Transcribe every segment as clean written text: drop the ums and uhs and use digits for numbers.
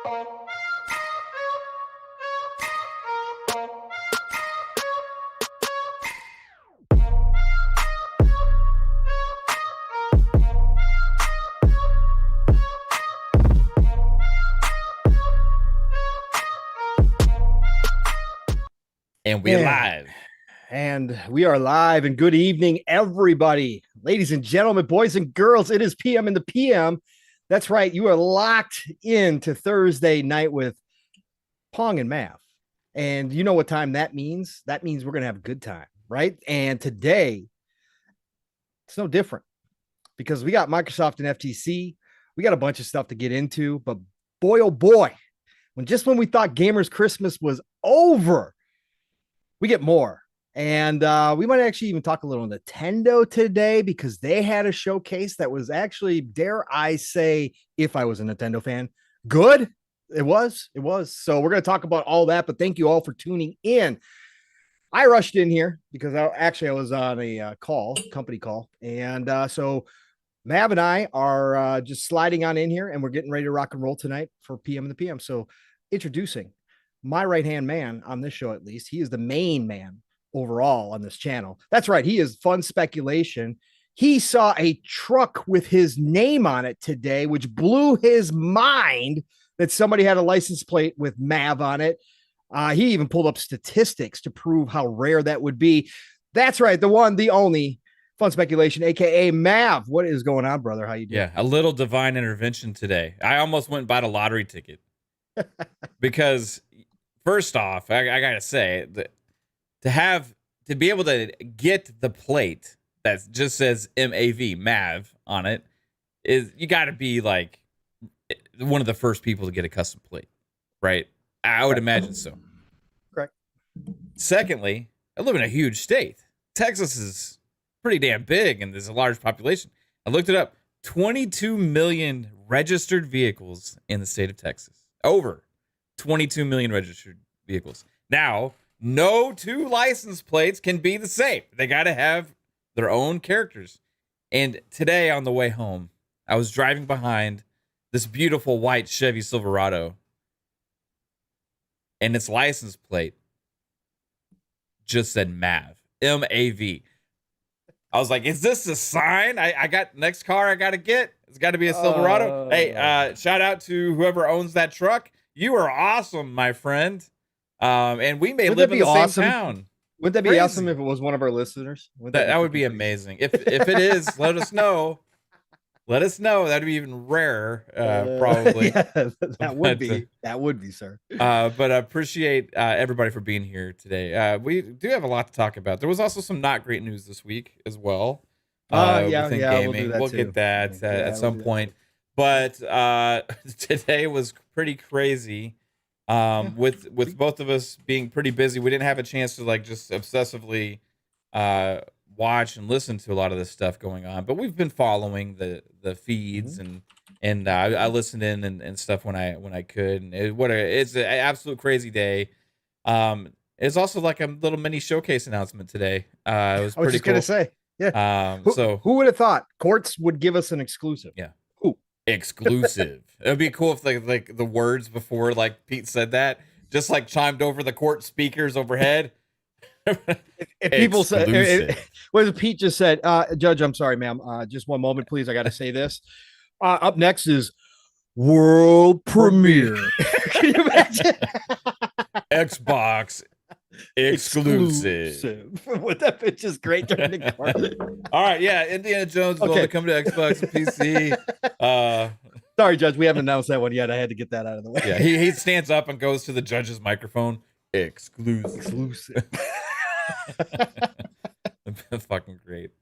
And we're live. And we are live. And good evening, everybody. Ladies and gentlemen, boys and girls, it is PM in the PM. That's right. You are locked into Thursday night with Pong and Math. And you know what time that means? That means we're going to have a good time, right? And today, it's no different because we got Microsoft and FTC. We got a bunch of stuff to get into. But boy, oh boy, when we thought Gamers Christmas was over, we get more. And we might actually even talk a little Nintendo today because they had a showcase that was actually, dare I say, if I was a Nintendo fan, good. It was. So we're going to talk about all that, but thank you all for tuning in. I rushed in here because I was on a company call. And so Mav and I are just sliding on in here and we're getting ready to rock and roll tonight for PM and the PM. So introducing my right-hand man on this show, at least. He is the main man overall on this channel. That's right. He is Fun Speculation. He saw a truck with his name on it today, which blew his mind that somebody had a license plate with Mav on it. He even pulled up statistics to prove how rare that would be. That's right. The one, the only Fun Speculation, aka Mav. What is going on, brother? How you doing? Yeah, a little divine intervention today. I almost went and bought a lottery ticket because first off, I gotta say that to be able to get the plate that just says MAV Mav on it is you got to be like one of the first people to get a custom plate, right? I would imagine so. Correct. Secondly, I live in a huge state. Texas is pretty damn big and there's a large population. I looked it up. 22 million registered vehicles in the state of Texas. Over 22 million registered vehicles. Now, no two license plates can be the same. They got to have their own characters. And today on the way home, I was driving behind this beautiful white Chevy Silverado, and its license plate just said MAV, M-A-V. I was like, is this a sign? I got next car I got to get. It's got to be a Silverado. Hey, shout out to whoever owns that truck. You are awesome, my friend. And we may live in the same town. Wouldn't that be awesome if it was one of our listeners? That would be amazing. If it is, let us know. Let us know. That'd be even rarer, probably. Yeah, that would be, sir. But I appreciate everybody for being here today. We do have a lot to talk about. There was also some not great news this week as well. Within gaming. We'll get that at some point. But today was pretty crazy. With both of us being pretty busy, we didn't have a chance to like just obsessively watch and listen to a lot of this stuff going on. But we've been following the feeds and I listened in and stuff when I could. And it's an absolute crazy day. It's also like a little mini showcase announcement today. It was pretty cool. Gonna say, yeah. Who would have thought Quartz would give us an exclusive? Yeah. Exclusive. It'd be cool if like the words before like Pete said that just like chimed over the court speakers overhead. if people said what Pete just said, Judge, I'm sorry, ma'am. Just one moment, please. I gotta say this. Up next is world premiere. Can you imagine? Xbox exclusive. What that bitch is great during the car. All right, yeah. Indiana Jones is going to come to Xbox and PC. Sorry, Judge, we haven't announced that one yet. I had to get that out of the way. Yeah, he stands up and goes to the judge's microphone. Exclusive. Fucking great.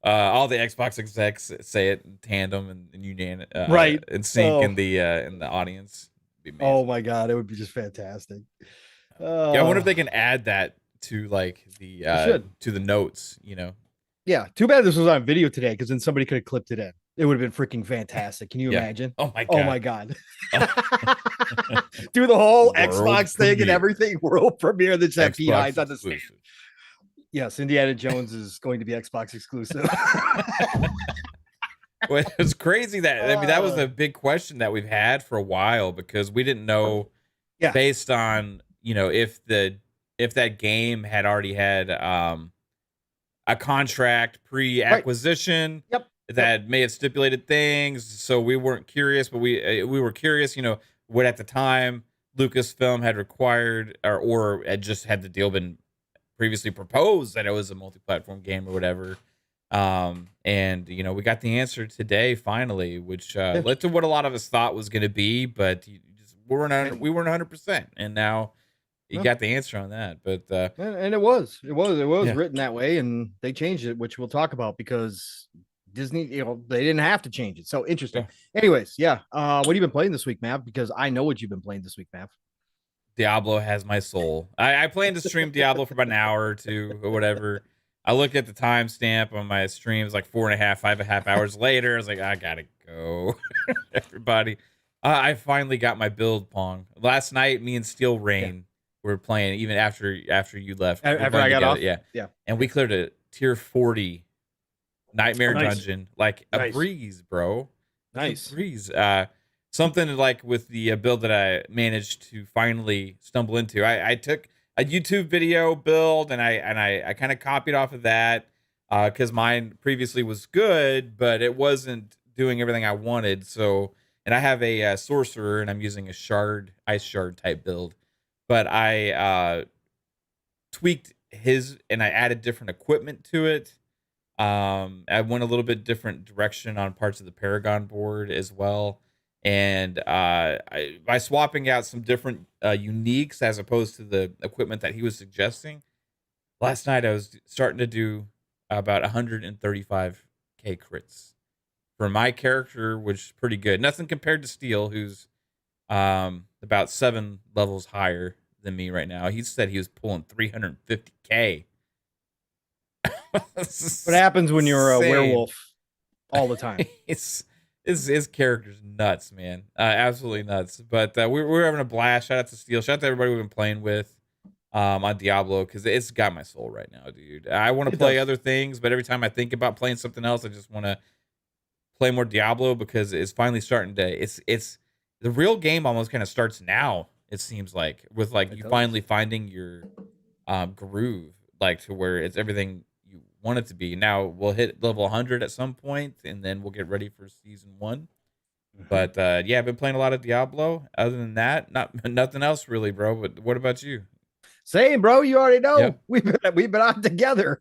All the Xbox execs say it in tandem and unanimous, right, in sync in the audience. Oh my god, it would be just fantastic. Yeah, I wonder if they can add that to like the to the notes, you know. Yeah, too bad this was on video today because then somebody could have clipped it in. It would have been freaking fantastic. Can you imagine? Oh my god. Oh my god. Do the whole world Xbox thing and everything. World premiere that's that PI's on the stage. Yes, Indiana Jones is going to be Xbox exclusive. Well, it was crazy that I mean that was a big question that we've had for a while because we didn't know based on if that game had already had a contract pre-acquisition that may have stipulated things, so we weren't curious, but we were curious, what at the time Lucasfilm had required or had just had the deal been previously proposed that it was a multi-platform game or whatever. And we got the answer today finally, which led to what a lot of us thought was going to be, but we weren't 100%, and now you got the answer on that. But and it was written that way, and they changed it, which we'll talk about because Disney, they didn't have to change it. So interesting. Anyways, what have you been playing this week, Mav? Because I know what you've been playing this week, Mav. Diablo has my soul. I plan to stream Diablo for about an hour or two or whatever. I looked at the timestamp on my streams, like 5.5 hours later. I was like, I gotta go. Everybody. I finally got my build, Pong. Last night, me and Steel Rain were playing, even after you left. After I got off? Yeah. And we cleared a tier 40 Nightmare Dungeon. Like a breeze, bro. Nice. A breeze. Something like with the build that I managed to finally stumble into. I took a YouTube video build and I kind of copied off of that because mine previously was good, but it wasn't doing everything I wanted. So, and I have a sorcerer and I'm using a ice shard type build, but I tweaked his and I added different equipment to it. I went a little bit different direction on parts of the Paragon board as well. And by swapping out some different uniques as opposed to the equipment that he was suggesting, last night I was starting to do about 135k crits for my character, which is pretty good. Nothing compared to Steel, who's about 7 levels higher than me right now. He said he was pulling 350k. What happens when you're a werewolf all the time? His character's nuts, man. Absolutely nuts. But we're having a blast. Shout out to Steel. Shout out to everybody we've been playing with on Diablo, because it's got my soul right now, dude. I want to play other things, but every time I think about playing something else, I just want to play more Diablo because it's finally starting to. It's the real game almost kind of starts now. It seems like with you finally finding your groove, like to where it's everything you want it to be. Now we'll hit level 100 at some point, and then we'll get ready for season 1. But I've been playing a lot of Diablo. Other than that, nothing else really, bro. But what about you? Same, bro. You already know. We've been on together.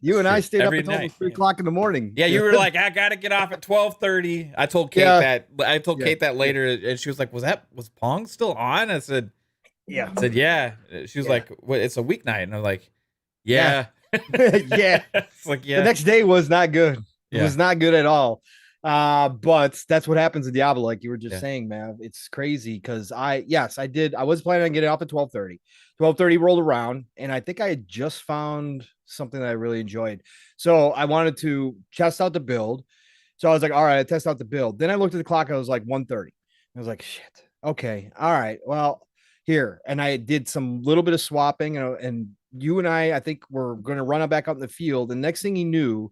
You and I stayed every up until night, 3 o'clock in the morning. Yeah, you were like, I gotta get off at 12:30. I told Kate that. I told Kate that later, and she was like, "Was Pong still on?" I said, "Yeah." I said, "Yeah." She was like, "What? It's a weeknight?" And I'm like, "Yeah." Yeah. It's like, The next day was not good. It was not good at all. But that's what happens in Diablo, like you were just saying, man. It's crazy because I was planning on getting off at 12:30. 12:30 rolled around, and I think I had just found something that I really enjoyed. So I wanted to test out the build. So I was like, all right, I test out the build. Then I looked at the clock, I was like 1:30. I was like, shit. Okay, all right. Well, here. And I did some little bit of swapping, and you and I think we're gonna run it back out in the field. And next thing he knew,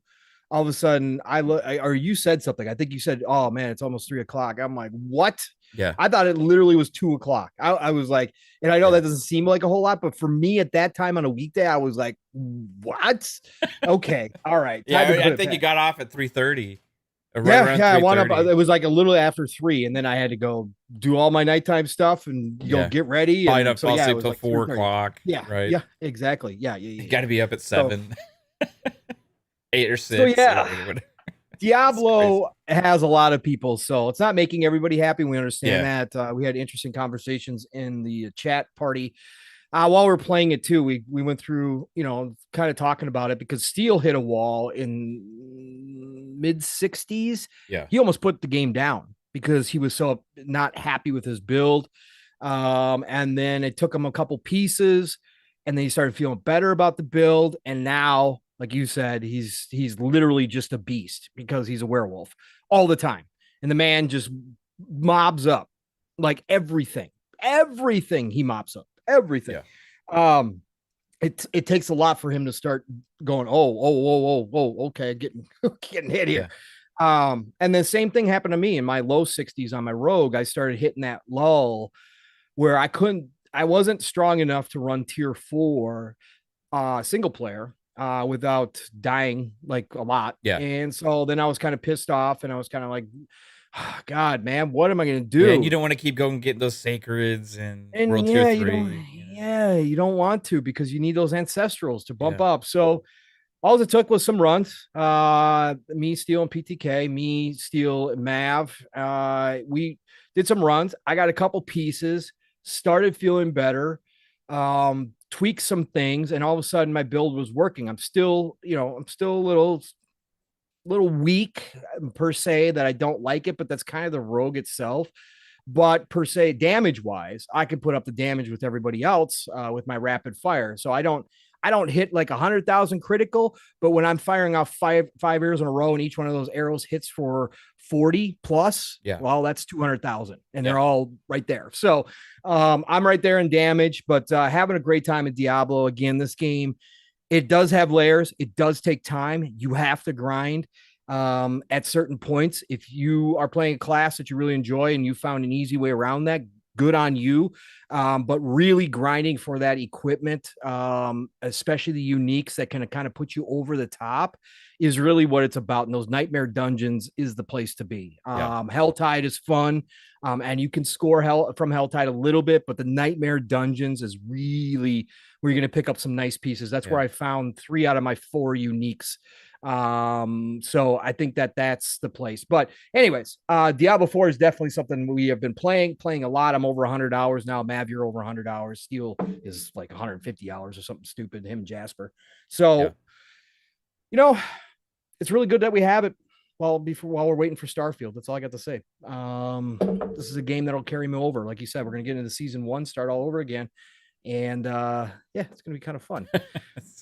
all of a sudden or you said something. I think you said, "Oh man, it's almost 3 o'clock." I'm like, what? Yeah. I thought it literally was 2 o'clock. I was like, and I know that doesn't seem like a whole lot, but for me at that time on a weekday, I was like, what? Okay. All right. I think you got off at 3:30. I wound up. It was like a little after 3, and then I had to go do all my nighttime stuff and go get ready. Probably and not fall asleep till 4 o'clock. Yeah. Right. Yeah. Exactly. Yeah. You got to be up at 7. 8 or 6. So Diablo has a lot of people, so it's not making everybody happy. We understand that. We had interesting conversations in the chat party while we're playing it too. We went through, kind of talking about it because Steel hit a wall in mid 60s. Yeah, he almost put the game down because he was so not happy with his build. And then it took him a couple pieces, and then he started feeling better about the build, and now, like you said, he's literally just a beast because he's a werewolf all the time. And the man just mobs up like everything he mops up, everything. Yeah. It takes a lot for him to start going, oh, okay, getting hit here. And the same thing happened to me in my low 60s on my rogue. I started hitting that lull where I wasn't strong enough to run tier 4 single player without dying like a lot. Yeah. And so then I was kind of pissed off and I was kind of like, oh, God, man, what am I going to do? Yeah, and you don't want to keep going getting those sacreds and World yeah, Tier 3. you don't want to because you need those ancestrals to bump up. So all it took was some runs. Me, Steel, and PTK. Me, Steel, and Mav. We did some runs. I got a couple pieces. Started feeling better. Tweaked some things, and all of a sudden, my build was working. I'm still a little weak per se that I don't like it, but that's kind of the rogue itself. But per se, damage wise, I could put up the damage with everybody else with my rapid fire. So I don't hit like 100,000 critical, but when I'm firing off five arrows in a row and each one of those arrows hits for 40 plus, well, that's 200,000 and they're all right there. So I'm right there in damage, but having a great time in Diablo. Again, this game, it does have layers. It does take time. You have to grind at certain points. If you are playing a class that you really enjoy and you found an easy way around that, good on you. But really grinding for that equipment, especially the uniques that can kind of put you over the top, is really what it's about. And those nightmare dungeons is the place to be. Helltide is fun. And you can score from Helltide a little bit, but the nightmare dungeons is really where you're going to pick up some nice pieces. That's where I found 3 out of my 4 uniques. So I think that's the place. But anyways, Diablo 4 is definitely something we have been playing a lot. I'm over 100 hours now. Mav, you're over 100 hours. Steel is like 150 hours or something stupid. Him and Jasper. So it's really good that we have it while we're waiting for Starfield. That's all I got to say. This is a game that'll carry me over. Like you said, we're gonna get into season 1, start all over again. And it's gonna be kind of fun.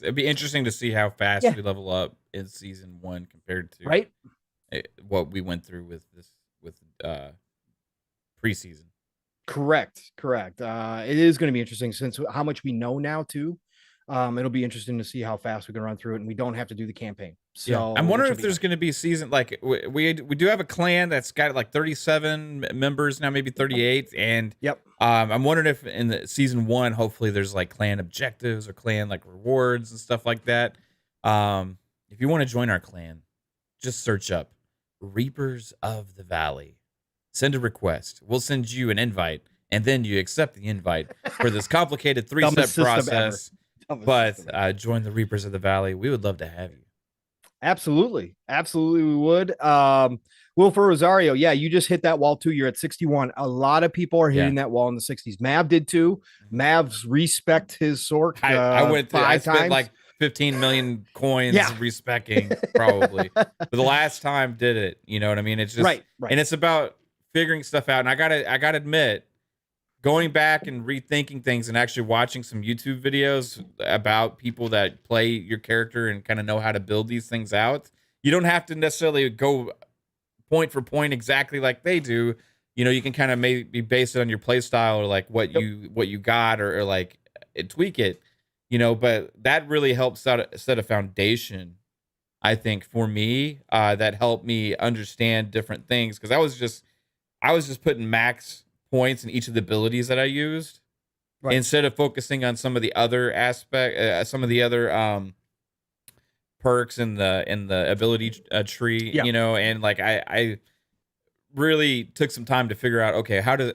It'd be interesting to see how fast we level up in season 1 compared to what we went through with preseason. Correct. It is going to be interesting since how much we know now too. It'll be interesting to see how fast we can run through it, and we don't have to do the campaign. So I'm wondering if there's going to be season, like we do have a clan that's got like 37 members now, maybe 38, and I'm wondering if in the season 1, hopefully there's like clan objectives or clan like rewards and stuff like that. If you want to join our clan, just search up Reapers of the Valley. Send a request. We'll send you an invite, and then you accept the invite for this complicated 3-step process. But join the Reapers of the Valley. We would love to have you. Absolutely we would. Wilfry Rosario, you just hit that wall too. You're at 61. A lot of people are hitting that wall in the 60s. Mav did too. Mav's respect his Sorc. I spent like 15 million coins respecting probably. But the last time did it, you know what I mean? It's just right. And it's about figuring stuff out. And I gotta admit, going back and rethinking things and actually watching some YouTube videos about people that play your character and kind of know how to build these things out. You don't have to necessarily go point for point exactly like they do. You know, you can kind of maybe base it on your play style or like what you got or like tweak it, you know, but that really helps set a foundation, I think, for me, that helped me understand different things. Cause I was just putting max points in each of the abilities that I used instead of focusing on some of the other some of the other perks in the ability tree, you know, and like I really took some time to figure out, okay, how does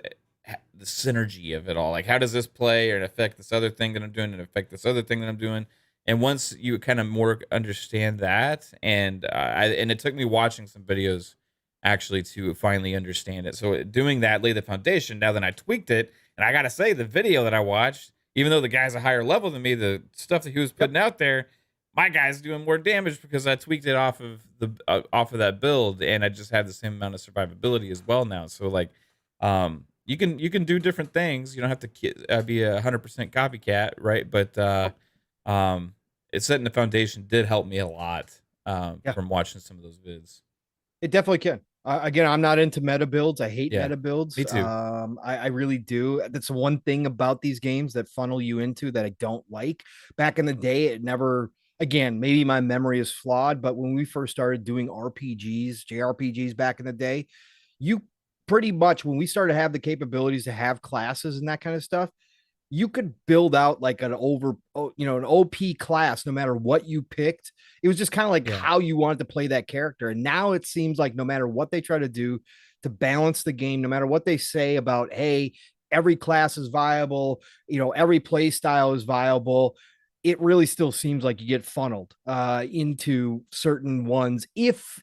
the synergy of it all, like how does this play and affect this other thing that I'm doing and affect this other thing that I'm doing. And once you kind of more understand that, and it took me watching some videos actually to finally understand it. So doing that laid the foundation. Now then I tweaked it, and I gotta say the video that I watched, even though the guy's a higher level than me, the stuff that he was putting out there, my guy's doing more damage because I tweaked it off of that build, and I just had the same amount of survivability as well now. So like, you can do different things. You don't have to be 100% copycat, right? But it's setting the foundation did help me a lot from watching some of those vids. It definitely can. Again, I'm not into meta builds. I hate meta builds. Me too. I really do. That's one thing about these games that funnel you into that I don't like. Back in the day, it never again, maybe my memory is flawed, but when we first started doing RPGs, JRPGs back in the day, you pretty much, when we started to have the capabilities to have classes and that kind of stuff, you could build out like an an OP class no matter what you picked. It was just kind of like how you wanted to play that character. And now it seems like no matter what they try to do to balance the game, no matter what they say about, hey, every class is viable, every play style is viable, it really still seems like you get funneled into certain ones if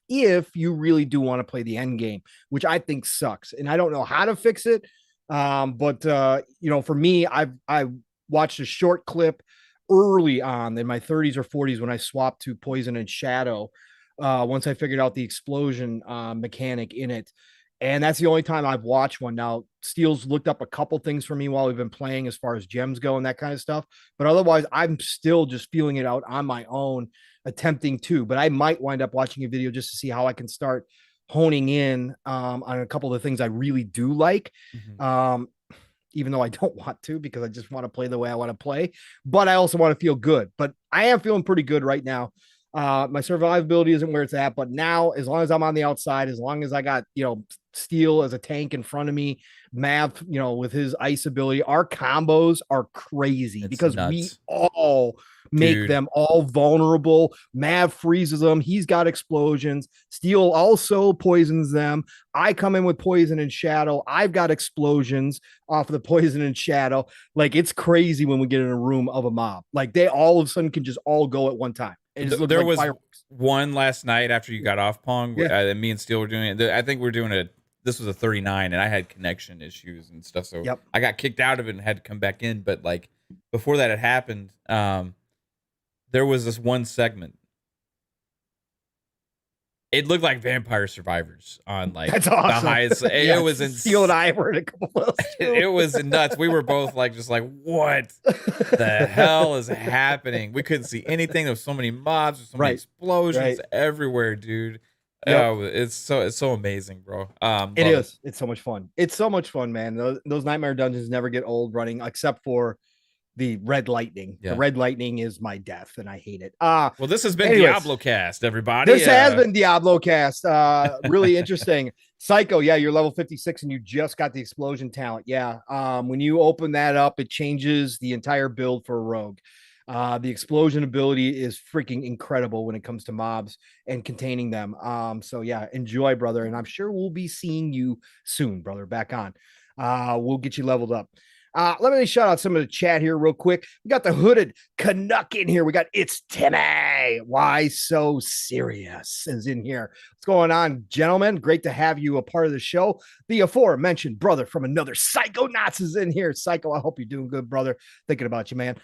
you really do want to play the end game, which I think sucks. And I don't know how to fix it. But for me, I watched a short clip early on in my 30s or 40s when I swapped to Poison and Shadow. Once I figured out the explosion mechanic in it. And that's the only time I've watched one. Now, Steele's looked up a couple things for me while we've been playing as far as gems go and that kind of stuff. But otherwise, I'm still just feeling it out on my own, attempting to. But I might wind up watching a video just to see how I can start honing in on a couple of the things I really do like. Even though I don't want to, because I just want to play the way I want to play, but I also want to feel good. But I am feeling pretty good right now. My survivability isn't where it's at, but now, as long as I'm on the outside, as long as I got, Steel as a tank in front of me, Mav, with his ice ability, our combos are crazy because nuts. We all make them all vulnerable. Mav freezes them. He's got explosions. Steel also poisons them. I come in with poison and shadow. I've got explosions off of the poison and shadow. Like, it's crazy when we get in a room of a mob. Like, they all of a sudden can just all go at one time. There was one last night after you got off, Pong. Me and Steel were doing it. I think we're doing this was a 39, and I had connection issues and stuff. So I got kicked out of it and had to come back in. But like before that had happened, there was this one segment. It looked like Vampire Survivors on like That's awesome. The highest. It was insane. Steel and I were in a couple of those. It was nuts. We were both like, just like, what the hell is happening? We couldn't see anything. There was so many mobs, so many explosions everywhere, dude. Oh, it's so amazing, bro. It is. It's so much fun. It's so much fun, man. Those Nightmare Dungeons never get old running, except for the red lightning. The red lightning is my death, and I hate it. Well, this has been Diablo Cast, everybody. This has been Diablo Cast. Really interesting. Psycho, you're level 56 and you just got the explosion talent. When you open that up, it changes the entire build for a rogue. The explosion ability is freaking incredible when it comes to mobs and containing them. So enjoy, brother, and I'm sure we'll be seeing you soon, brother, back on. We'll get you leveled up. Let me shout out some of the chat here real quick. We got the Hooded Canuck in here. We got It's Timmy. Why So Serious is in here. What's going on, gentlemen? Great to have you a part of the show. The aforementioned brother from another Psychonauts is in here. Psycho, I hope you're doing good, brother. Thinking about you, man.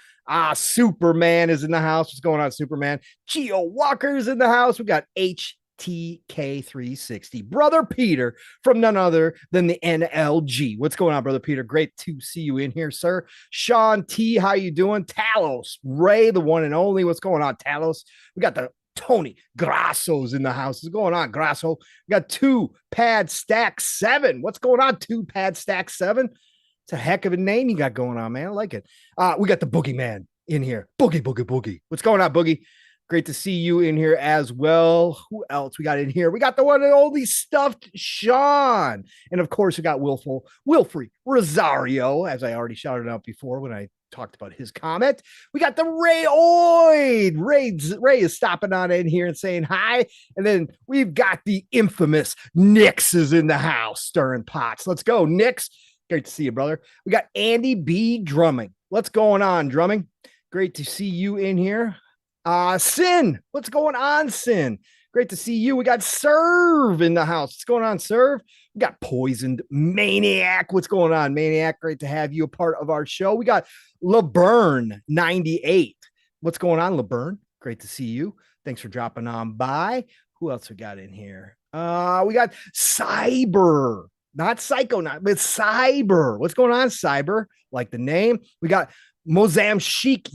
Superman is in the house. What's going on, Superman? Geo Walker's in the house. We got TK360, brother Peter from none other than the NLG. What's going on, brother Peter? Great to see you in here, sir. Sean T, how you doing? Talos Ray, the one and only. What's going on, Talos? We got the Tony Grasso's in the house. What's going on, Grasso? We got 2 Pad Stack 7. What's going on, 2 Pad Stack 7? It's a heck of a name you got going on, man. I like it. We got the Boogeyman in here. Boogie. What's going on, Boogie? Great to see you in here as well. Who else we got in here? We got the one and only Stuffed Sean. And of course, we got Wilfry Rosario, as I already shouted out before when I talked about his comment. We got the Rayoid. Ray is stopping on in here and saying hi. And then we've got the infamous Nix is in the house stirring pots. Let's go, Nix. Great to see you, brother. We got Andy B. Drumming. What's going on, Drumming? Great to see you in here. Sin, what's going on, Sin? Great to see you. We got Serve in the house. What's going on, Serve? We got Poisoned Maniac. What's going on, Maniac? Great to have you a part of our show. We got LeBurn98. What's going on, LeBurn? Great to see you. Thanks for dropping on by. Who else we got in here? We got Cyber. Not Psychonaut, but Cyber. What's going on, Cyber? Like the name. We got Mozambique.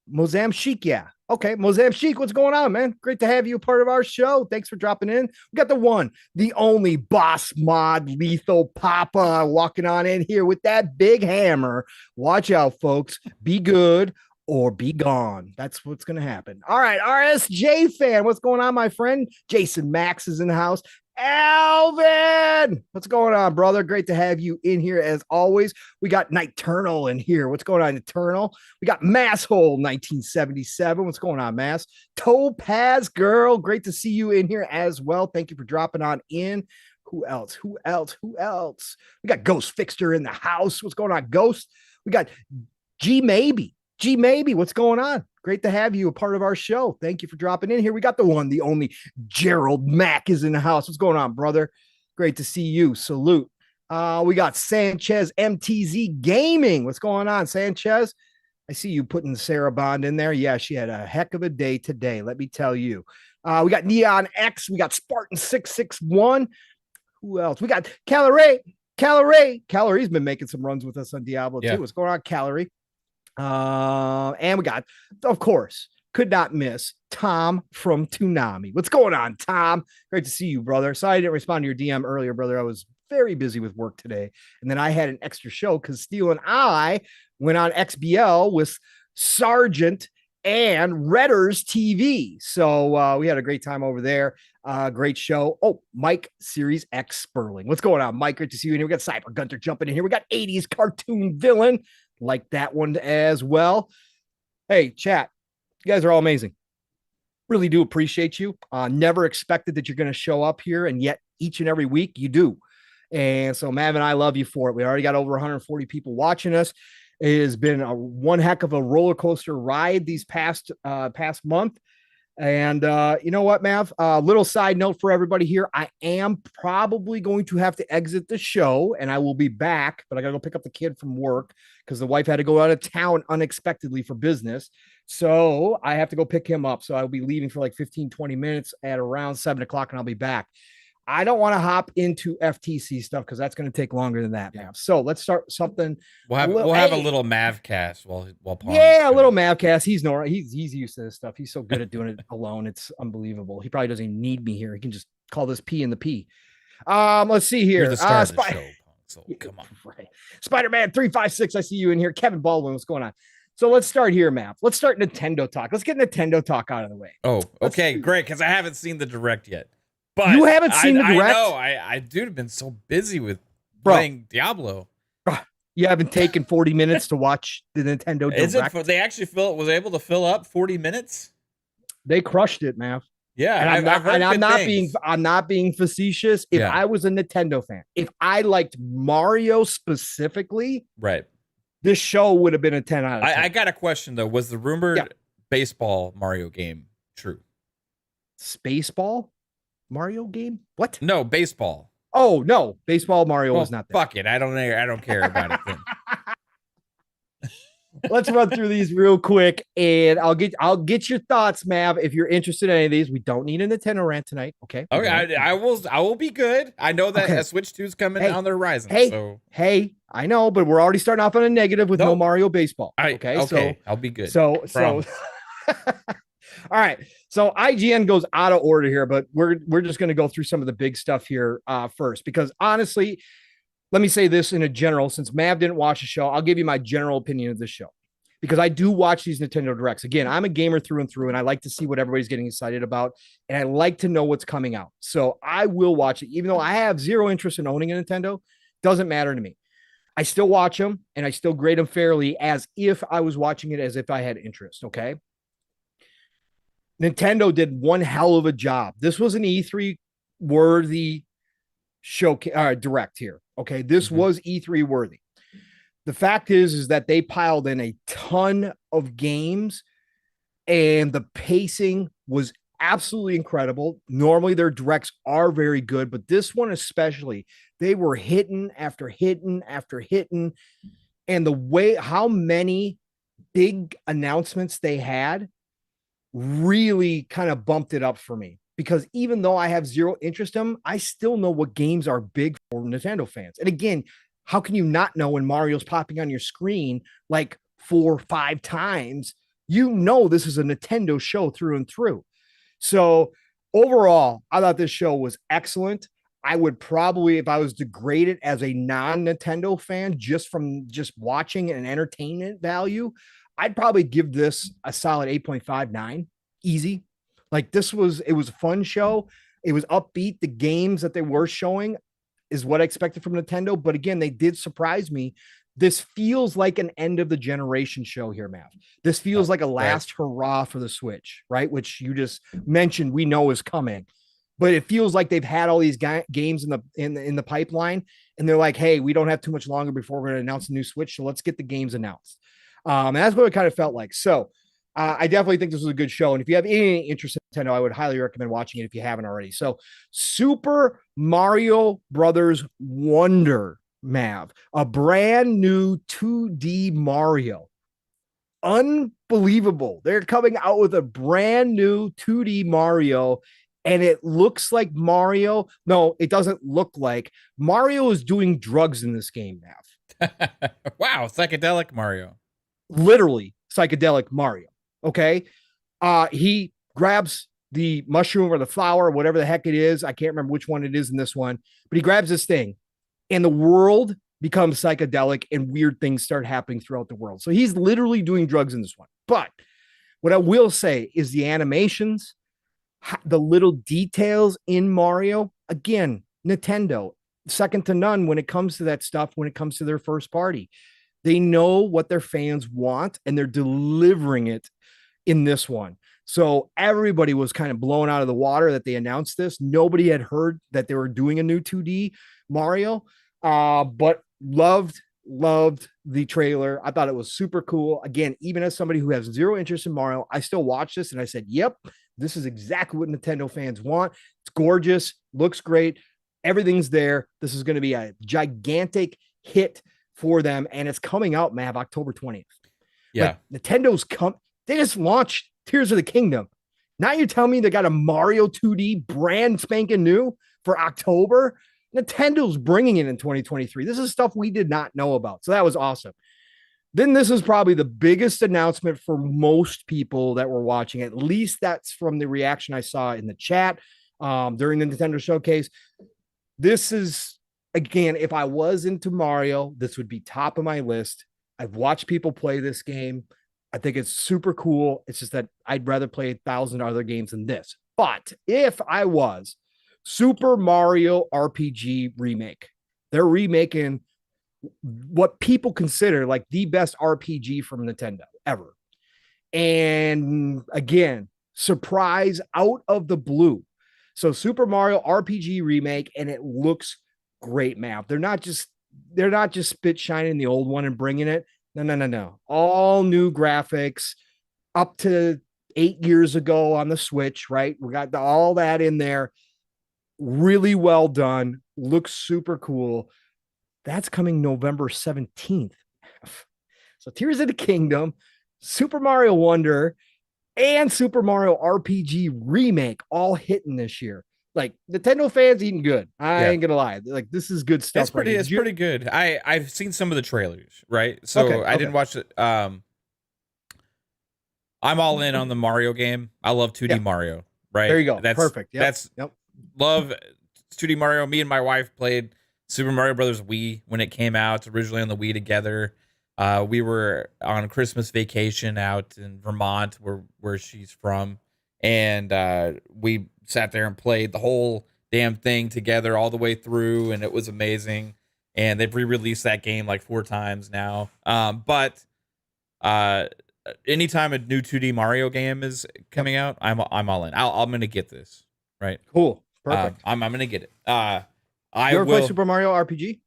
Mozambique. Okay, Mozambique, what's going on, man? Great to have you a part of our show. Thanks for dropping in. We got the one, the only boss mod Lethal Papa walking on in here with that big hammer. Watch out, folks. Be good or be gone. That's what's going to happen. All right, RSJ fan, what's going on, my friend? Jason Max is in the house. Alvin, what's going on, brother? Great to have you in here as always. We got Niturnal in here. What's going on, Eternal? We got Masshole 1977. What's going on, Mass? Topaz Girl, great to see you in here as well. Thank you for dropping on in. Who else? Who else? Who else? We got Ghost Fixter in the house. What's going on, Ghost? We got G Maybe. G Maybe, what's going on? Great to have you a part of our show. Thank you for dropping in here. We got the one, the only Gerald Mack is in the house. What's going on, brother? Great to see you. Salute. We got Sanchez MTZ Gaming. What's going on, Sanchez? I see you putting Sarah Bond in there. Yeah, she had a heck of a day today, let me tell you. We got Neon X. We got Spartan 661. Who else? We got Calorie. Calorie's been making some runs with us on Diablo too. What's going on, Calorie? And we got, of course, could not miss Tom from Toonami. What's going on, Tom? Great to see you, brother. Sorry I didn't respond to your DM earlier, brother. I was very busy with work today. And then I had an extra show because Steele and I went on XBL with Sergeant and Redders TV. So we had a great time over there. Great show. Oh, Mike Series X Sperling. What's going on, Mike? Great to see you in here. We got Cyber Gunter jumping in here. We got 80s cartoon villain. Like that one as well. Hey, chat, you guys are all amazing. Really do appreciate you. Never expected that you're going to show up here, and yet each and every week you do. And so Mav and I love you for it. We already got over 140 people watching us. It has been one heck of a roller coaster ride these past month. And you know what, Mav? Little side note for everybody here. I am probably going to have to exit the show, and I will be back, but I got to go pick up the kid from work because the wife had to go out of town unexpectedly for business. So I have to go pick him up. So I'll be leaving for like 15, 20 minutes at around 7 o'clock, and I'll be back. I don't want to hop into FTC stuff because that's going to take longer than that, Mav. So let's start something. We'll have a little Mavcast while Paul. Yeah, a little Mavcast. He's used to this stuff. He's so good at doing it alone. It's unbelievable. He probably doesn't even need me here. He can just call this P in the P. Let's see here. You're the star of the show, so come on. Right. Spider-Man 356. I see you in here. Kevin Baldwin, what's going on? So let's start here, Mav. Let's start Nintendo talk. Let's get Nintendo talk out of the way. Oh, okay, great. Because I haven't seen the direct yet. But you haven't seen the direct? I know. I dude have been so busy with playing Diablo. You haven't taken 40 minutes to watch the Nintendo direct? They actually was able to fill up 40 minutes? They crushed it, Mav. Yeah, and I'm not being facetious. If I was a Nintendo fan, if I liked Mario specifically, right, this show would have been a 10 out of 10. I got a question though. Was the rumored baseball Mario game true? Spaceball Mario game? What? No, baseball. Oh no, baseball Mario was not there. Fuck it. I don't care about it then. Let's run through these real quick, and I'll get your thoughts, Mav. If you're interested in any of these, we don't need a Nintendo rant tonight. Okay. Okay. I will be good. I know that a Switch 2 is coming on the horizon. Hey, I know, but we're already starting off on a negative with no Mario baseball. Okay. So I'll be good. So. All right. So IGN goes out of order here, but we're just going to go through some of the big stuff here first, because honestly, let me say this in a general, since Mav didn't watch the show, I'll give you my general opinion of the show, because I do watch these Nintendo Directs. Again, I'm a gamer through and through, and I like to see what everybody's getting excited about, and I like to know what's coming out. So I will watch it, even though I have zero interest in owning a Nintendo. Doesn't matter to me. I still watch them, and I still grade them fairly as if I was watching it as if I had interest, okay? Nintendo did one hell of a job. This was an E3 worthy show direct here. Okay. This was E3 worthy. The fact is that they piled in a ton of games, and the pacing was absolutely incredible. Normally their directs are very good, but this one especially, they were hitting after hitting after hitting. And the way, how many big announcements they had really kind of bumped it up for me, because even though I have zero interest in them, I still know what games are big for Nintendo fans. And again, how can you not know when Mario's popping on your screen like 4 or 5 times? You know this is a Nintendo show through and through. So overall, I thought this show was excellent. I would probably, if I was to grade it as a non-Nintendo fan, just from just watching and entertainment value, I'd probably give this a solid 8.59. Easy. Like it was a fun show. It was upbeat. The games that they were showing is what I expected from Nintendo. But again, they did surprise me. This feels like an end of the generation show here, Matt. This feels like a last hurrah for the Switch, right? Which you just mentioned we know is coming. But it feels like they've had all these games in the pipeline, and they're like, "Hey, we don't have too much longer before we're going to announce a new Switch, so let's get the games announced." And that's what it kind of felt like. So I definitely think this was a good show. And if you have any interest in Nintendo, I would highly recommend watching it if you haven't already. So Super Mario Brothers Wonder, Mav, a brand new 2D Mario. Unbelievable. They're coming out with a brand new 2D Mario, and it looks like Mario. No, it doesn't look like Mario is doing drugs in this game, Mav. Wow, psychedelic Mario. Literally psychedelic Mario. Okay. He grabs the mushroom or the flower, whatever the heck it is. I can't remember which one it is in this one, but he grabs this thing and the world becomes psychedelic and weird things start happening throughout the world. So he's literally doing drugs in this one. But what I will say is the animations, the little details in Mario, again, Nintendo, second to none when it comes to that stuff, when it comes to their first party. They know what their fans want and they're delivering it in this one. So everybody was kind of blown out of the water that they announced this. Nobody had heard that they were doing a new 2D Mario, but loved the trailer. I thought it was super cool. Again, even as somebody who has zero interest in Mario, I still watched this and I said, yep, this is exactly what Nintendo fans want. It's gorgeous, looks great. Everything's there. This is going to be a gigantic hit for them. And it's coming out, Mav, October 20th. Yeah. Like, they just launched Tears of the Kingdom. Now you're telling me they got a Mario 2D brand spanking new for October? Nintendo's bringing it in 2023. This is stuff we did not know about. So that was awesome. Then this is probably the biggest announcement for most people that were watching. At least that's from the reaction I saw in the chat during the Nintendo showcase. This is, again, if I was into Mario, this would be top of my list. I've watched people play this game. I think it's super cool. It's just that I'd rather play 1,000 other games than this. But if I was Super Mario RPG Remake, they're remaking what people consider like the best RPG from Nintendo ever. And again, surprise out of the blue. So Super Mario RPG Remake, and it looks great, map. They're not just spit shining the old one and bringing it. No. All new graphics up to 8 years ago on the Switch, right? We got all that in there. Really well done. Looks super cool. That's coming November 17th. So Tears of the Kingdom, Super Mario Wonder, and Super Mario RPG Remake all hitting this year. Like, Nintendo fans eating good. I ain't gonna lie. Like, this is good stuff. It's pretty good. I've seen some of the trailers, right? So I didn't watch it. I'm all in on the Mario game. I love 2D Mario, right? There you go. That's perfect. Love 2D Mario. Me and my wife played Super Mario Brothers Wii when it came out. It's originally on the Wii together. We were on Christmas vacation out in Vermont, where she's from, and we sat there and played the whole damn thing together all the way through, and it was amazing. And they've re-released that game like 4 times now. But anytime a new 2D Mario game is coming out, I'm all in. I'm gonna get this. Right. Cool. Perfect. I'm gonna get it. You ever play Super Mario RPG?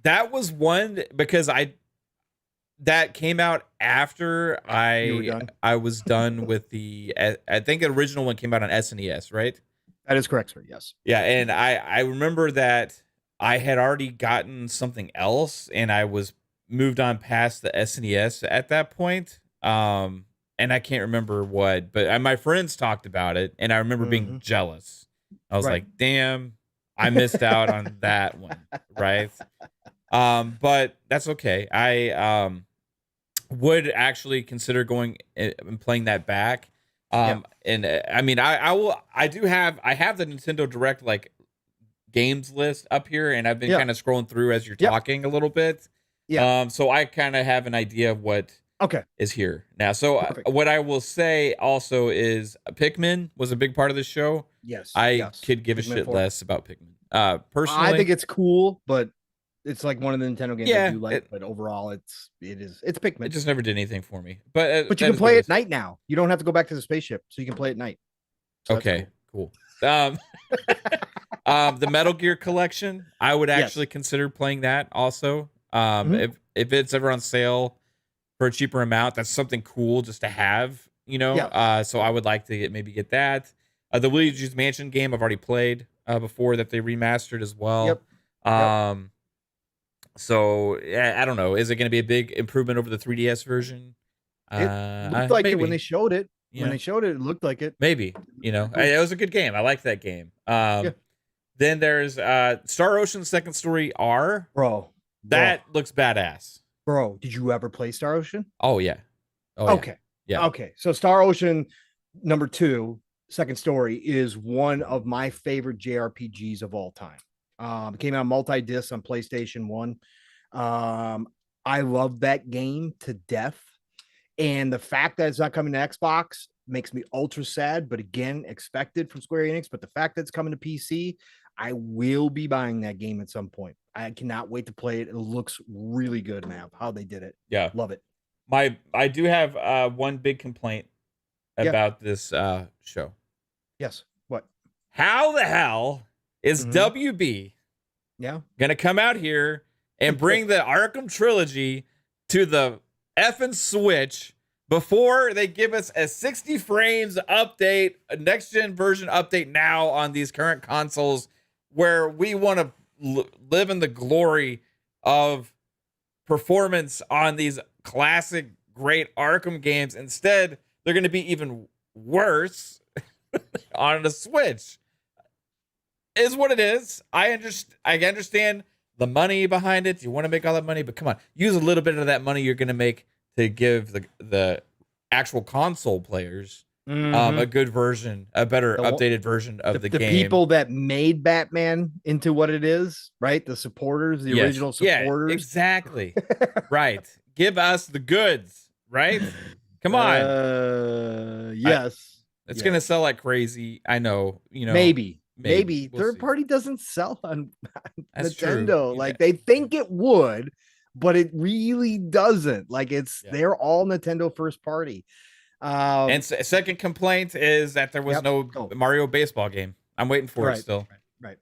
That was one because that came out after I was done with the. I think the original one came out on SNES, right? That is correct, sir. Yes. Yeah, and I remember that I had already gotten something else, and I was moved on past the SNES at that point. And I can't remember what, but my friends talked about it, and I remember being jealous. I was like, damn, I missed out on that one, right? But that's okay. I would actually consider going and playing that back. And I mean, I have the Nintendo Direct like games list up here, and I've been kind of scrolling through as you're talking a little bit. So I kind of have an idea of what Okay. is here now. So what I will say also is Pikmin was a big part of the show. Yes. I could give Pikmin a shit 4. less about Pikmin. Personally, I think it's cool, but it's like one of the Nintendo games I do like. But overall, it's Pikmin. It just never did anything for me. But you can play at night now. You don't have to go back to the spaceship, so you can play at night. So okay, cool. The Metal Gear collection, I would actually consider playing that also. If it's ever on sale for a cheaper amount, that's something cool just to have, you know. So I would like to maybe get that. The Luigi's Mansion game I've already played before that they remastered as well. So I don't know. Is it going to be a big improvement over the 3DS version? It looked like it when they showed it. When they showed it, it looked like it. Maybe, you know, it was a good game. I liked that game. Then there's Star Ocean Second Story R. Bro. That looks badass. Bro, did you ever play Star Ocean? Oh, yeah. Okay. Yeah. Okay. So Star Ocean #2, Second Story, is one of my favorite JRPGs of all time. It came out multi-disc on PlayStation 1. I love that game to death. And the fact that it's not coming to Xbox makes me ultra sad, but again, expected from Square Enix. But the fact that it's coming to PC, I will be buying that game at some point. I cannot wait to play it. It looks really good, man. How they did it. Yeah. Love it. I do have one big complaint about this show. Yes. What? How the hell is WB gonna come out here and bring the Arkham trilogy to the effing Switch before they give us a 60 frames update, a next gen version update now on these current consoles, where we want to live in the glory of performance on these classic great Arkham games? Instead, they're going to be even worse on the Switch. Is what it is. I understand the money behind it. You want to make all that money, but come on, use a little bit of that money you're going to make to give the actual console players a good version, a better updated version of the game. The people that made Batman into what it is, right? The supporters, the original supporters. Yeah, exactly. Right. Give us the goods, right? Come on. Yes. It's going to sell like crazy. I know, you know. Maybe. We'll third party doesn't sell on Nintendo. Like they think it would, but it really doesn't. Like they're all Nintendo first party. And second complaint is that there was no Mario baseball game. I'm waiting for it still. Right.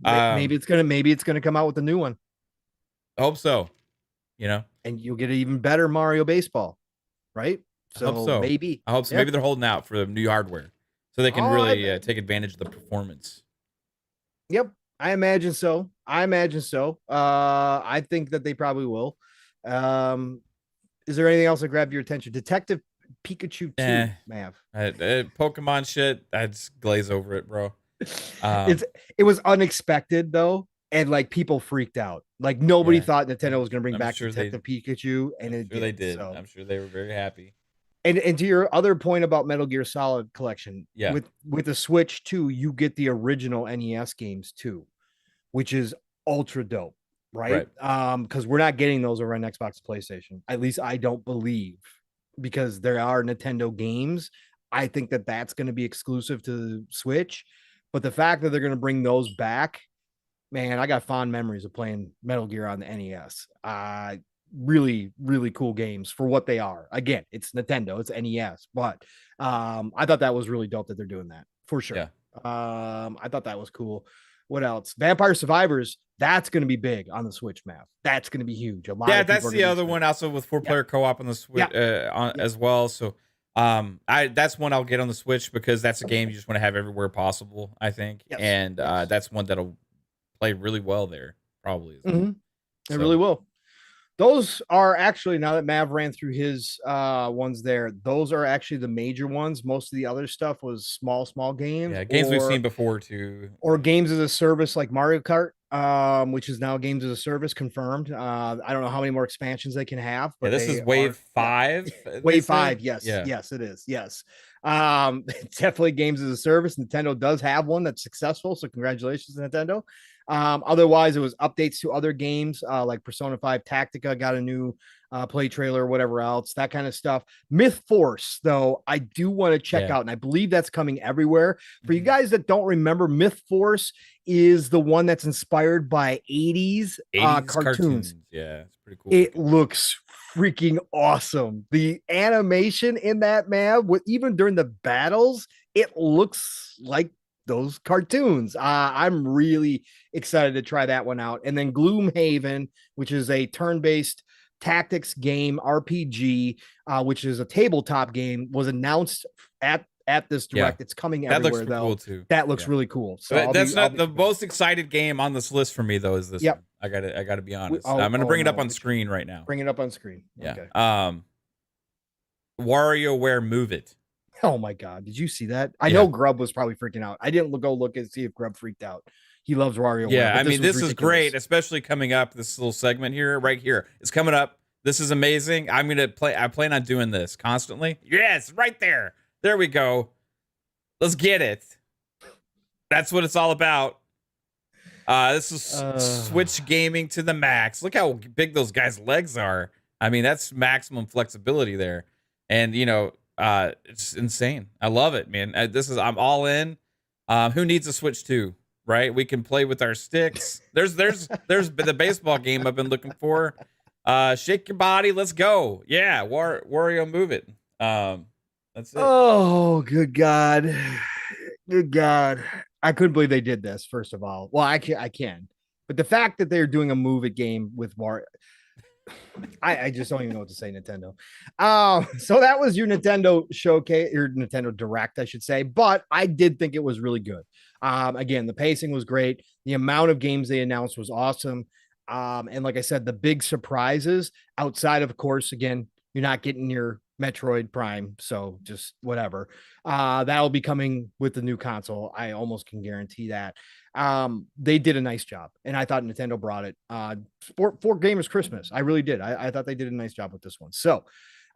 Maybe it's gonna come out with a new one. I hope so. You know, and you'll get an even better Mario baseball, right? So, I hope so. Maybe. I hope so. Maybe they're holding out for the new hardware so they can really take advantage of the performance. Yep, I imagine so. I think that they probably will. Is there anything else that grabbed your attention? Detective Pikachu 2, Mav. Pokemon shit, I just glaze over it, bro. It was unexpected though, and like people freaked out. Like nobody thought Nintendo was going to bring back Detective Pikachu, and they did. So. I'm sure they were very happy. And to your other point about Metal Gear Solid collection, with the Switch too, you get the original NES games too, which is ultra dope, right? Because we're not getting those over on Xbox and PlayStation. At least I don't believe, because there are Nintendo games. I think that that's going to be exclusive to the Switch, but the fact that they're going to bring those back, man, I got fond memories of playing Metal Gear on the NES. Really, really cool games for what they are. Again, it's Nintendo, it's NES, but I thought that was really dope that they're doing that for sure. I thought that was cool. What else? Vampire Survivors, that's going to be big on the Switch map. That's going to be huge. That's the other one also with 4-player co-op on the Switch as well. So that's one I'll get on the Switch because that's a game you just want to have everywhere possible, I think. And that's one that'll play really well there, probably. It really will. Those are actually, now that Mav ran through his ones there, those are actually the major ones. Most of the other stuff was small games. Yeah, games we've seen before too. Or games as a service like Mario Kart, which is now games as a service confirmed. I don't know how many more expansions they can have. But this is Wave 5. Wave 5, yes. Yes, it is. Yes. Definitely games as a service. Nintendo does have one that's successful. So congratulations, Nintendo. Otherwise, it was updates to other games like Persona 5 Tactica got a new play trailer, whatever else, that kind of stuff. Myth Force, though, I do want to check out, and I believe that's coming everywhere. For you guys that don't remember, Myth Force is the one that's inspired by 80s cartoons. Yeah, it's pretty cool. It looks freaking awesome. The animation in that, man, even during the battles, it looks like those cartoons. I'm really excited to try that one out. And then Gloomhaven, which is a turn-based tactics game RPG, which is a tabletop game, was announced at this direct. It's coming everywhere, though. Cool too. That looks really cool. So that's not the most excited game on this list for me, though. Is this? One. I gotta be honest. I'm gonna bring it up on screen right now. Bring it up on screen. Yeah. Okay. WarioWare Move It. Oh my God! Did you see that? I know Grub was probably freaking out. I didn't go look and see if Grub freaked out. He loves WarioWare. Yeah, I mean, this is great, especially coming up. This little segment here, right here, it's coming up. This is amazing. I'm gonna play. I plan on doing this constantly. Yes, right there. There we go. Let's get it. That's what it's all about. This is Switch gaming to the max. Look how big those guys' legs are. I mean, that's maximum flexibility there, and it's insane. I love it, man. I'm all in. Who needs a Switch 2? Right? We can play with our sticks. There's the baseball game I've been looking for. Shake your body. Let's go. Yeah. Wario Move It. That's it. Oh, good God. Good God. I couldn't believe they did this, first of all. Well, I can. But the fact that they're doing a Move It game with Mario, I just don't even know what to say, Nintendo. So that was your Nintendo showcase, your Nintendo Direct, I should say. But I did think it was really good. Again, the pacing was great. The amount of games they announced was awesome. And like I said, the big surprises outside of course, again, you're not getting your Metroid Prime, so just whatever. That'll be coming with the new console. I almost can guarantee that. They did a nice job, and I thought Nintendo brought it. For Gamers Christmas, I really did. I thought they did a nice job with this one. So,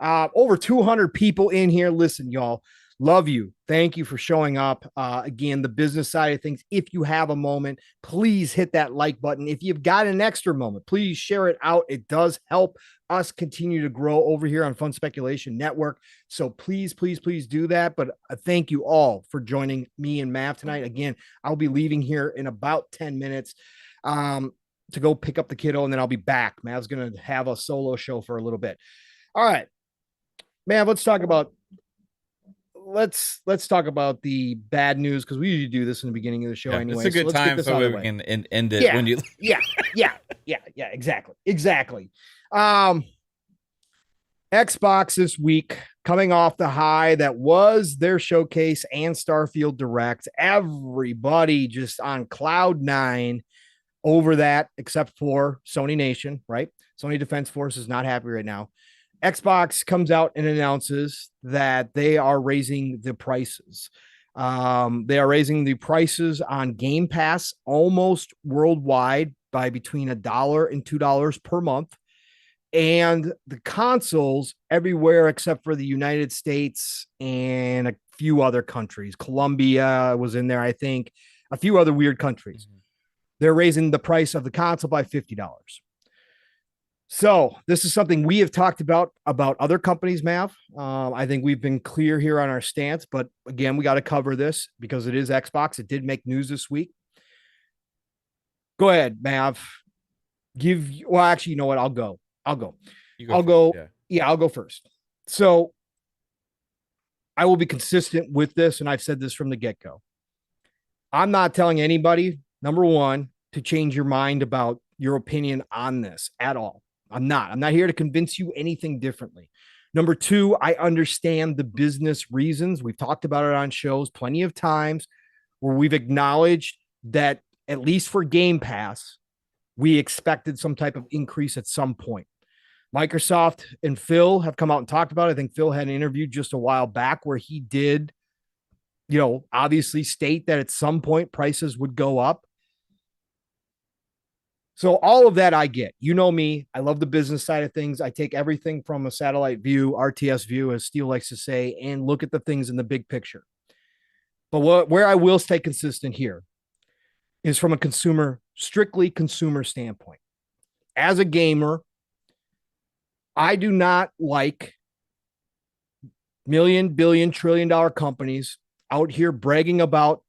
over 200 people in here. Listen, y'all. Love you. Thank you for showing up. Again, the business side of things. If you have a moment, please hit that like button. If you've got an extra moment, please share it out. It does help us continue to grow over here on Fun Speculation Network. So please, please, please do that. But thank you all for joining me and Mav tonight. Again, I'll be leaving here in about 10 minutes to go pick up the kiddo, and then I'll be back. Mav's going to have a solo show for a little bit. All right, Mav, let's talk about the bad news, because we usually do this in the beginning of the show anyway. It's a good time so we can end it when you. Yeah, exactly. Xbox this week, coming off the high that was their showcase and Starfield Direct. Everybody just on cloud nine over that, except for Sony Nation, right? Sony Defense Force is not happy right now. Xbox comes out and announces that they are raising the prices. They are raising the prices on Game Pass almost worldwide by between $1 and $2 per month. And the consoles everywhere except for the United States and a few other countries. Colombia was in there, I think, a few other weird countries. Mm-hmm. They're raising the price of the console by $50. So this is something we have talked about other companies, Mav. I think we've been clear here on our stance, but again, we got to cover this because it is Xbox. It did make news this week. Go ahead, Mav. Actually, you know what? I'll go. I'll go first. So I will be consistent with this, and I've said this from the get-go. I'm not telling anybody, number one, to change your mind about your opinion on this at all. I'm not here to convince you anything differently. Number two, I understand the business reasons. We've talked about it on shows plenty of times where we've acknowledged that at least for Game Pass, we expected some type of increase at some point. Microsoft and Phil have come out and talked about it. I think Phil had an interview just a while back where he did, obviously state that at some point prices would go up. So all of that I get. You know me. I love the business side of things. I take everything from a satellite view, RTS view, as Steele likes to say, and look at the things in the big picture. But where I will stay consistent here is from a strictly consumer standpoint. As a gamer, I do not like million, billion, $1 trillion companies out here bragging about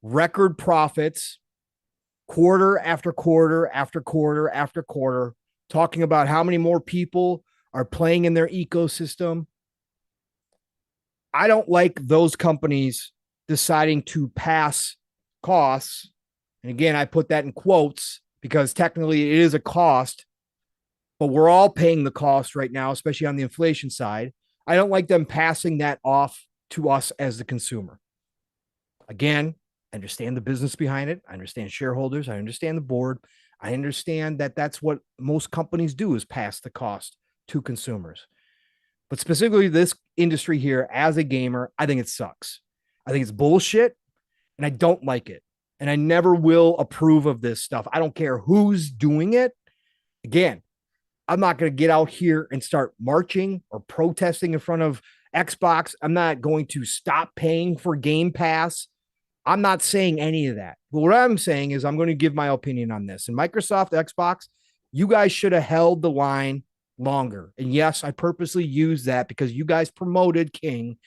record profits quarter after quarter after quarter after quarter, talking about how many more people are playing in their ecosystem. I don't like those companies deciding to pass costs. And again, I put that in quotes because technically it is a cost, but we're all paying the cost right now, especially on the inflation side. I don't like them passing that off to us as the consumer. Again, I understand the business behind it. I understand shareholders. I understand the board. I understand that that's what most companies do, is pass the cost to consumers. But specifically this industry here, as a gamer, I think it sucks. I think it's bullshit, and I don't like it. And I never will approve of this stuff. I don't care who's doing it. Again, I'm not going to get out here and start marching or protesting in front of Xbox. I'm not going to stop paying for Game Pass. I'm not saying any of that. But what I'm saying is I'm going to give my opinion on this. And Microsoft, Xbox, you guys should have held the line longer. And yes, I purposely used that because you guys promoted King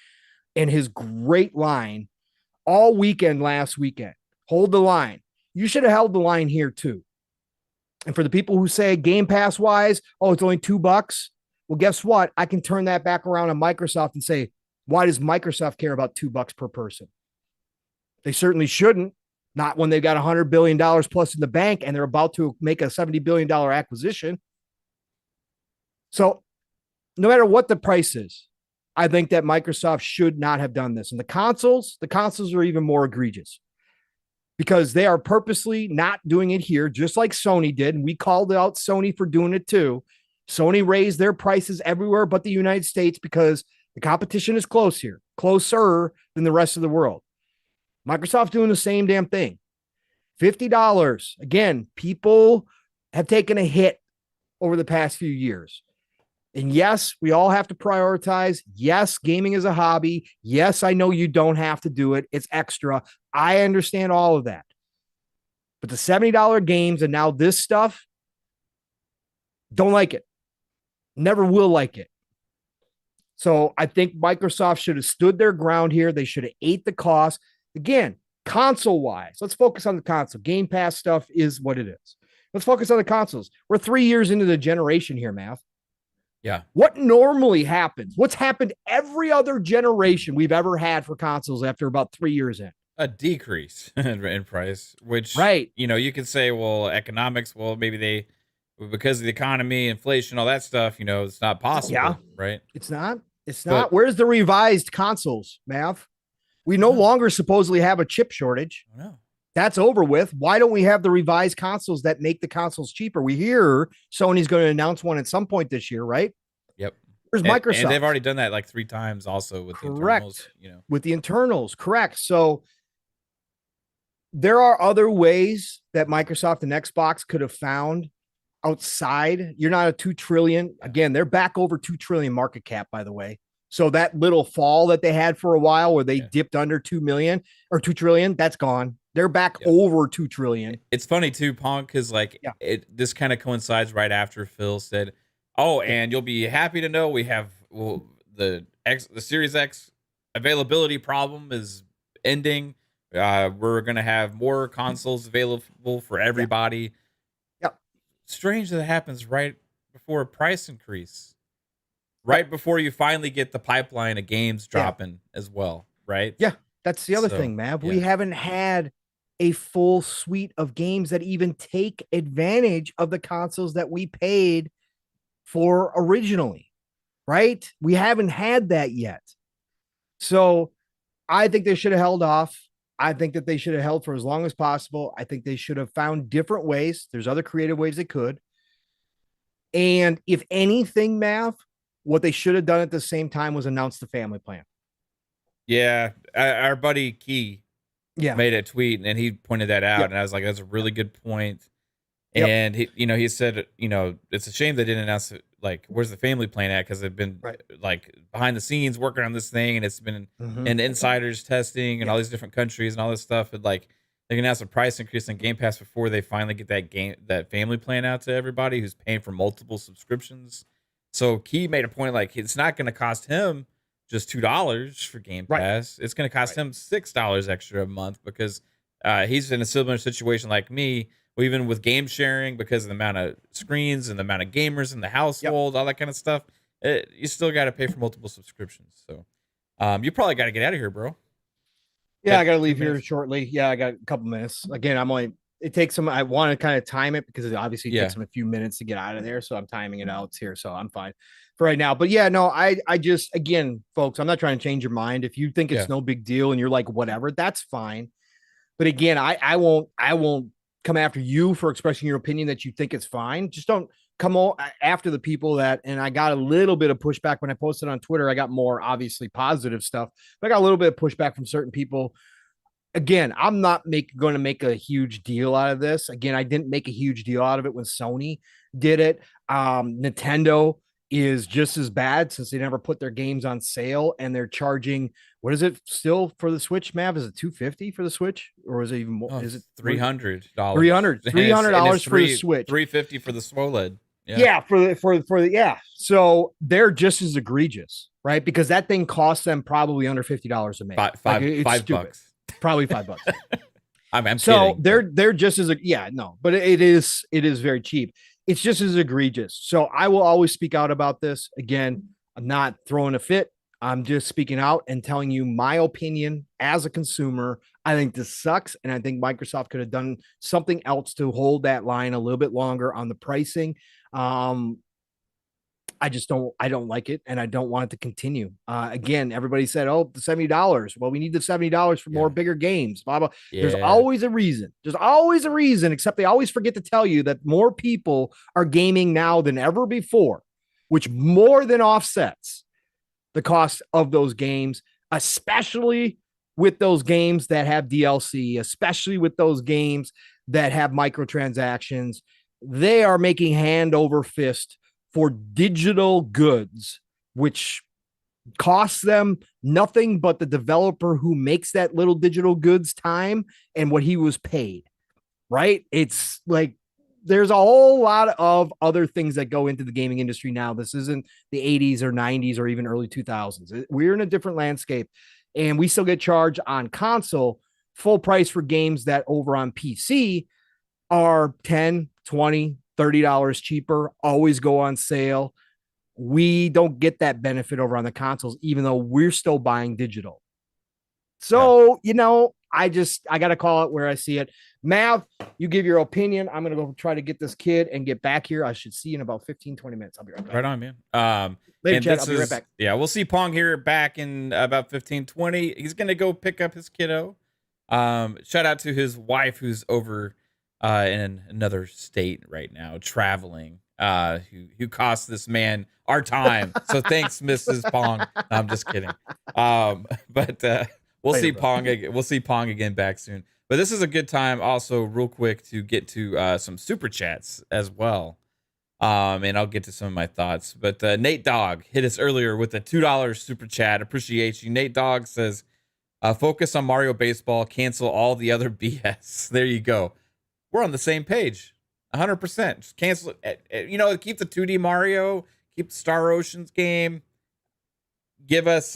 and his great line all weekend last weekend. Hold the line. You should have held the line here too. And for the people who say Game Pass wise, oh, it's only $2. Well, guess what? I can turn that back around on Microsoft and say, why does Microsoft care about $2 per person? They certainly shouldn't. Not when they've got $100 billion plus in the bank and they're about to make a $70 billion acquisition. So no matter what the price is, I think that Microsoft should not have done this. And the consoles are even more egregious because they are purposely not doing it here, just like Sony did. And we called out Sony for doing it too. Sony raised their prices everywhere but the United States because the competition is close here, closer than the rest of the world. Microsoft doing the same damn thing. $50. Again, people have taken a hit over the past few years. And yes, we all have to prioritize. Yes, gaming is a hobby. Yes, I know you don't have to do it. It's extra. I understand all of that. But the $70 games and now this stuff, don't like it. Never will like it. So I think Microsoft should have stood their ground here. They should have ate the cost. Again, console-wise, let's focus on the console. Game Pass stuff is what it is. Let's focus on the consoles. We're 3 years into the generation here, Math. Yeah. What normally happens? What's happened every other generation we've ever had for consoles after about 3 years in? A decrease in price, which, right. You could say, well, economics, well, maybe because of the economy, inflation, all that stuff, it's not possible. Yeah. Right. It's not. Where's the revised consoles, Mav? We no longer supposedly have a chip shortage. No. That's over with. Why don't we have the revised consoles that make the consoles cheaper? We hear Sony's going to announce one at some point this year, right? Yep. Where's Microsoft? And they've already done that like 3 times also with the internals. With the internals, correct. So there are other ways that Microsoft and Xbox could have found outside. You're not a 2 trillion. Again, they're back over 2 trillion market cap, by the way. So that little fall that they had for a while where they dipped under 2 million or 2 trillion, that's gone. They're back over 2 trillion. It's funny too, Punk, because this kind of coincides right after Phil said, "Oh, and you'll be happy to know we have the Series X availability problem is ending. We're gonna have more consoles available for everybody." Yep. Strange that it happens right before a price increase. Right before you finally get the pipeline of games dropping as well, right? Yeah, that's the other thing, Mav. We haven't had a full suite of games that even take advantage of the consoles that we paid for originally, right? We haven't had that yet. So I think they should have held off. I think that they should have held for as long as possible. I think they should have found different ways. There's other creative ways they could. And if anything, Mav, what they should have done at the same time was announce the family plan. Yeah, our buddy Key made a tweet and he pointed that out, and I was like, "That's a really good point." And he said, it's a shame they didn't announce it. Like, where's the family plan at? Because they've been like behind the scenes working on this thing, and it's been in insiders testing and all these different countries and all this stuff. And like, They can announce a price increase on Game Pass before they finally get that family plan out to everybody who's paying for multiple subscriptions. So Key made a point like it's not going to cost him just $2 for Game Pass. It's going to cost him $6 extra a month because he's in a similar situation like me, even with game sharing because of the amount of screens and the amount of gamers in the household, all that kind of stuff. You still got to pay for multiple subscriptions. So you probably got to get out of here, bro. Yeah, I got to leave here shortly. Yeah, I got a couple minutes. Again, it takes some, I want to kind of time it because it obviously takes them a few minutes to get out of there. So I'm timing it out here. So I'm fine for right now. But yeah, no, I just, again, folks, I'm not trying to change your mind. If you think it's no big deal and you're like, whatever, that's fine. But again, I won't come after you for expressing your opinion that you think it's fine. Just don't come after the people that, and I got a little bit of pushback when I posted on Twitter. I got more obviously positive stuff, but I got a little bit of pushback from certain people. Again, I'm not going to make a huge deal out of this. Again, I didn't make a huge deal out of it when Sony did it. Nintendo is just as bad since they never put their games on sale and they're charging, what is it still for the Switch, Mav? Is it $250 for the Switch or is it even more? Is it $300? $300 for the Switch. $350 for the SWOLED. Yeah, for the So they're just as egregious, right? Because that thing costs them probably under $50 a make. $5. Probably $5. I'm so kidding. They're just as but it is very cheap. It's just as egregious. So I will always speak out about this. Again, I'm not throwing a fit. I'm just speaking out and telling you my opinion as a consumer. I think this sucks. And I think Microsoft could have done something else to hold that line a little bit longer on the pricing. I don't like it and I don't want it to continue. Again, everybody said, oh, the $70. Well, we need the $70 for more bigger games. Blah, blah. There's always a reason. There's always a reason, except they always forget to tell you that more people are gaming now than ever before, which more than offsets the cost of those games, especially with those games that have DLC, especially with those games that have microtransactions. They are making hand over fist for digital goods, which costs them nothing but the developer who makes that little digital goods time and what he was paid, right? It's like there's a whole lot of other things that go into the gaming industry now. This isn't the 80s or 90s or even early 2000s. We're in a different landscape, and we still get charged on console full price for games that over on PC are 10, 20, $30 cheaper, always go on sale. We don't get that benefit over on the consoles, even though we're still buying digital. So, I got to call it where I see it. Mav, you give your opinion. I'm going to go try to get this kid and get back here. I should see you in about 15, 20 minutes. I'll be right back. Right on, man. Later, Chad. I'll be right back. Yeah, we'll see Pong here back in about 15, 20. He's going to go pick up his kiddo. Shout out to his wife who's over in another state right now, traveling, who cost this man our time. So thanks, Mrs. Pong. No, I'm just kidding. But we'll see Pong. We'll see Pong again back soon. But this is a good time also real quick to get to some super chats as well. And I'll get to some of my thoughts. But Nate Dogg hit us earlier with a $2 super chat. Appreciate you. Nate Dogg says, focus on Mario Baseball, cancel all the other BS. There you go. We're on the same page, 100%. Just cancel it. Keep the 2D Mario, keep the Star Oceans game. Give us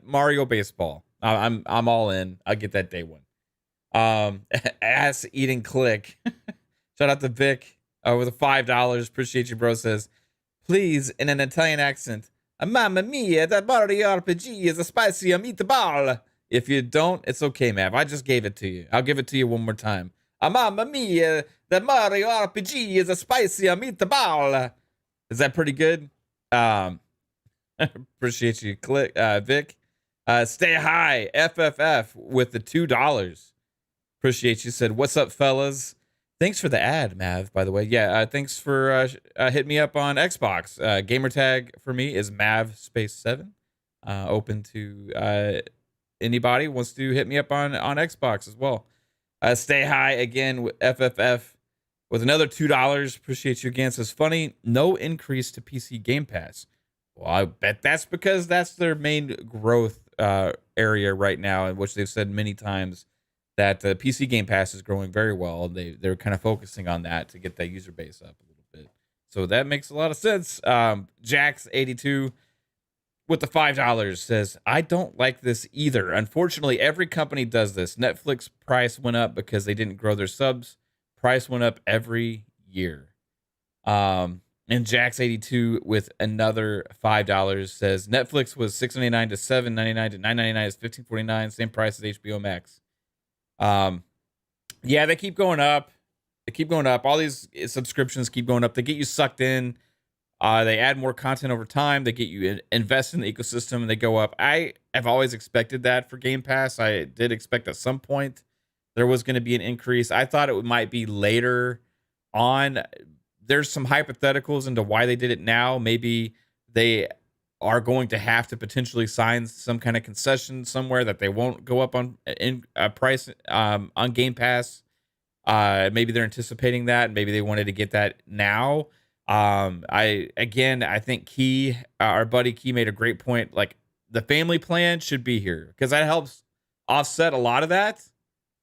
Mario Baseball. I'm all in. I'll get that day one. Ass eating click. Shout out to Vik with a $5. Appreciate you, bro. Says, please, in an Italian accent, Mamma mia, that Mario RPG is a spicy meatball. If you don't, it's okay, Mav. I just gave it to you. I'll give it to you one more time. Mamma mia, the Mario RPG is a spicy meatball. Is that pretty good? Appreciate you, Vik. Stay high, FFF with the $2. Appreciate you. Said, what's up, fellas? Thanks for the ad, Mav, by the way. Yeah, thanks for hitting me up on Xbox. Gamertag for me is Mav7. Open to anybody who wants to hit me up on Xbox as well. Stay high again with FFF with another $2. Appreciate you again. Says, funny, no increase to PC Game Pass. Well, I bet that's because that's their main growth area right now, in which they've said many times that the PC Game Pass is growing very well. They're kind of focusing on that to get that user base up a little bit. So that makes a lot of sense. Jax82 with the $5 says, I don't like this either. Unfortunately, every company does this. Netflix price went up because they didn't grow their subs. Price went up every year. And Jax82 with another $5 says Netflix was $6.99 to $7.99 to $9.99 is $15.49, same price as HBO Max. Yeah, they keep going up. They keep going up. All these subscriptions keep going up. They get you sucked in. They add more content over time. They get you invest in the ecosystem, and they go up. I have always expected that for Game Pass. I did expect at some point there was going to be an increase. I thought it might be later on. There's some hypotheticals into why they did it now. Maybe they are going to have to potentially sign some kind of concession somewhere that they won't go up on in price on Game Pass. Maybe they're anticipating that. Maybe they wanted to get that now. I think Key, our buddy Key, made a great point. Like, the family plan should be here because that helps offset a lot of that.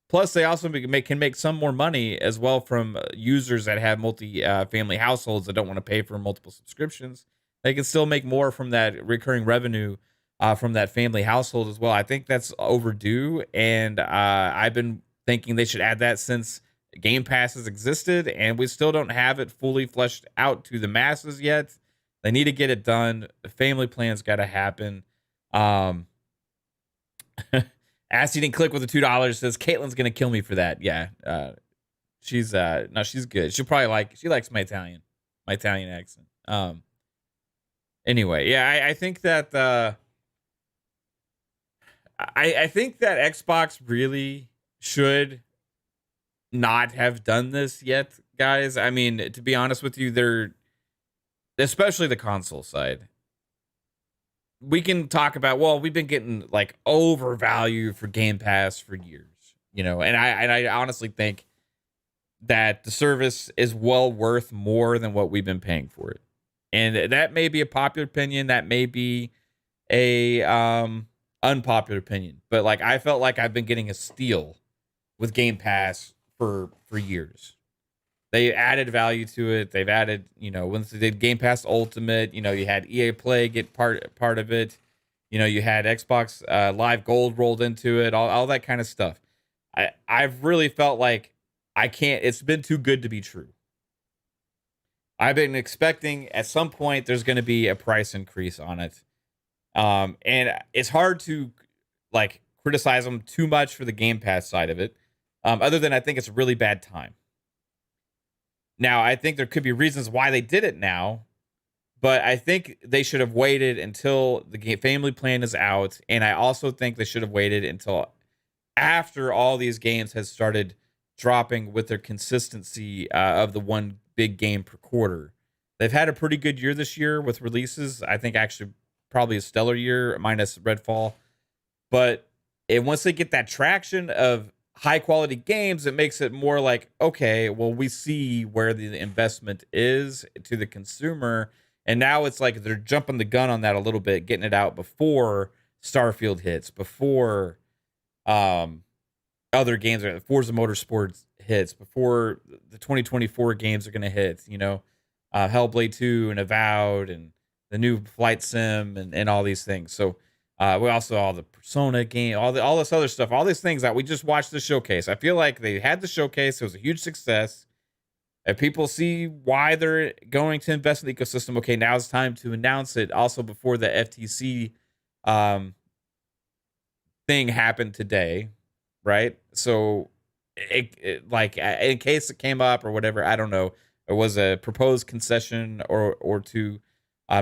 Plus, they also can make some more money as well from users that have multi-family households that don't want to pay for multiple subscriptions. They can still make more from that recurring revenue from that family household as well. I think that's overdue, and I've been thinking they should add that since Game Pass has existed, and we still don't have it fully fleshed out to the masses yet. They need to get it done. The family plan's got to happen. Ass didn't click with the $2 says Caitlin's gonna kill me for that. Yeah, she's good. She likes my Italian accent. Anyway, yeah, I think that I think that Xbox really should not have done this yet, guys. I mean, to be honest with you, they're, especially the console side. We can talk about, well, we've been getting like overvalue for Game Pass for years, and I honestly think that the service is well worth more than what we've been paying for it. And that may be a popular opinion, that may be a unpopular opinion, but like, I felt like I've been getting a steal with Game Pass for years. They added value to it. They've added, once they did Game Pass Ultimate, you had EA Play get part of it. You had Xbox Live Gold rolled into it, all that kind of stuff. I've really felt like it's been too good to be true. I've been expecting at some point there's going to be a price increase on it. And it's hard to like criticize them too much for the Game Pass side of it. Other than I think it's a really bad time. Now, I think there could be reasons why they did it now, but I think they should have waited until the family plan is out. And I also think they should have waited until after all these games has started dropping with their consistency of the one big game per quarter. They've had a pretty good year this year with releases. I think actually probably a stellar year minus Redfall. But once they get that traction of high quality games, it makes it more like, okay, well, we see where the investment is to the consumer. And now it's like they're jumping the gun on that a little bit, getting it out before Starfield hits, before other games, Forza Motorsports hits, before the 2024 games are going to hit, Hellblade 2 and Avowed and the new Flight Sim and all these things. So we also all the Persona game, all this other stuff, all these things that we just watched the showcase. I feel like they had the showcase. It was a huge success. If people see why they're going to invest in the ecosystem, okay, now it's time to announce it. Also, before the FTC thing happened today, right? So, like in case it came up or whatever, I don't know. It was a proposed concession or to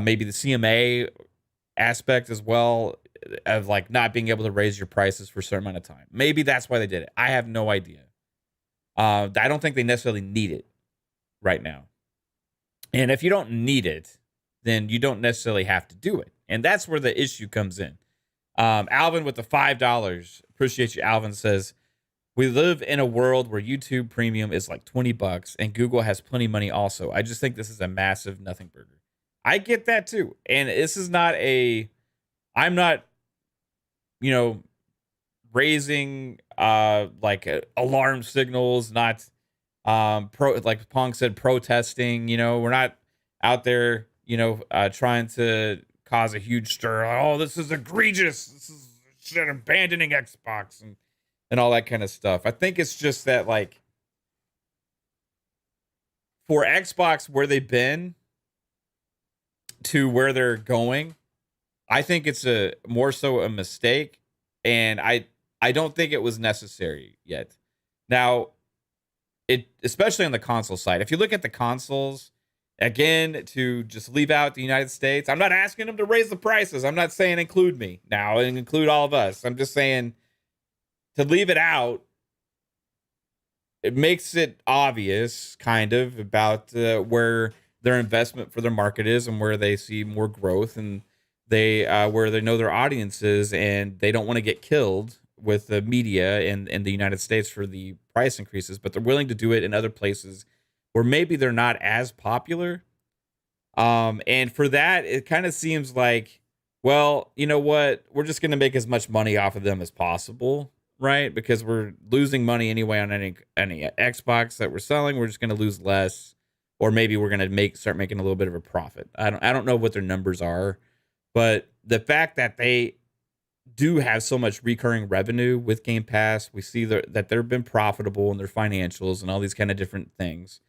maybe the CMA aspect as well of like not being able to raise your prices for a certain amount of time. Maybe that's why they did it. I have no idea. I don't think they necessarily need it right now. And if you don't need it, then you don't necessarily have to do it. And that's where the issue comes in. Alvin with the $5. Appreciate you, Alvin, says, we live in a world where YouTube Premium is like $20 and Google has plenty of money also. I just think this is a massive nothing burger. I get that too. And this is not I'm not, raising alarm signals, not like Pong said, protesting. We're not out there, trying to cause a huge stir. Oh, this is egregious. This is shit, abandoning Xbox and all that kind of stuff. I think it's just that, like, for Xbox, where they've been to where they're going, I think it's more so a mistake, and I don't think it was necessary yet. Now, especially on the console side, if you look at the consoles, again, to just leave out the United States, I'm not asking them to raise the prices. I'm not saying include me now and include all of us. I'm just saying to leave it out, it makes it obvious, kind of, about where their investment for their market is and where they see more growth, and they where they know their audience is, and they don't want to get killed with the media in the United States for the price increases, but they're willing to do it in other places where maybe they're not as popular. And for that, it kind of seems like, well, you know what? We're just going to make as much money off of them as possible, right? Because we're losing money anyway on any Xbox that we're selling. We're just going to lose less, or maybe we're going to start making a little bit of a profit. I don't know what their numbers are, but the fact that they do have so much recurring revenue with Game Pass, we see that they've been profitable in their financials and all these kind of different things.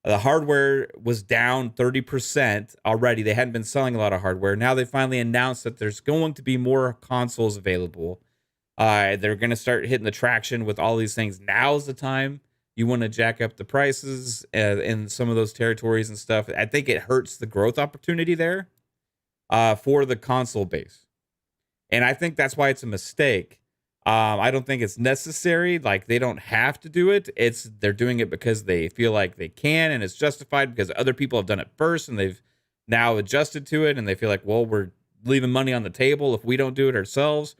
The hardware was down 30% already. They hadn't been selling a lot of hardware. Now they finally announced that there's going to be more consoles available. They're going to start hitting the traction with all these things. Now's the time you want to jack up the prices in some of those territories and stuff. I think it hurts the growth opportunity there for the console base. And I think that's why it's a mistake. I don't think it's necessary. Like, they don't have to do it. They're doing it because they feel like they can, and it's justified because other people have done it first and they've now adjusted to it, and they feel like, well, we're leaving money on the table if we don't do it ourselves.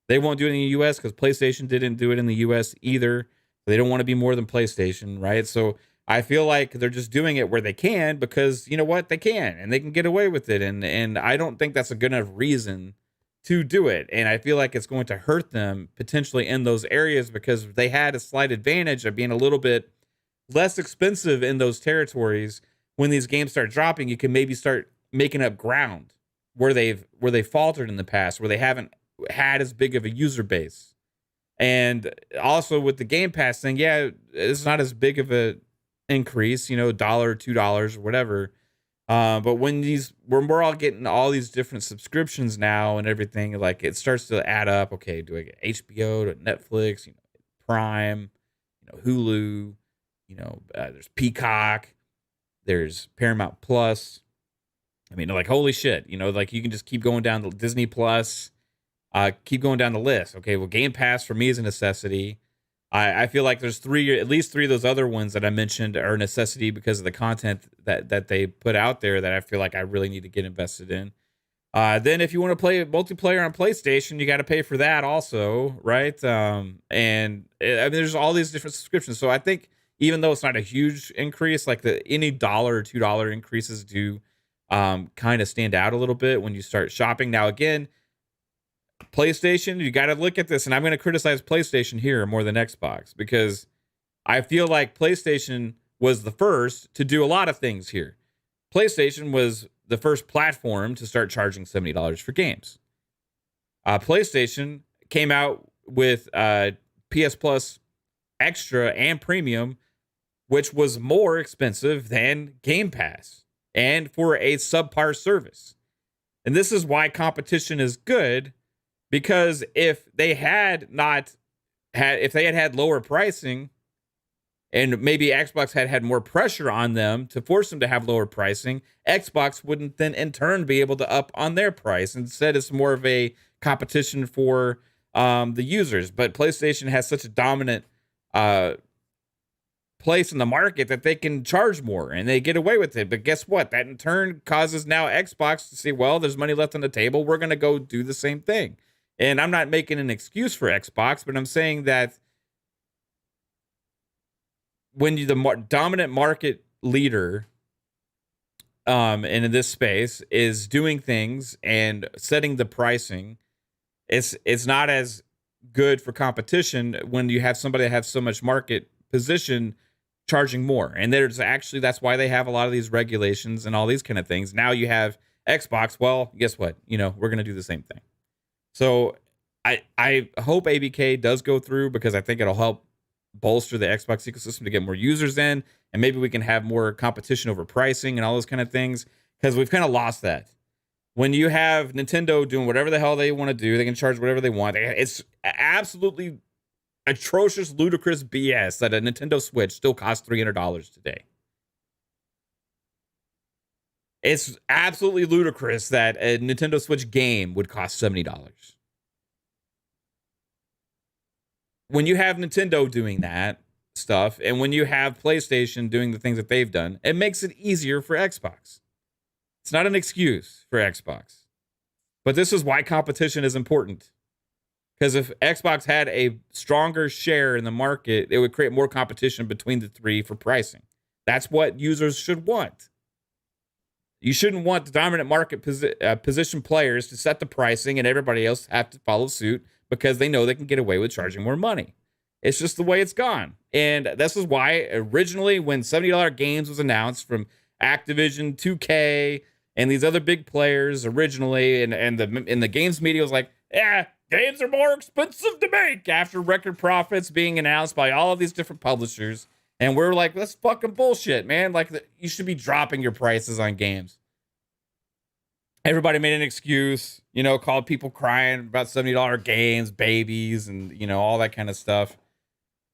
They won't do it in the US because PlayStation didn't do it in the US either. They don't want to be more than PlayStation, right? So I feel like they're just doing it where they can because, you know what, they can, and they can get away with it. And I don't think that's a good enough reason to do it. And I feel like it's going to hurt them potentially in those areas because they had a slight advantage of being a little bit less expensive in those territories. When these games start dropping, you can maybe start making up ground where they faltered in the past, where they haven't had as big of a user base. And also with the Game Pass thing, yeah, it's not as big of a increase, $1, $2, or whatever. But when we're all getting all these different subscriptions now and everything, like, it starts to add up. Okay, do I get HBO, to Netflix, Prime, Hulu, there's Peacock, there's Paramount Plus. I mean, like, holy shit, like, you can just keep going down the Disney Plus, keep going down the list. Okay, well, Game Pass for me is a necessity. I feel like there's at least three of those other ones that I mentioned are a necessity because of the content that they put out there that I feel like I really need to get invested in. Then if you want to play multiplayer on PlayStation, you got to pay for that also, right? There's all these different subscriptions. So I think even though it's not a huge increase, like any $1 or $2 increases do kind of stand out a little bit when you start shopping. Now, again, PlayStation, you got to look at this, and I'm going to criticize PlayStation here more than Xbox because I feel like PlayStation was the first to do a lot of things here. PlayStation was the first platform to start charging $70 for games. PlayStation came out with PS Plus Extra and Premium, which was more expensive than Game Pass and for a subpar service. And this is why competition is good. Because if they had had lower pricing, and maybe Xbox had more pressure on them to force them to have lower pricing, Xbox wouldn't then in turn be able to up on their price. Instead, it's more of a competition for the users. But PlayStation has such a dominant place in the market that they can charge more and they get away with it. But guess what? That in turn causes now Xbox to say, well, there's money left on the table. We're going to go do the same thing. And I'm not making an excuse for Xbox, but I'm saying that when you're the dominant market leader in this space is doing things and setting the pricing, it's not as good for competition when you have somebody that has so much market position charging more. And that's why they have a lot of these regulations and all these kind of things. Now you have Xbox. Well, guess what? We're going to do the same thing. So I hope ABK does go through, because I think it'll help bolster the Xbox ecosystem to get more users in, and maybe we can have more competition over pricing and all those kind of things, because we've kind of lost that. When you have Nintendo doing whatever the hell they want to do, they can charge whatever they want. It's absolutely atrocious, ludicrous BS that a Nintendo Switch still costs $300 today. It's absolutely ludicrous that a Nintendo Switch game would cost $70. When you have Nintendo doing that stuff, and when you have PlayStation doing the things that they've done, it makes it easier for Xbox. It's not an excuse for Xbox. But this is why competition is important. Because if Xbox had a stronger share in the market, it would create more competition between the three for pricing. That's what users should want. You shouldn't want the dominant market position players to set the pricing and everybody else have to follow suit because they know they can get away with charging more money. It's just the way it's gone. And this is why originally when $70 games was announced from Activision, 2K, and these other big players originally, and the games media was like, yeah, games are more expensive to make after record profits being announced by all of these different publishers. And we're like, that's fucking bullshit, man. Like, you should be dropping your prices on games. Everybody made an excuse, called people crying about $70 games, babies, and, all that kind of stuff.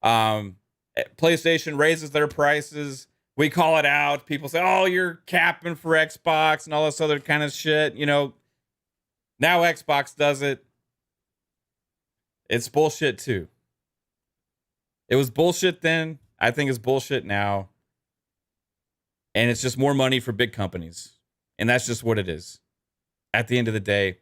PlayStation raises their prices. We call it out. People say, oh, you're capping for Xbox and all this other kind of shit. Now Xbox does it. It's bullshit too. It was bullshit then. I think it's bullshit now. And it's just more money for big companies. And that's just what it is. At the end of the day,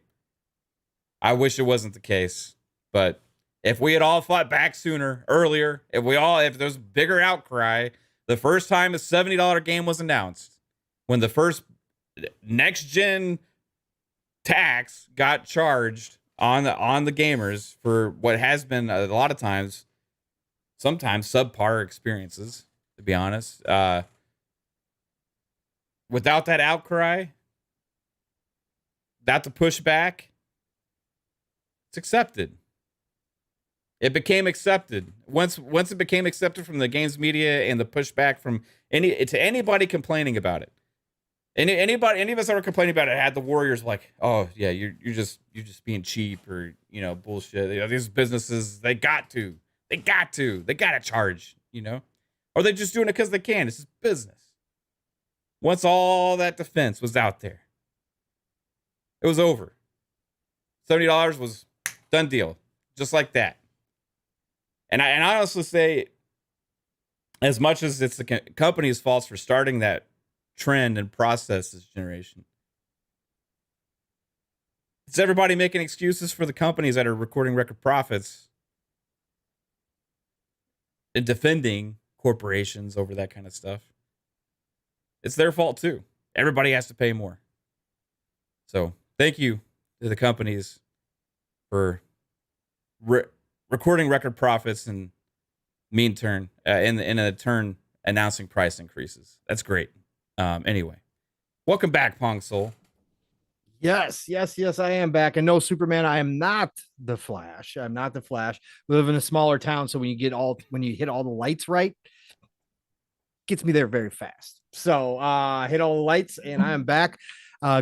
I wish it wasn't the case. But if we had all fought back sooner, earlier, if there's bigger outcry, the first time a $70 game was announced, when the first next gen tax got charged on the gamers for what has been a lot of times, sometimes subpar experiences, to be honest. Without that outcry, without the pushback, it's accepted. It became accepted. Once it became accepted from the games media and the pushback from anybody complaining about it. Any of us that were complaining about it had the Warriors like, oh yeah, you're just being cheap or bullshit. These businesses, they gotta charge, or they're just doing it because they can. It's just business. Once all that defense was out there, it was over. $70 was done deal, just like that. And I honestly say, as much as it's the company's fault for starting that trend and process this generation, it's everybody making excuses for the companies that are recording record profits and defending corporations over that kind of stuff. It's their fault too. Everybody has to pay more. So thank you to the companies for recording record profits and in a turn announcing price increases. That's great. Anyway, welcome back, Pong Soul. Yes, I am back. And no, Superman, I am not the Flash. We live in a smaller town, so when you hit all the lights right, gets me there very fast. So hit all the lights, and I am back.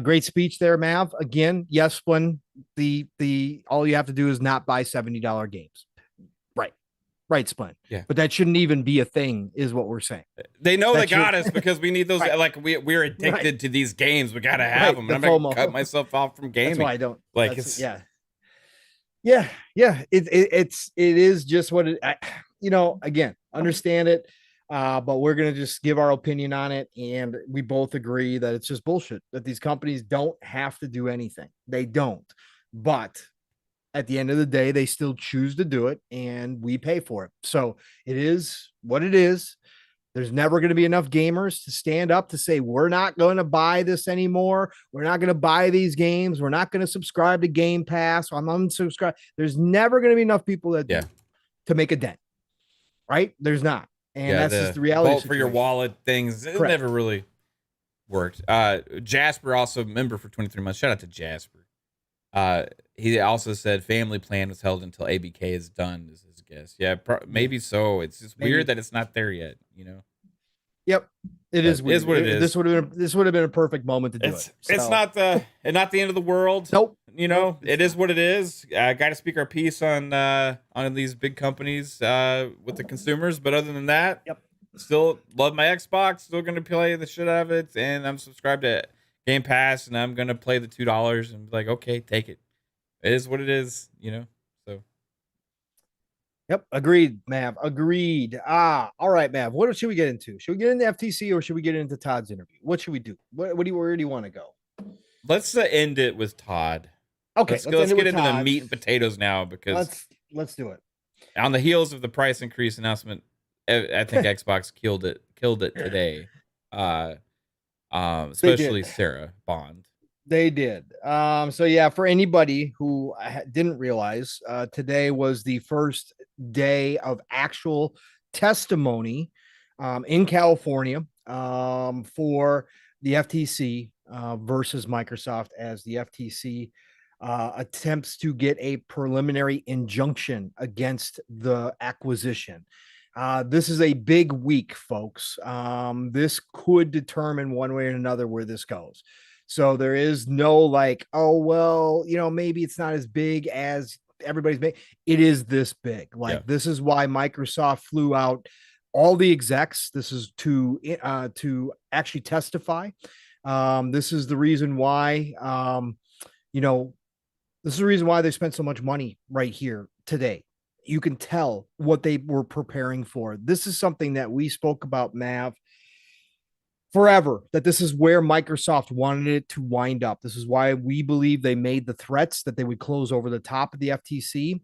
Great speech there, Mav. Again, yes, when the all you have to do is not buy $70 games. Right, Splint. Yeah. But that shouldn't even be a thing, is what we're saying. They know they got us because we need those. Right. Like we're addicted to these games. We got to have them. And I'm going to cut myself off from gaming. That's why I don't like. Yeah. It is just what it. Again, understand it. But we're going to just give our opinion on it. And we both agree that it's just bullshit, that these companies don't have to do anything. They don't. But at the end of the day, they still choose to do it, and we pay for it. So it is what it is. There's never going to be enough gamers to stand up to say, we're not going to buy this anymore. We're not going to buy these games. We're not going to subscribe to Game Pass. I'm unsubscribed. There's never going to be enough people that to make a dent, right? There's not. And that's just the reality. Vote for your wallet things. It never really worked. Jasper, also member for 23 months. Shout out to Jasper. He also said family plan was held until ABK is done. Is his guess? Yeah, maybe so. It's just weird that it's not there yet. You know. Yep, it is. Is what it is. This would have been a perfect moment to do it. It's not the end of the world. Nope. You know, it is what it is. Got to speak our piece on these big companies with the consumers. But other than that, still love my Xbox. Still gonna play the shit out of it, and I'm subscribed to Game Pass, and I'm gonna play the $2 and be like, okay, take it. It is what it is, you know. So, yep, agreed, Mav. Agreed. All right, Mav. What should we get into? Should we get into FTC or should we get into Todd's interview? What should we do? Where do you want to go? Let's end it with Todd. Okay, let's get into the meat and potatoes now, because let's do it. On the heels of the price increase announcement, I think Xbox killed it today. Especially Sarah Bond. They did. So yeah, for anybody who didn't realize, today was the first day of actual testimony in California for the FTC versus Microsoft, as the FTC attempts to get a preliminary injunction against the acquisition. This is a big week, folks. This could determine one way or another where this goes. So there is no like, oh, well, you know, maybe it's not as big as everybody's made. It is this big. Like, this is why Microsoft flew out all the execs. This is to actually testify. This is the reason why, this is the reason why they spent so much money right here today. You can tell what they were preparing for. This is something that we spoke about, Mav, forever, that this is where Microsoft wanted it to wind up. This is why we believe they made the threats that they would close over the top of the FTC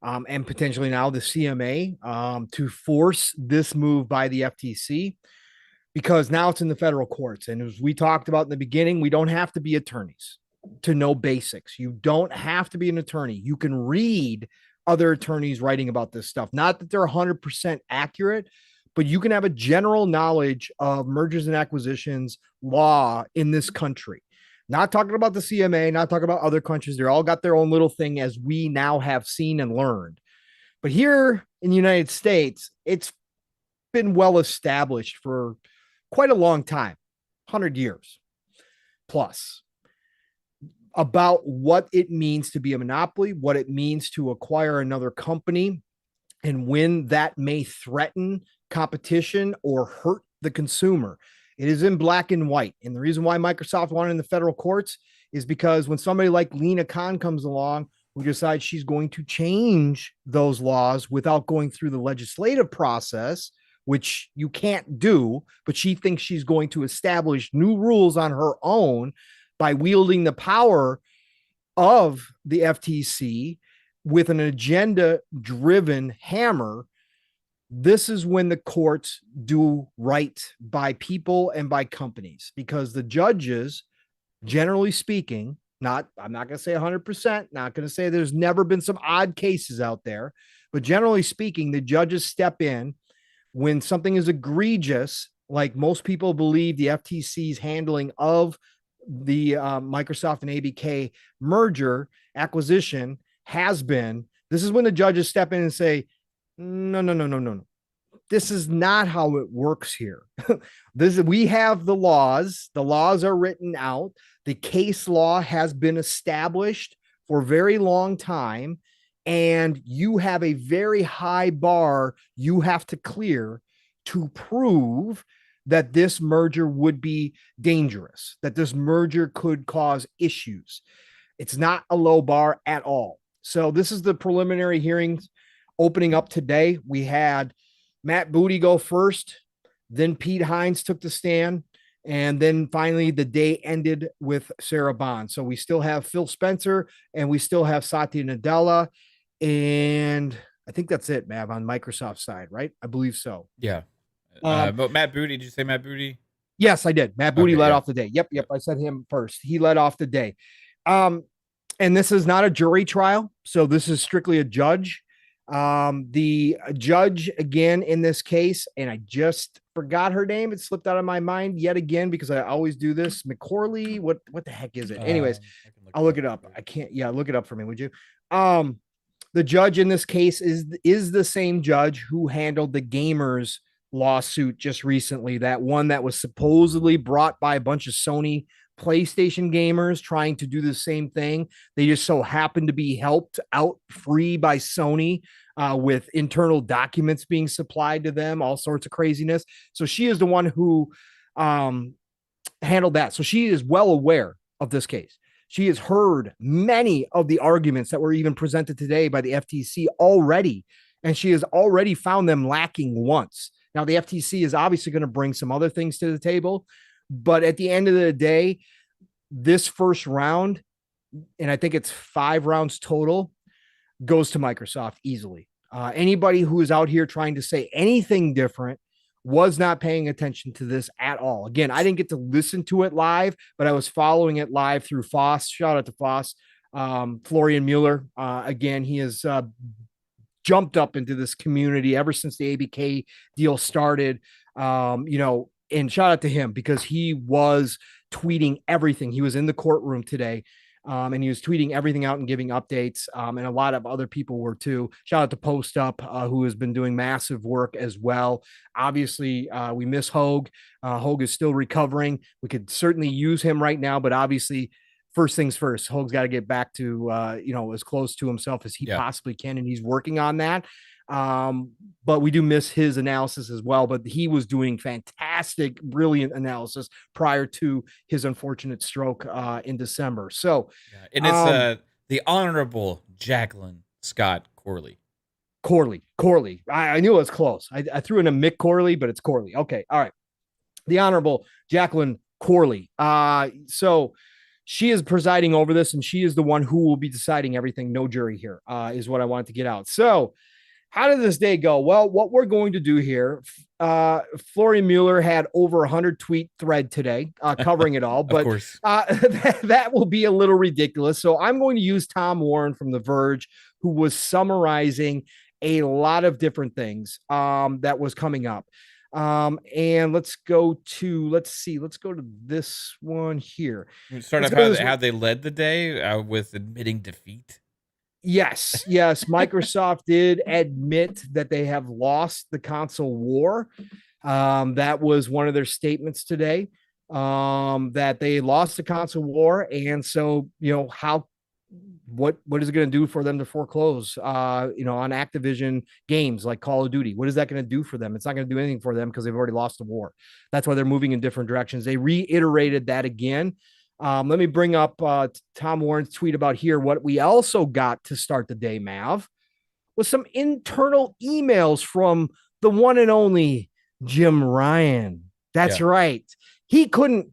and potentially now the CMA to force this move by the FTC, because now it's in the federal courts. And as we talked about in the beginning, we don't have to be attorneys to know basics. You don't have to be an attorney. You can read other attorneys writing about this stuff. Not that they're 100% accurate, but you can have a general knowledge of mergers and acquisitions law in this country. Not talking about the CMA, not talking about other countries. They're all got their own little thing, as we now have seen and learned. But here in the United States, it's been well established for quite a long time, 100 years plus, about what it means to be a monopoly, what it means to acquire another company, and when that may threaten competition or hurt the consumer. It is in black and white. And the reason why Microsoft wanted in the federal courts is because when somebody like Lena Khan comes along who decides she's going to change those laws without going through the legislative process, which you can't do, but she thinks she's going to establish new rules on her own by wielding the power of the FTC with an agenda-driven hammer. This is when the courts do right by people and by companies, because the judges, generally speaking, I'm not going to say 100%, not going to say there's never been some odd cases out there, but generally speaking, the judges step in when something is egregious, like most people believe the FTC's handling of the Microsoft and ABK merger acquisition has been. This is when the judges step in and say, no. This is not how it works here. We have the laws. The laws are written out. The case law has been established for a very long time. And you have a very high bar you have to clear to prove that this merger would be dangerous, that this merger could cause issues. It's not a low bar at all. So this is the preliminary hearings opening up today. We had Matt Booty go first, then Pete Hines took the stand, and then finally the day ended with Sarah Bond. So we still have Phil Spencer and we still have Satya Nadella. And I think that's it, Mav, on Microsoft's side, right? I believe so. Yeah. But Matt Booty, did you say Matt Booty? Yes, I did. Matt Booty Okay, led yeah. off the day. Yep. I said him first. He led off the day. And this is not a jury trial, so this is strictly a judge. The judge again in this case, and I just forgot her name. It slipped out of my mind yet again because I always do this. McCorley. What the heck is it? Anyways, I'll look it up. I can't. Yeah, look it up for me, would you? The judge in this case is the same judge who handled the gamers lawsuit just recently. That one that was supposedly brought by a bunch of Sony PlayStation gamers trying to do the same thing. They just so happened to be helped out free by Sony with internal documents being supplied to them, all sorts of craziness. So she is the one who handled that. So she is well aware of this case. She has heard many of the arguments that were even presented today by the FTC already, and she has already found them lacking once. Now, the FTC is obviously going to bring some other things to the table, but at the end of the day, this first round, and I think it's 5 rounds total, goes to Microsoft easily. Anybody who is out here trying to say anything different was not paying attention to this at all. Again, I didn't get to listen to it live, but I was following it live through Foss. Shout out to Foss. Florian Mueller. Again, he has jumped up into this community ever since the ABK deal started. And shout out to him because he was tweeting everything. He was in the courtroom today. And he was tweeting everything out and giving updates. And a lot of other people were too. Shout out to Post Up, who has been doing massive work as well. Obviously, we miss Hogue. Hogue is still recovering. We could certainly use him right now, but obviously, first things first, Hogue's got to get back to, as close to himself as he possibly can. And he's working on that. But we do miss his analysis as well, but he was doing fantastic, brilliant analysis prior to his unfortunate stroke in December. So, and it's the Honorable Jacqueline Scott Corley. Corley. I knew it was close. I threw in a Mick Corley, but it's Corley. Okay. All right. The Honorable Jacqueline Corley. So she is presiding over this, and she is the one who will be deciding everything. No jury here, is what I wanted to get out. So, how did this day go? Well, what we're going to do here, Florian Mueller had over 100 tweet thread today covering it all, but that will be a little ridiculous. So I'm going to use Tom Warren from The Verge, who was summarizing a lot of different things that was coming up. And let's go to this one here. Start off how they led the day with admitting defeat. Yes. Microsoft did admit that they have lost the console war. That was one of their statements today, that they lost the console war. And so, what is it going to do for them to foreclose, on Activision games like Call of Duty? What is that going to do for them? It's not going to do anything for them because they've already lost the war. That's why they're moving in different directions. They reiterated that again. Let me bring up Tom Warren's tweet about here. What we also got to start the day, Mav, was some internal emails from the one and only Jim Ryan. That's right. He couldn't.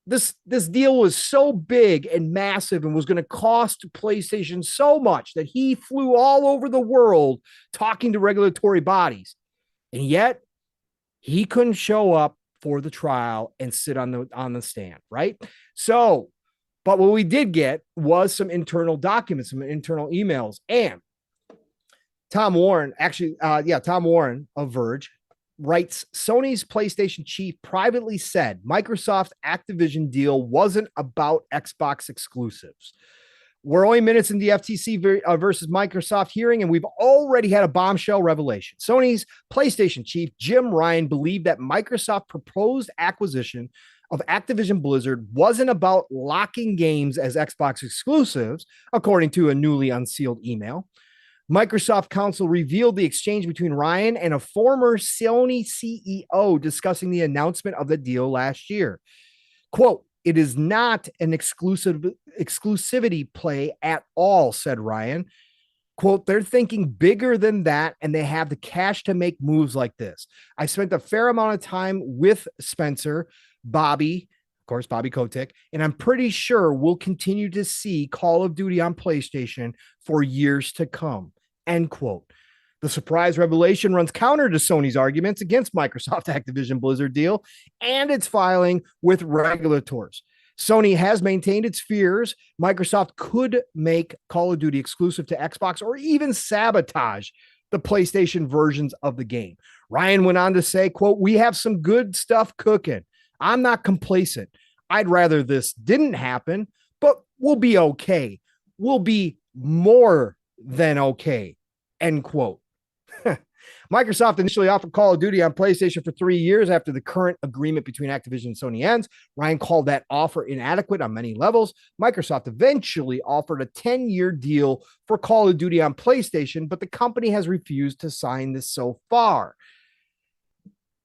This deal was so big and massive and was going to cost PlayStation so much that he flew all over the world talking to regulatory bodies. And yet he couldn't show up for the trial and sit on the stand, right? So, but what we did get was some internal documents, some internal emails, and Tom Warren of Verge writes, Sony's PlayStation chief privately said Microsoft Activision deal wasn't about Xbox exclusives. We're only minutes in the FTC versus Microsoft hearing, and we've already had a bombshell revelation. Sony's PlayStation chief, Jim Ryan, believed that Microsoft proposed acquisition of Activision Blizzard wasn't about locking games as Xbox exclusives, according to a newly unsealed email. Microsoft counsel revealed the exchange between Ryan and a former Sony CEO discussing the announcement of the deal last year. Quote, it is not an exclusivity play at all, said Ryan. Quote, they're thinking bigger than that, and they have the cash to make moves like this. I spent a fair amount of time with Spencer, Bobby Kotick, and I'm pretty sure we'll continue to see Call of Duty on PlayStation for years to come, end quote. The surprise revelation runs counter to Sony's arguments against Microsoft Activision Blizzard deal and its filing with regulators. Sony has maintained its fears Microsoft could make Call of Duty exclusive to Xbox or even sabotage the PlayStation versions of the game. Ryan went on to say, quote, "We have some good stuff cooking. I'm not complacent. I'd rather this didn't happen, but we'll be okay. We'll be more than okay," end quote. Microsoft initially offered Call of Duty on PlayStation for 3 years after the current agreement between Activision and Sony ends. Ryan called that offer inadequate on many levels. Microsoft eventually offered a 10-year deal for Call of Duty on PlayStation, but the company has refused to sign this so far.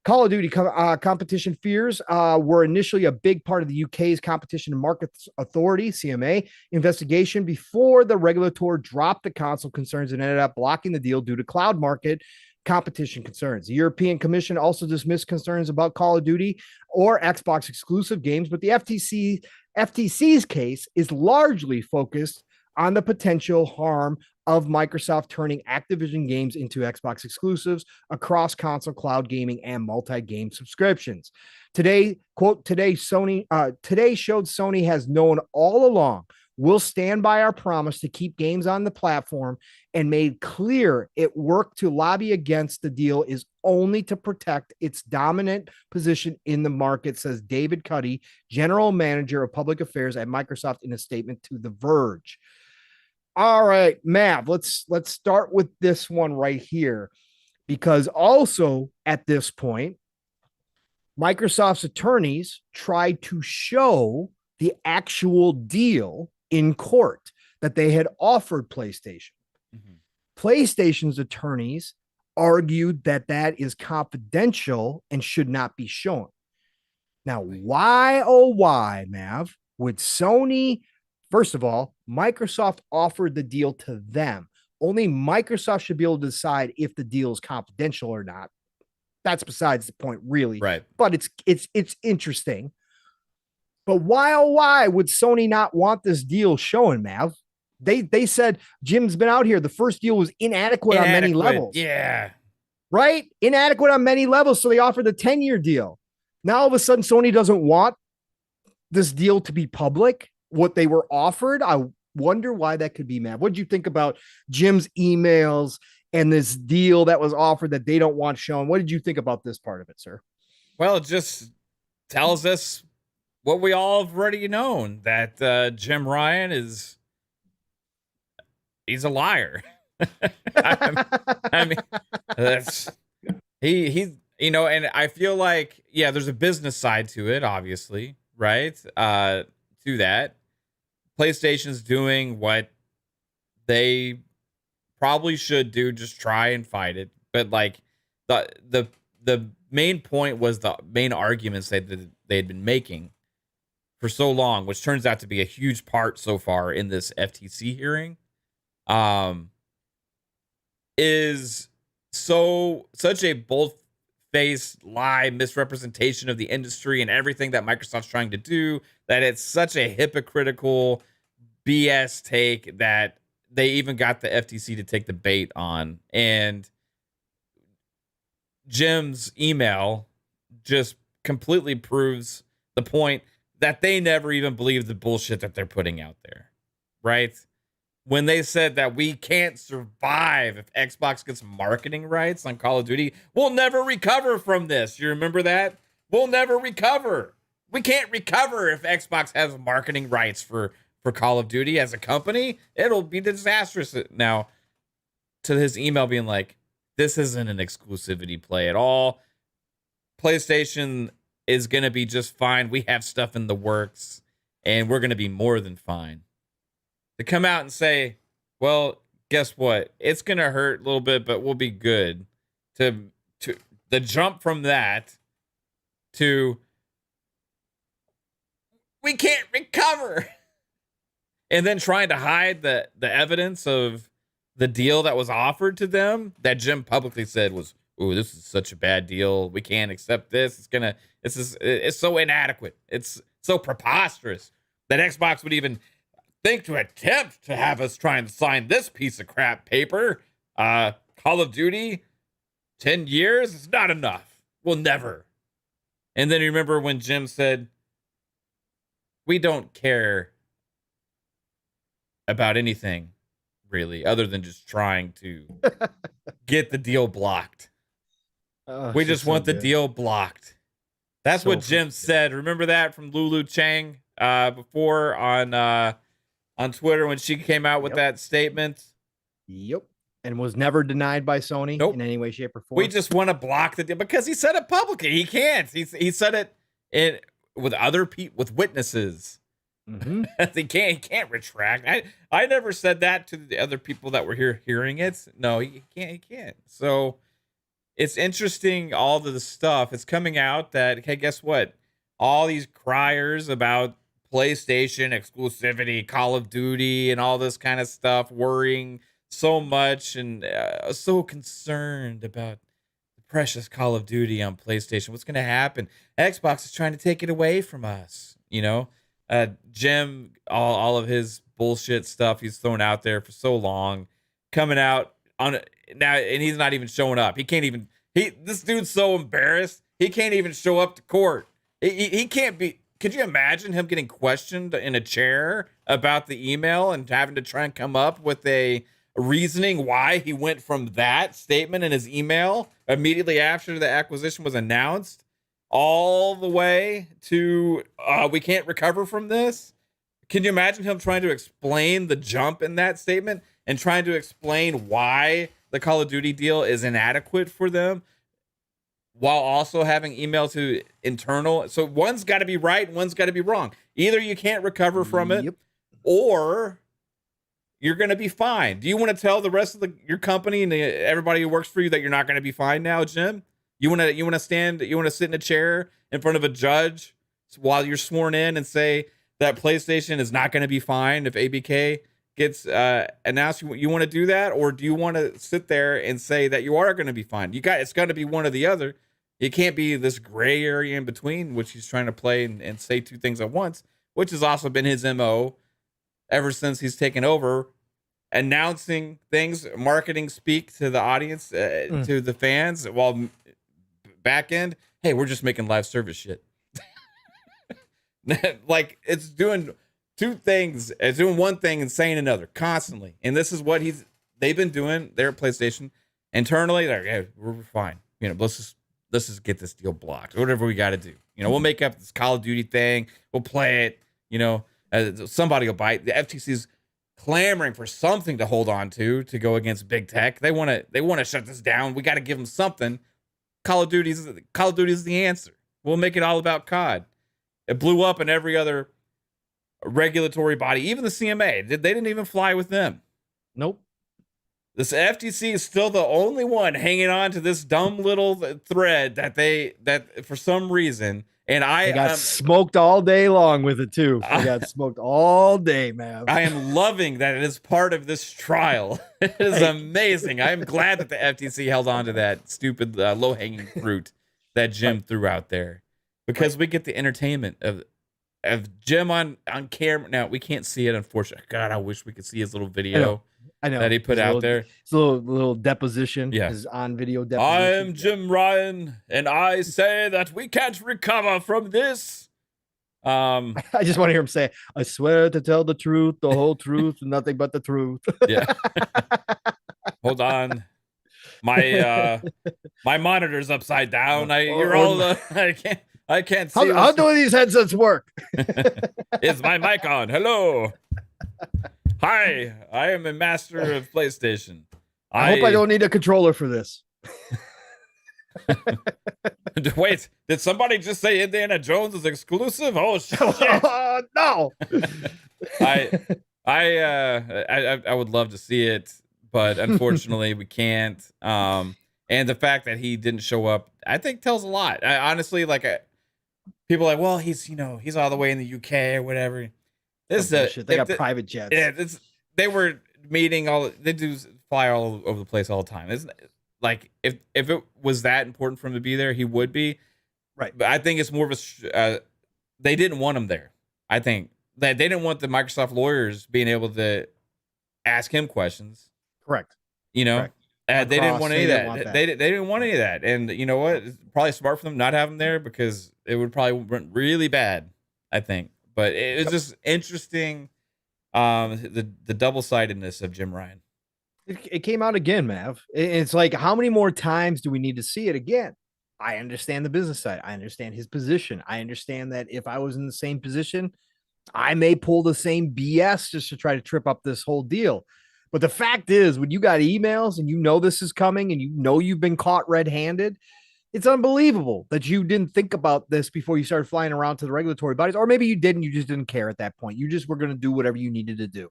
Call of Duty competition fears were initially a big part of the UK's Competition and Markets Authority, CMA, investigation before the regulator dropped the console concerns and ended up blocking the deal due to cloud market competition concerns. The European Commission also dismissed concerns about Call of Duty or Xbox exclusive games, but the FTC's case is largely focused on the potential harm of Microsoft turning Activision games into Xbox exclusives across console, cloud gaming, and multi-game subscriptions. Today, quote, today showed Sony has known all along we'll stand by our promise to keep games on the platform and made clear it worked to lobby against the deal is only to protect its dominant position in the market, says David Cuddy, general manager of public affairs at Microsoft, in a statement to The Verge. All right, Mav, let's start with this one right here, because also at this point, Microsoft's attorneys tried to show the actual deal in court that they had offered PlayStation. Mm-hmm. PlayStation's attorneys argued that that is confidential and should not be shown. Now, why, oh, why, Mav, would Sony... First of all, Microsoft offered the deal to them. Only Microsoft should be able to decide if the deal is confidential or not. That's besides the point, really. Right. But it's interesting. But why, oh, why would Sony not want this deal showing, Mav? They said Jim's been out here. The first deal was inadequate on many levels. Yeah. Right? Inadequate on many levels. So they offered the 10-year deal. Now all of a sudden, Sony doesn't want this deal to be public. What they were offered, I wonder why that could be, Matt. What did you think about Jim's emails and this deal that was offered that they don't want shown? What did you think about this part of it, sir? Well, it just tells us what we all have already known, that Jim Ryan he's a liar. I mean, that's he's and I feel like, yeah, there's a business side to it, obviously, right? To that. PlayStation's doing what they probably should do, just try and fight it. But like the main point was the main arguments that they had been making for so long, which turns out to be a huge part so far in this FTC hearing, is such a bold-faced lie, misrepresentation of the industry and everything that Microsoft's trying to do, that it's such a hypocritical BS take that they even got the FTC to take the bait on. And Jim's email just completely proves the point that they never even believe the bullshit that they're putting out there, right? When they said that we can't survive if Xbox gets marketing rights on Call of Duty, we'll never recover from this. You remember that? We'll never recover. We can't recover if Xbox has marketing rights for Call of Duty as a company. It'll be disastrous. Now, to his email being like, this isn't an exclusivity play at all. PlayStation is going to be just fine. We have stuff in the works, and we're going to be more than fine. To come out and say, well, guess what? It's going to hurt a little bit, but we'll be good. To the jump from that to we can't recover. And then trying to hide the evidence of the deal that was offered to them that Jim publicly said was, "Ooh, this is such a bad deal. We can't accept this. It's so inadequate. It's so preposterous that Xbox would even think to attempt to have us try and sign this piece of crap paper. Call of Duty, 10 years, it's not enough. We'll never. And then you remember when Jim said, we don't care about anything really other than just trying to get the deal blocked. We just want the deal blocked. That's what Jim said. Remember that from Lulu Chang before on Twitter when she came out with that statement? Yep. And was never denied by Sony in any way, shape, or form. We just want to block the deal because he said it publicly. He can't. He said it with other people, with witnesses. Mm-hmm. he can't retract. I never said that to the other people that were here hearing it. No, he can't. So it's interesting, all of the stuff. It's coming out that, hey, guess what? All these criers about PlayStation exclusivity, Call of Duty, and all this kind of stuff, worrying so much and so concerned about the precious Call of Duty on PlayStation. What's going to happen? Xbox is trying to take it away from us. Jim, all of his bullshit stuff he's thrown out there for so long, coming out on now, and he's not even showing up. He can't even. This dude's so embarrassed. He can't even show up to court. He can't be. Could you imagine him getting questioned in a chair about the email and having to try and come up with a reasoning why he went from that statement in his email immediately after the acquisition was announced all the way to we can't recover from this? Can you imagine him trying to explain the jump in that statement and trying to explain why the Call of Duty deal is inadequate for them while also having email to internal? So one's got to be right, one's got to be wrong. Either you can't recover from it, or you're going to be fined. Do you want to tell the rest of your company and everybody who works for you that you're not going to be fined now, Jim? You want to sit in a chair in front of a judge while you're sworn in and say that PlayStation is not going to be fined if ABK gets announced? You want to do that, or do you want to sit there and say that you are going to be fined? It's got to be one or the other. It can't be this gray area in between, which he's trying to play and say two things at once, which has also been his MO ever since he's taken over, announcing things, marketing speak to the audience, to the fans, while back end, hey, we're just making live service shit. Like, it's doing two things. It's doing one thing and saying another constantly. And this is what they've been doing there at PlayStation internally. They're like, hey, we're fine. Let's just get this deal blocked. Whatever we got to do. We'll make up this Call of Duty thing. We'll play it. Somebody will bite. The FTC's clamoring for something to hold on to go against big tech. They want to shut this down. We got to give them something. Call of Duty is the answer. We'll make it all about COD. It blew up in every other regulatory body, even the CMA. They didn't even fly with them. Nope. This FTC is still the only one hanging on to this dumb little thread that for some reason, and I got smoked all day long with it too. I got smoked all day, man. I am loving that it is part of this trial. It is amazing. I am glad that the FTC held on to that stupid low-hanging fruit that Jim threw out there, because we get the entertainment of Jim on camera. Now we can't see it, unfortunately. God, I wish we could see his little video. I know that he put out there. It's a little deposition. Yeah, his on video deposition. I am Jim Ryan, and I say that we can't recover from this. I just want to hear him say, "I swear to tell the truth, the whole truth, and nothing but the truth." Yeah. Hold on, my monitor's upside down. I can't see. How do these headsets work? Is my mic on? Hello. Hi, I am a master of PlayStation. I hope I don't need a controller for this. Wait, did somebody just say Indiana Jones is exclusive? Oh shit! No. I would love to see it, but unfortunately we can't. And the fact that he didn't show up, I think, tells a lot. Honestly, people are like, well, he's all the way in the UK or whatever. They got private jets. Yeah, they were meeting they do fly all over the place all the time. It's like if it was that important for him to be there, he would be. Right. But I think it's more of they didn't want him there. I think that they didn't want the Microsoft lawyers being able to ask him questions. Correct. Correct. They didn't want any of They that. They didn't want any of that. And you know what? It's probably smart for them not have him there because it would probably went really bad, I think. But it was just interesting, the double-sidedness of Jim Ryan. It came out again, Mav. It's like, how many more times do we need to see it again? I understand the business side. I understand his position. I understand that if I was in the same position, I may pull the same BS just to try to trip up this whole deal. But the fact is, when you got emails and you know this is coming and you know you've been caught red-handed, it's unbelievable that you didn't think about this before you started flying around to the regulatory bodies. Or maybe you didn't, you just didn't care at that point. You just were going to do whatever you needed to do.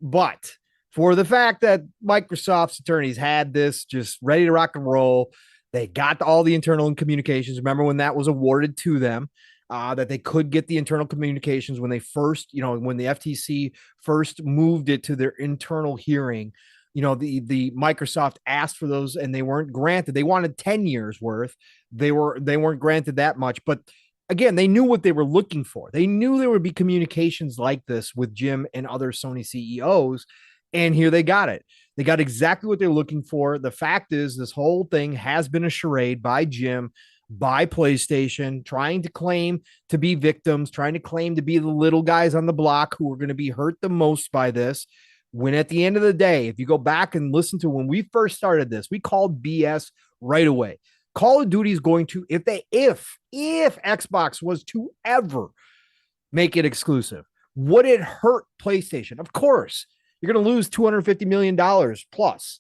But for the fact that Microsoft's attorneys had this just ready to rock and roll, they got all the internal communications. Remember when that was awarded to them, that they could get the internal communications when they first, when the FTC first moved it to their internal hearing, the Microsoft asked for those and they weren't granted. They wanted 10 years worth. They weren't granted that much, but again, they knew what they were looking for. They knew there would be communications like this with Jim and other Sony CEOs. And here they got it. They got exactly what they're looking for. The fact is, this whole thing has been a charade by Jim, by PlayStation, trying to claim to be victims, trying to claim to be the little guys on the block who are going to be hurt the most by this. When at the end of the day, if you go back and listen to when we first started this, we called BS right away. Call of Duty is going to, if Xbox was to ever make it exclusive, would it hurt PlayStation? Of course. You're going to lose $250 million plus.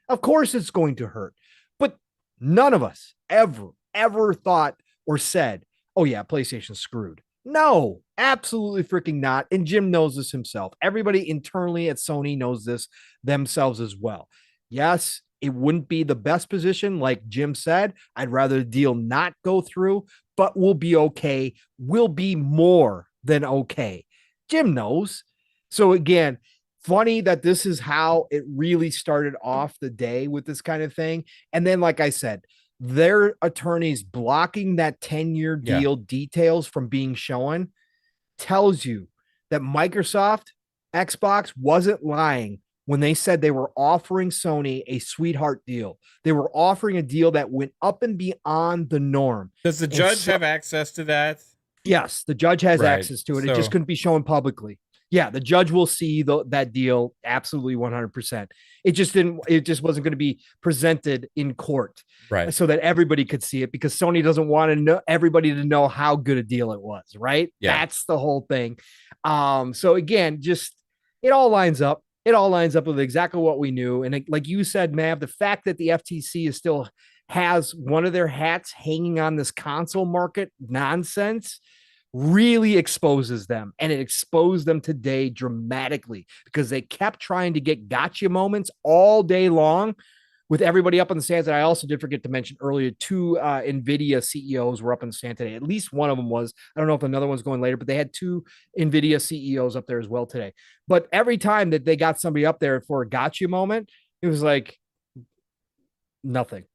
Of course it's going to hurt. But none of us ever thought or said, oh yeah, PlayStation's screwed. No, absolutely freaking not. And Jim knows this himself. Everybody internally at Sony knows this themselves as well. Yes, it wouldn't be the best position. Like Jim said, I'd rather the deal not go through, but we'll be okay. We'll be more than okay. Jim knows. So again, funny that this is how it really started off the day with this kind of thing. And then, like I said, their attorneys blocking that 10-year deal details from being shown tells you that Microsoft, Xbox wasn't lying when they said they were offering Sony a sweetheart deal. They were offering a deal that went up and beyond the norm. Does the judge have access to that? Yes, the judge has access to it. It just couldn't be shown publicly. Yeah, the judge will see that deal absolutely 100%. It just wasn't going to be presented in court, right? So that everybody could see it, because Sony doesn't want to know everybody to know how good a deal it was, right? Yeah. That's the whole thing. So again, just it all lines up. It all lines up with exactly what we knew. And like you said, Mav, the fact that the FTC is still has one of their hats hanging on this console market nonsense really exposes them, and it exposed them today dramatically, because they kept trying to get gotcha moments all day long with everybody up on the stands. And I also did forget to mention earlier, 2 NVIDIA CEOs were up on the stand today. At least one of them was. I don't know if another one's going later, but they had 2 NVIDIA CEOs up there as well today. But every time that they got somebody up there for a gotcha moment, it was like nothing.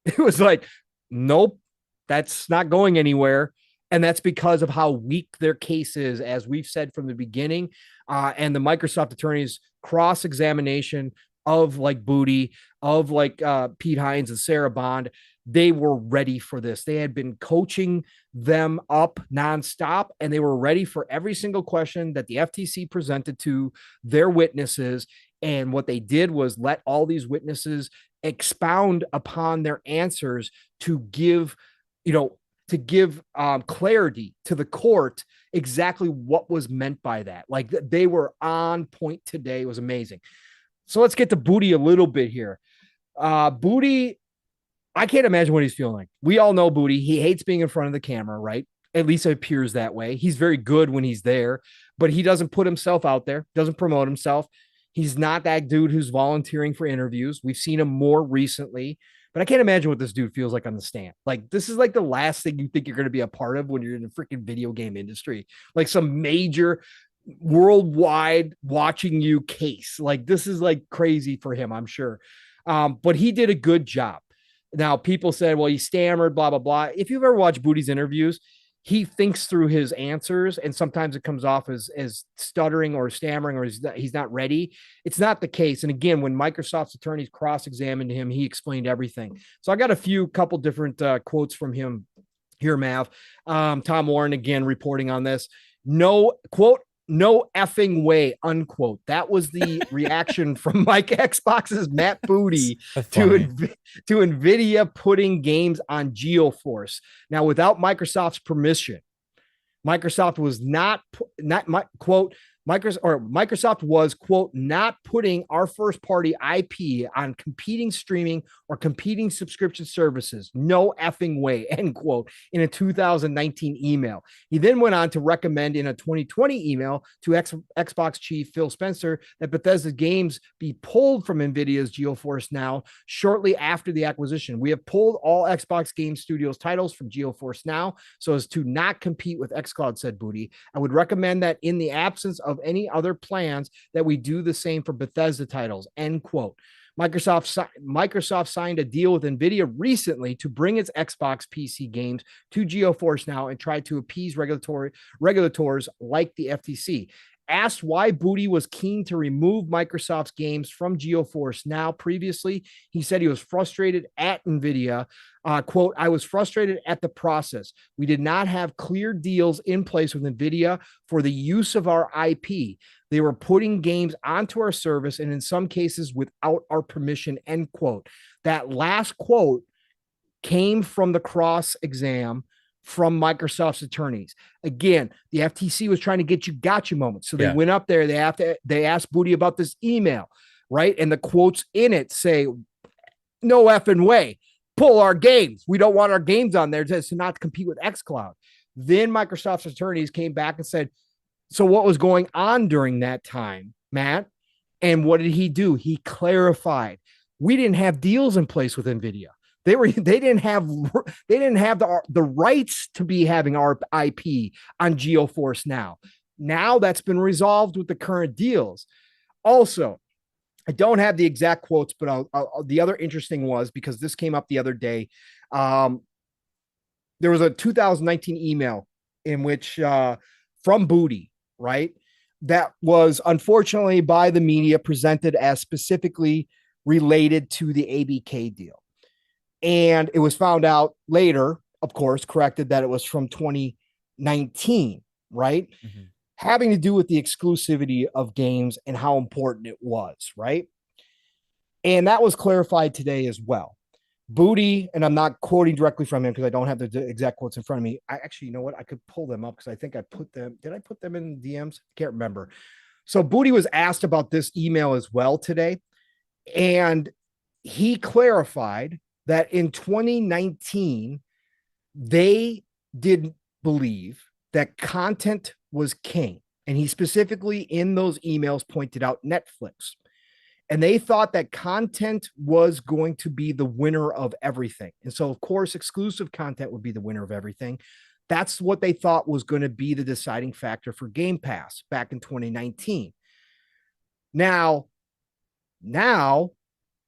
It was like, nope, that's not going anywhere. And that's because of how weak their case is, as we've said from the beginning. And the Microsoft attorneys' cross-examination of like Booty, of like Pete Hines and Sarah Bond, they were ready for this. They had been coaching them up nonstop, and they were ready for every single question that the FTC presented to their witnesses. And what they did was let all these witnesses expound upon their answers to give, clarity to the court exactly what was meant by that. Like, they were on point today. It was amazing. So let's get to Booty a little bit here. Booty, I can't imagine what he's feeling like. We all know Booty. He hates being in front of the camera, right? At least it appears that way. He's very good when he's there, but he doesn't put himself out there, doesn't promote himself. He's not that dude who's volunteering for interviews. We've seen him more recently. But I can't imagine what this dude feels like on the stand. Like, this is like the last thing you think you're going to be a part of when you're in the freaking video game industry. Like some major worldwide watching you case. Like, this is like crazy for him, I'm sure. But he did a good job. Now, people said, well, he stammered, blah, blah, blah. If you've ever watched Booty's interviews, he thinks through his answers, and sometimes it comes off as stuttering or stammering, or he's not ready. It's not the case. And again, when Microsoft's attorneys cross-examined him, he explained everything. So I got a couple different quotes from him here, Mav. Tom Warren, again, reporting on this. No, quote, no effing way, unquote. That was the reaction from Mike Xbox's Matt Booty to NVIDIA putting games on GeoForce. Now, without Microsoft's permission, Microsoft was not quote, Microsoft was, quote, not putting our first party IP on competing streaming or competing subscription services. No effing way, end quote, in a 2019 email. He then went on to recommend in a 2020 email to Xbox chief Phil Spencer that Bethesda games be pulled from NVIDIA's GeoForce Now shortly after the acquisition. We have pulled all Xbox Game Studios titles from GeoForce Now so as to not compete with xCloud, said Booty. I would recommend that in the absence of any other plans that we do the same for Bethesda titles, end quote. Microsoft signed a deal with NVIDIA recently to bring its Xbox PC games to GeoForce Now and try to appease regulators like the FTC. Asked why Booty was keen to remove Microsoft's games from GeoForce Now previously, he said he was frustrated at NVIDIA. Quote, I was frustrated at the process. We did not have clear deals in place with NVIDIA for the use of our IP. They were putting games onto our service and in some cases without our permission, end quote. That last quote came from the cross exam from Microsoft's attorneys. Again, the FTC was trying to get you gotcha moments. So they went up there, they asked Booty about this email, right? And the quotes in it say, no effing way, pull our games. We don't want our games on there to not compete with xCloud. Then Microsoft's attorneys came back and said, so what was going on during that time, Matt? And what did he do? He clarified. We didn't have deals in place with NVIDIA. They didn't have the rights to be having our IP on GeoForce Now. Now that's been resolved with the current deals. Also, I don't have the exact quotes, but the other interesting was, because this came up the other day, there was a 2019 email in which from Booty, right? That was unfortunately by the media presented as specifically related to the ABK deal. And it was found out later, of course, corrected, that it was from 2019, right? Mm-hmm. Having to do with the exclusivity of games and how important it was, right? And that was clarified today as well. Booty, and I'm not quoting directly from him because I don't have the exact quotes in front of me. I actually, you know what? I could pull them up because I think I put them. Did I put them in DMs? Can't remember. So Booty was asked about this email as well today. And he clarified that in 2019, they did believe that content was king. And he specifically in those emails pointed out Netflix. And they thought that content was going to be the winner of everything. And so, of course, exclusive content would be the winner of everything. That's what they thought was going to be the deciding factor for Game Pass back in 2019. Now,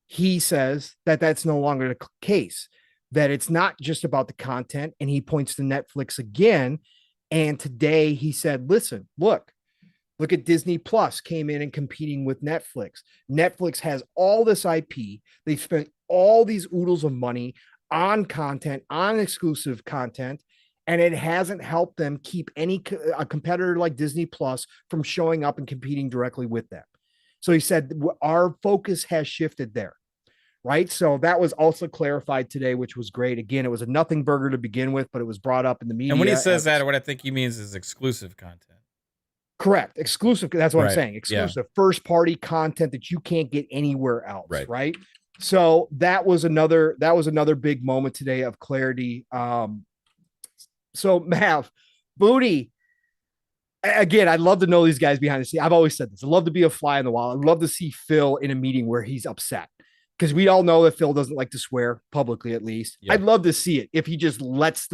he says that that's no longer the case, that it's not just about the content. And he points to Netflix again. And today he said, listen, look at Disney Plus came in and competing with Netflix. Netflix has all this IP. They spent all these oodles of money on content, on exclusive content, and it hasn't helped them keep a competitor like Disney Plus from showing up and competing directly with them. So he said, our focus has shifted there, right? So that was also clarified today, which was great. Again, it was a nothing burger to begin with, but it was brought up in the media. And when he says that, what I think he means is exclusive content. Correct. Exclusive. That's what I'm saying. Exclusive first party content that you can't get anywhere else. Right. So that was another big moment today of clarity. So Mav, Booty, again, I'd love to know these guys behind the scenes. I've always said this. I'd love to be a fly on the wall. I'd love to see Phil in a meeting where he's upset, because we all know that Phil doesn't like to swear publicly, at least. I'd love to see it if he just lets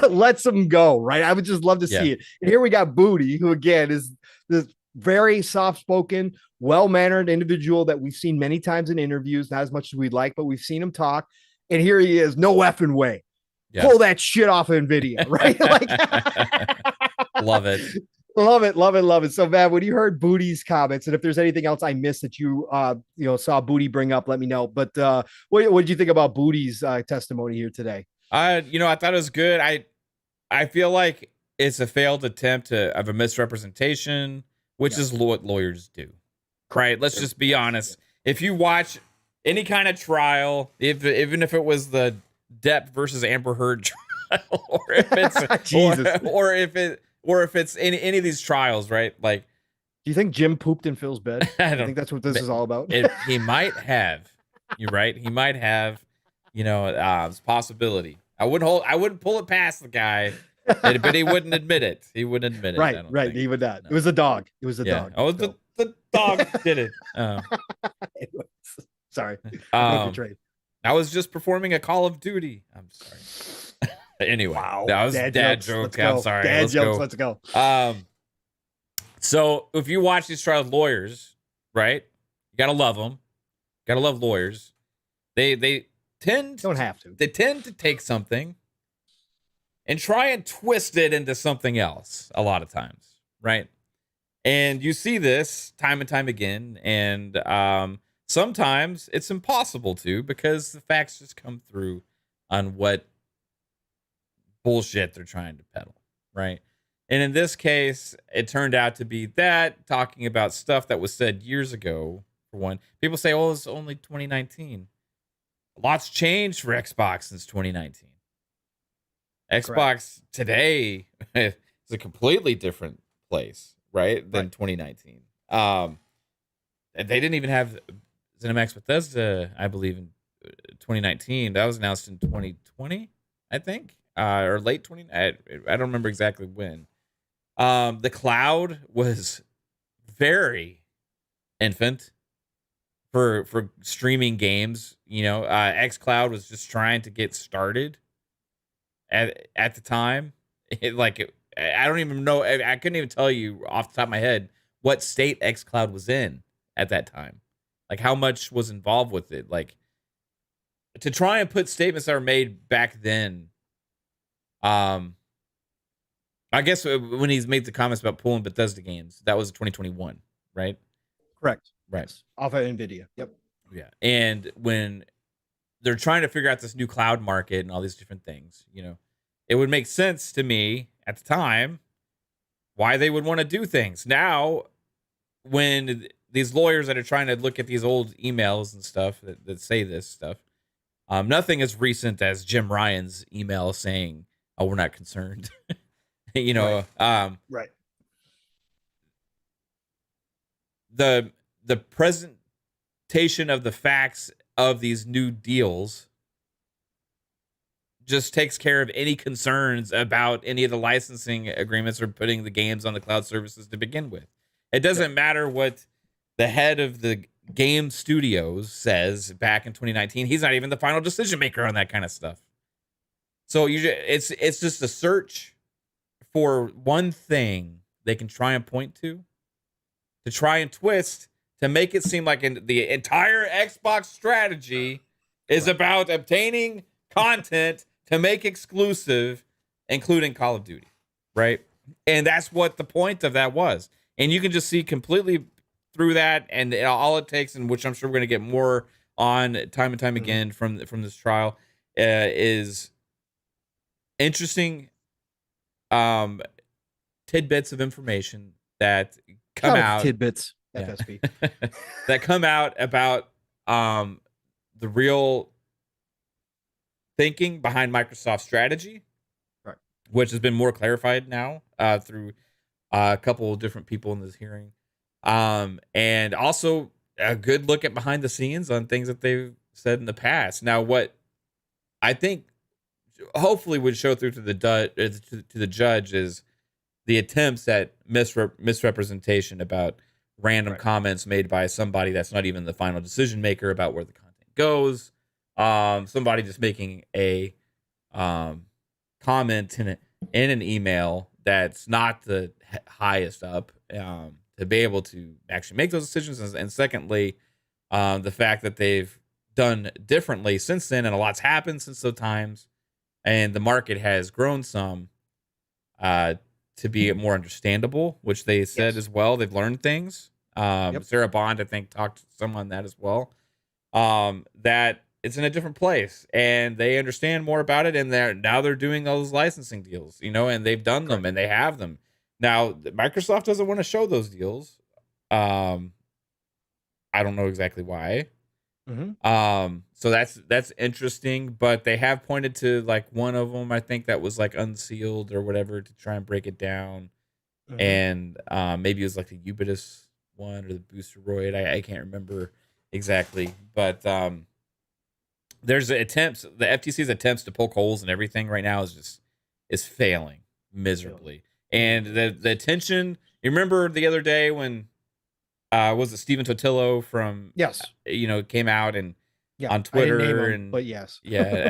lets him go, right? I would just love to see it. And here we got Booty, who again is this very soft-spoken, well-mannered individual that we've seen many times in interviews, not as much as we'd like, but we've seen him talk. and here he is, no effing way. Yeah. Pull that shit off of NVIDIA, right? Like, love it. Love it, love it, love it. So, Matt, when you heard Booty's comments, and if there's anything else I missed that you saw Booty bring up, let me know. But what did you think about Booty's testimony here today? I thought it was good. I feel like it's a failed attempt of a misrepresentation, which is what lawyers do, right? Let's just be honest. If you watch any kind of trial, even if it was the Depp versus Amber Heard trial, or if it's Jesus. or if it's any of these trials, right? Like, do you think Jim pooped in Phil's bed? I think that's what this is all about. He might have. You're right. He might have. It's a possibility. I wouldn't pull it past the guy, but he wouldn't admit it. He wouldn't admit it. Right. He would not. No. It was a dog. It was a dog. Oh, the dog did it. Anyways, sorry. I was just performing a Call of Duty. I'm sorry. Anyway, wow. That was dad joke. I'm sorry. Dad jokes. Let's go. So if you watch these trial lawyers, right? You gotta love them. Gotta love lawyers. They tend don't have to. They tend to take something and try and twist it into something else a lot of times, right? And you see this time and time again, and sometimes it's impossible to, because the facts just come through on what bullshit they're trying to peddle, right? And in this case, it turned out to be that, talking about stuff that was said years ago. For one, people say, "Oh, it's only 2019." Lots changed for Xbox since 2019. Xbox today is a completely different place, right, than 2019. And they didn't even have ZeniMax Bethesda, I believe, in 2019. That was announced in 2020, I think, or late 20. I don't remember exactly when. The cloud was very infant for streaming games. xCloud was just trying to get started at the time. I don't even know. I couldn't even tell you off the top of my head what state xCloud was in at that time. Like, how much was involved with it. Like, to try and put statements that were made back then. I guess when he's made the comments about pulling Bethesda games, that was 2021, right? Correct. Right. Yes. Off of NVIDIA. Yep. Yeah. And when they're trying to figure out this new cloud market and all these different things, it would make sense to me at the time why they would want to do things. Now, when these lawyers that are trying to look at these old emails and stuff that say this stuff, nothing as recent as Jim Ryan's email saying, "Oh, we're not concerned." Right. The presentation of the facts of these new deals just takes care of any concerns about any of the licensing agreements or putting the games on the cloud services to begin with. It doesn't matter what the head of the game studios says back in 2019. He's not even the final decision maker on that kind of stuff. So it's just a search for one thing they can try and point to try and twist, to make it seem like the entire Xbox strategy is about obtaining content to make exclusive, including Call of Duty, right? And that's what the point of that was. And you can just see completely through that, and all it takes, and which I'm sure we're going to get more on time and time again from this trial, is interesting tidbits of information that come out. Tidbits. FSB. That come out about the real thinking behind Microsoft's strategy, right, which has been more clarified now through a couple of different people in this hearing, and also a good look at behind the scenes on things that they've said in the past. Now, what I think hopefully would show through to the judge is the attempts at misrepresentation about random comments made by somebody that's not even the final decision maker about where the content goes. Somebody just making a comment in an email that's not the highest up, to be able to actually make those decisions. And secondly, the fact that they've done differently since then, and a lot's happened since those times, and the market has grown some to be more understandable, which they said as well. They've learned things. Sarah Bond, I think, talked to someone on that as well. That it's in a different place, and they understand more about it, and they're doing all those licensing deals, and they've done them, and they have them. Now, Microsoft doesn't want to show those deals. I don't know exactly why. So that's interesting, but they have pointed to like one of them, I think, that was like unsealed or whatever to try and break it down. And maybe it was like the Ubitus one or the Boosteroid. I can't remember exactly, but there's attempts. The FTC's attempts to poke holes in everything right now is failing miserably. And the attention. You remember the other day when was it Stephen Totillo from came out and on Twitter, I didn't name him, and but yes, he's with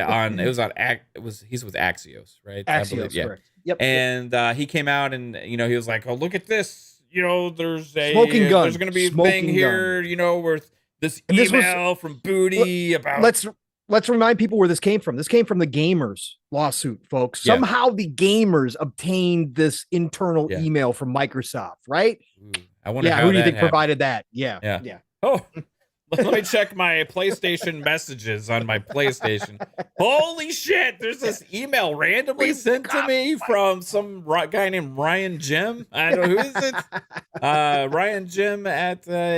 Axios, right? Axios, correct. Yep. And he came out and he was like, oh, look at this, there's a smoking gun. There's gonna be a thing here, where this email from Booty about. Let's remind people where this came from. This came from the gamers lawsuit, folks. Somehow the gamers obtained this internal email from Microsoft, right? Ooh, I wonder how who do you think happened. provided that? Yeah. Oh, let me check my PlayStation messages on my PlayStation. Holy shit, there's this email randomly sent to me from some guy named Ryan Jim. I don't know, who is it? Ryan Jim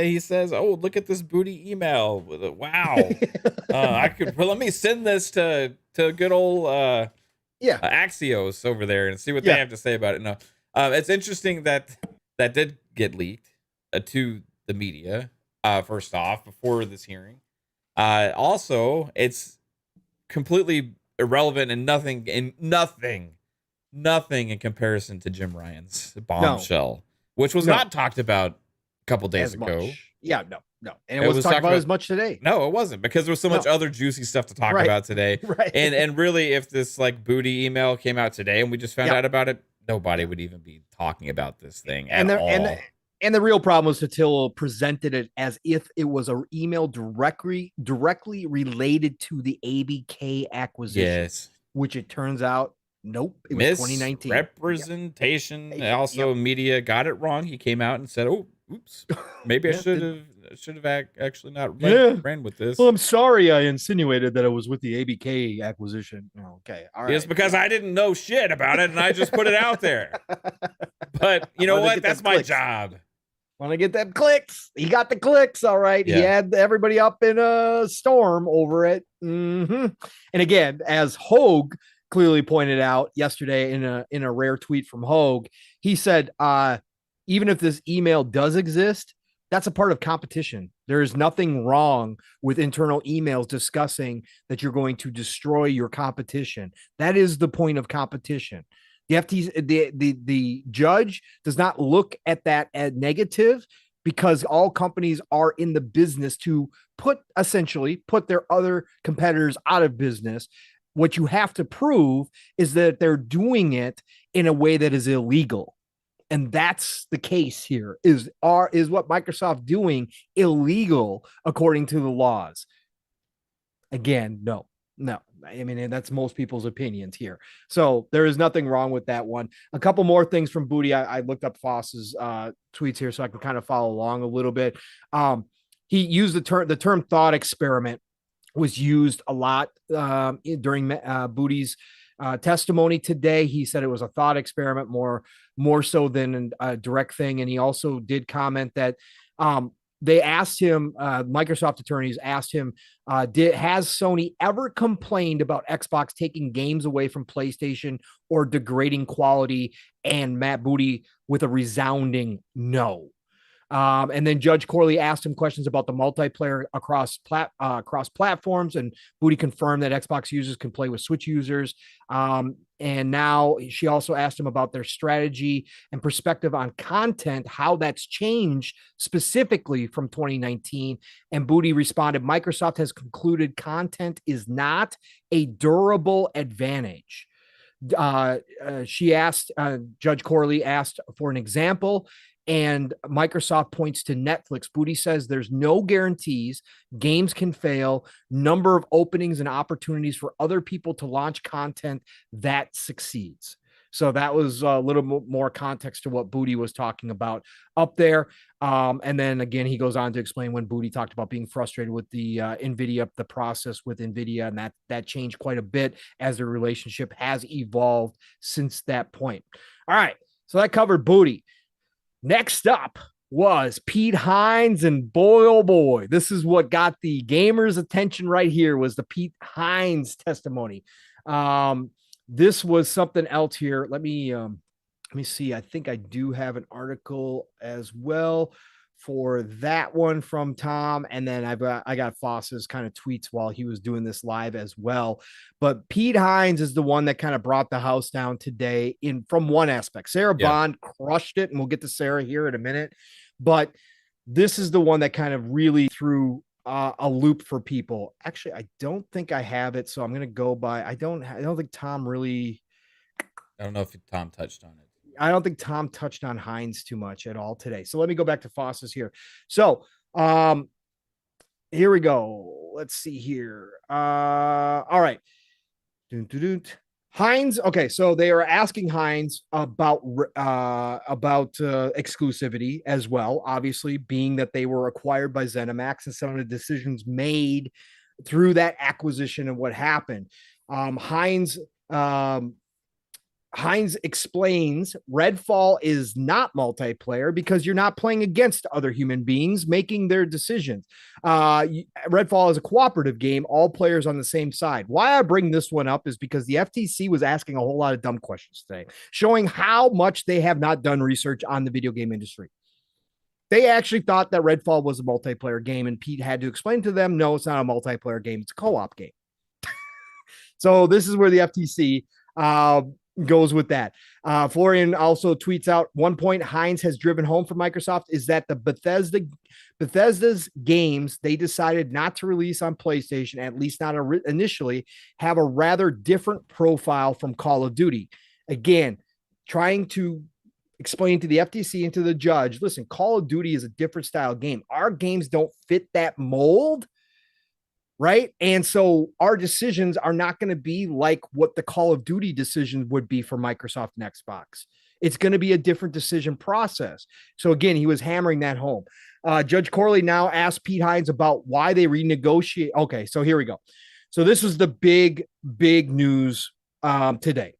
he says, oh, look at this Booty email. Wow. Let me send this to good old Axios over there and see what they have to say about it. No, it's interesting that did get leaked to the media. First off, before this hearing, also it's completely irrelevant and nothing in comparison to Jim Ryan's bombshell, which was not talked about a couple days ago. No, and it wasn't talked about as much today. No, it wasn't, because there was so much other juicy stuff to talk about today. Right. And really, if this like Booty email came out today and we just found out about it, nobody would even be talking about this thing at all. And the real problem was Totillo presented it as if it was an email directly related to the ABK acquisition, which it turns out, nope, it was 2019. Representation. Also, media got it wrong. He came out and said, "Oh, oops, maybe I should have actually not ran with this." Well, I'm sorry, I insinuated that it was with the ABK acquisition. Okay, all right. It's because I didn't know shit about it, and I just put it out there. But you know what? That's my job. Want to get them clicks? He got the clicks, all right. He had everybody up in a storm over it. And again, as Hogue clearly pointed out yesterday in a rare tweet from Hogue, he said, even if this email does exist, that's a part of competition. There is nothing wrong with internal emails discussing that you're going to destroy your competition. That is the point of competition. The FTC, the judge does not look at that as negative, because all companies are in the business to essentially put their other competitors out of business. What you have to prove is that they're doing it in a way that is illegal. And that's the case here. Is what Microsoft doing illegal according to the laws? Again, no. I mean, that's most people's opinions here. So there is nothing wrong with that one. A couple more things from Booty. I looked up Foss's tweets here so I can kind of follow along a little bit. He used the term thought experiment was used a lot during Booty's testimony today. He said it was a thought experiment more so than a direct thing. And he also did comment that they asked him, Microsoft attorneys asked him, has Sony ever complained about Xbox taking games away from PlayStation or degrading quality? And Matt Booty with a resounding no. And then Judge Corley asked him questions about the multiplayer across platforms, and Booty confirmed that Xbox users can play with Switch users. And now she also asked him about their strategy and perspective on content, how that's changed specifically from 2019. And Booty responded, Microsoft has concluded content is not a durable advantage. She asked, Judge Corley asked for an example. And Microsoft points to Netflix. Booty says there's no guarantees. Games can fail. Number of openings and opportunities for other people to launch content that succeeds. So that was a little more context to what Booty was talking about up there. And then again, he goes on to explain when Booty talked about being frustrated with the NVIDIA, the process with NVIDIA, and that changed quite a bit as their relationship has evolved since that point. All right, so that covered Booty. Next up was Pete Hines, and boy, oh boy, this is what got the gamers' attention right here, was the Pete Hines testimony. This was something else here. Let me see. I think I do have an article as well for that one from Tom. And then I got Foss's kind of tweets while he was doing this live as well. But Pete Hines is the one that kind of brought the house down today from one aspect. Sarah Bond crushed it, and we'll get to Sarah here in a minute. But this is the one that kind of really threw a loop for people. Actually, I don't think I have it, so I'm going to go by. I don't think Tom really. I don't know if Tom touched on it. I don't think Tom touched on Hines too much at all today. So let me go back to Foss's here. So here we go. Let's see here. All right. Hines. Okay, so they are asking Hines about exclusivity as well. Obviously, being that they were acquired by ZeniMax and some of the decisions made through that acquisition and what happened. Hines explains Redfall is not multiplayer because you're not playing against other human beings making their decisions. Redfall is a cooperative game, all players on the same side. Why I bring this one up is because the FTC was asking a whole lot of dumb questions today, showing how much they have not done research on the video game industry. They actually thought that Redfall was a multiplayer game, and Pete had to explain to them, no, it's not a multiplayer game. It's a co-op game. So this is where the FTC goes with that. Florian also tweets out, one point Hines has driven home for Microsoft is that the Bethesda's games they decided not to release on PlayStation, at least not initially, have a rather different profile from Call of Duty. Again, trying to explain to the FTC and to the judge, listen, Call of Duty is a different style game. Our games don't fit that mold. Right. And so our decisions are not going to be like what the Call of Duty decision would be for Microsoft and Xbox. It's going to be a different decision process. So again, he was hammering that home. Judge Corley now asked Pete Hines about why they renegotiate. Okay, so here we go. So this was the big news today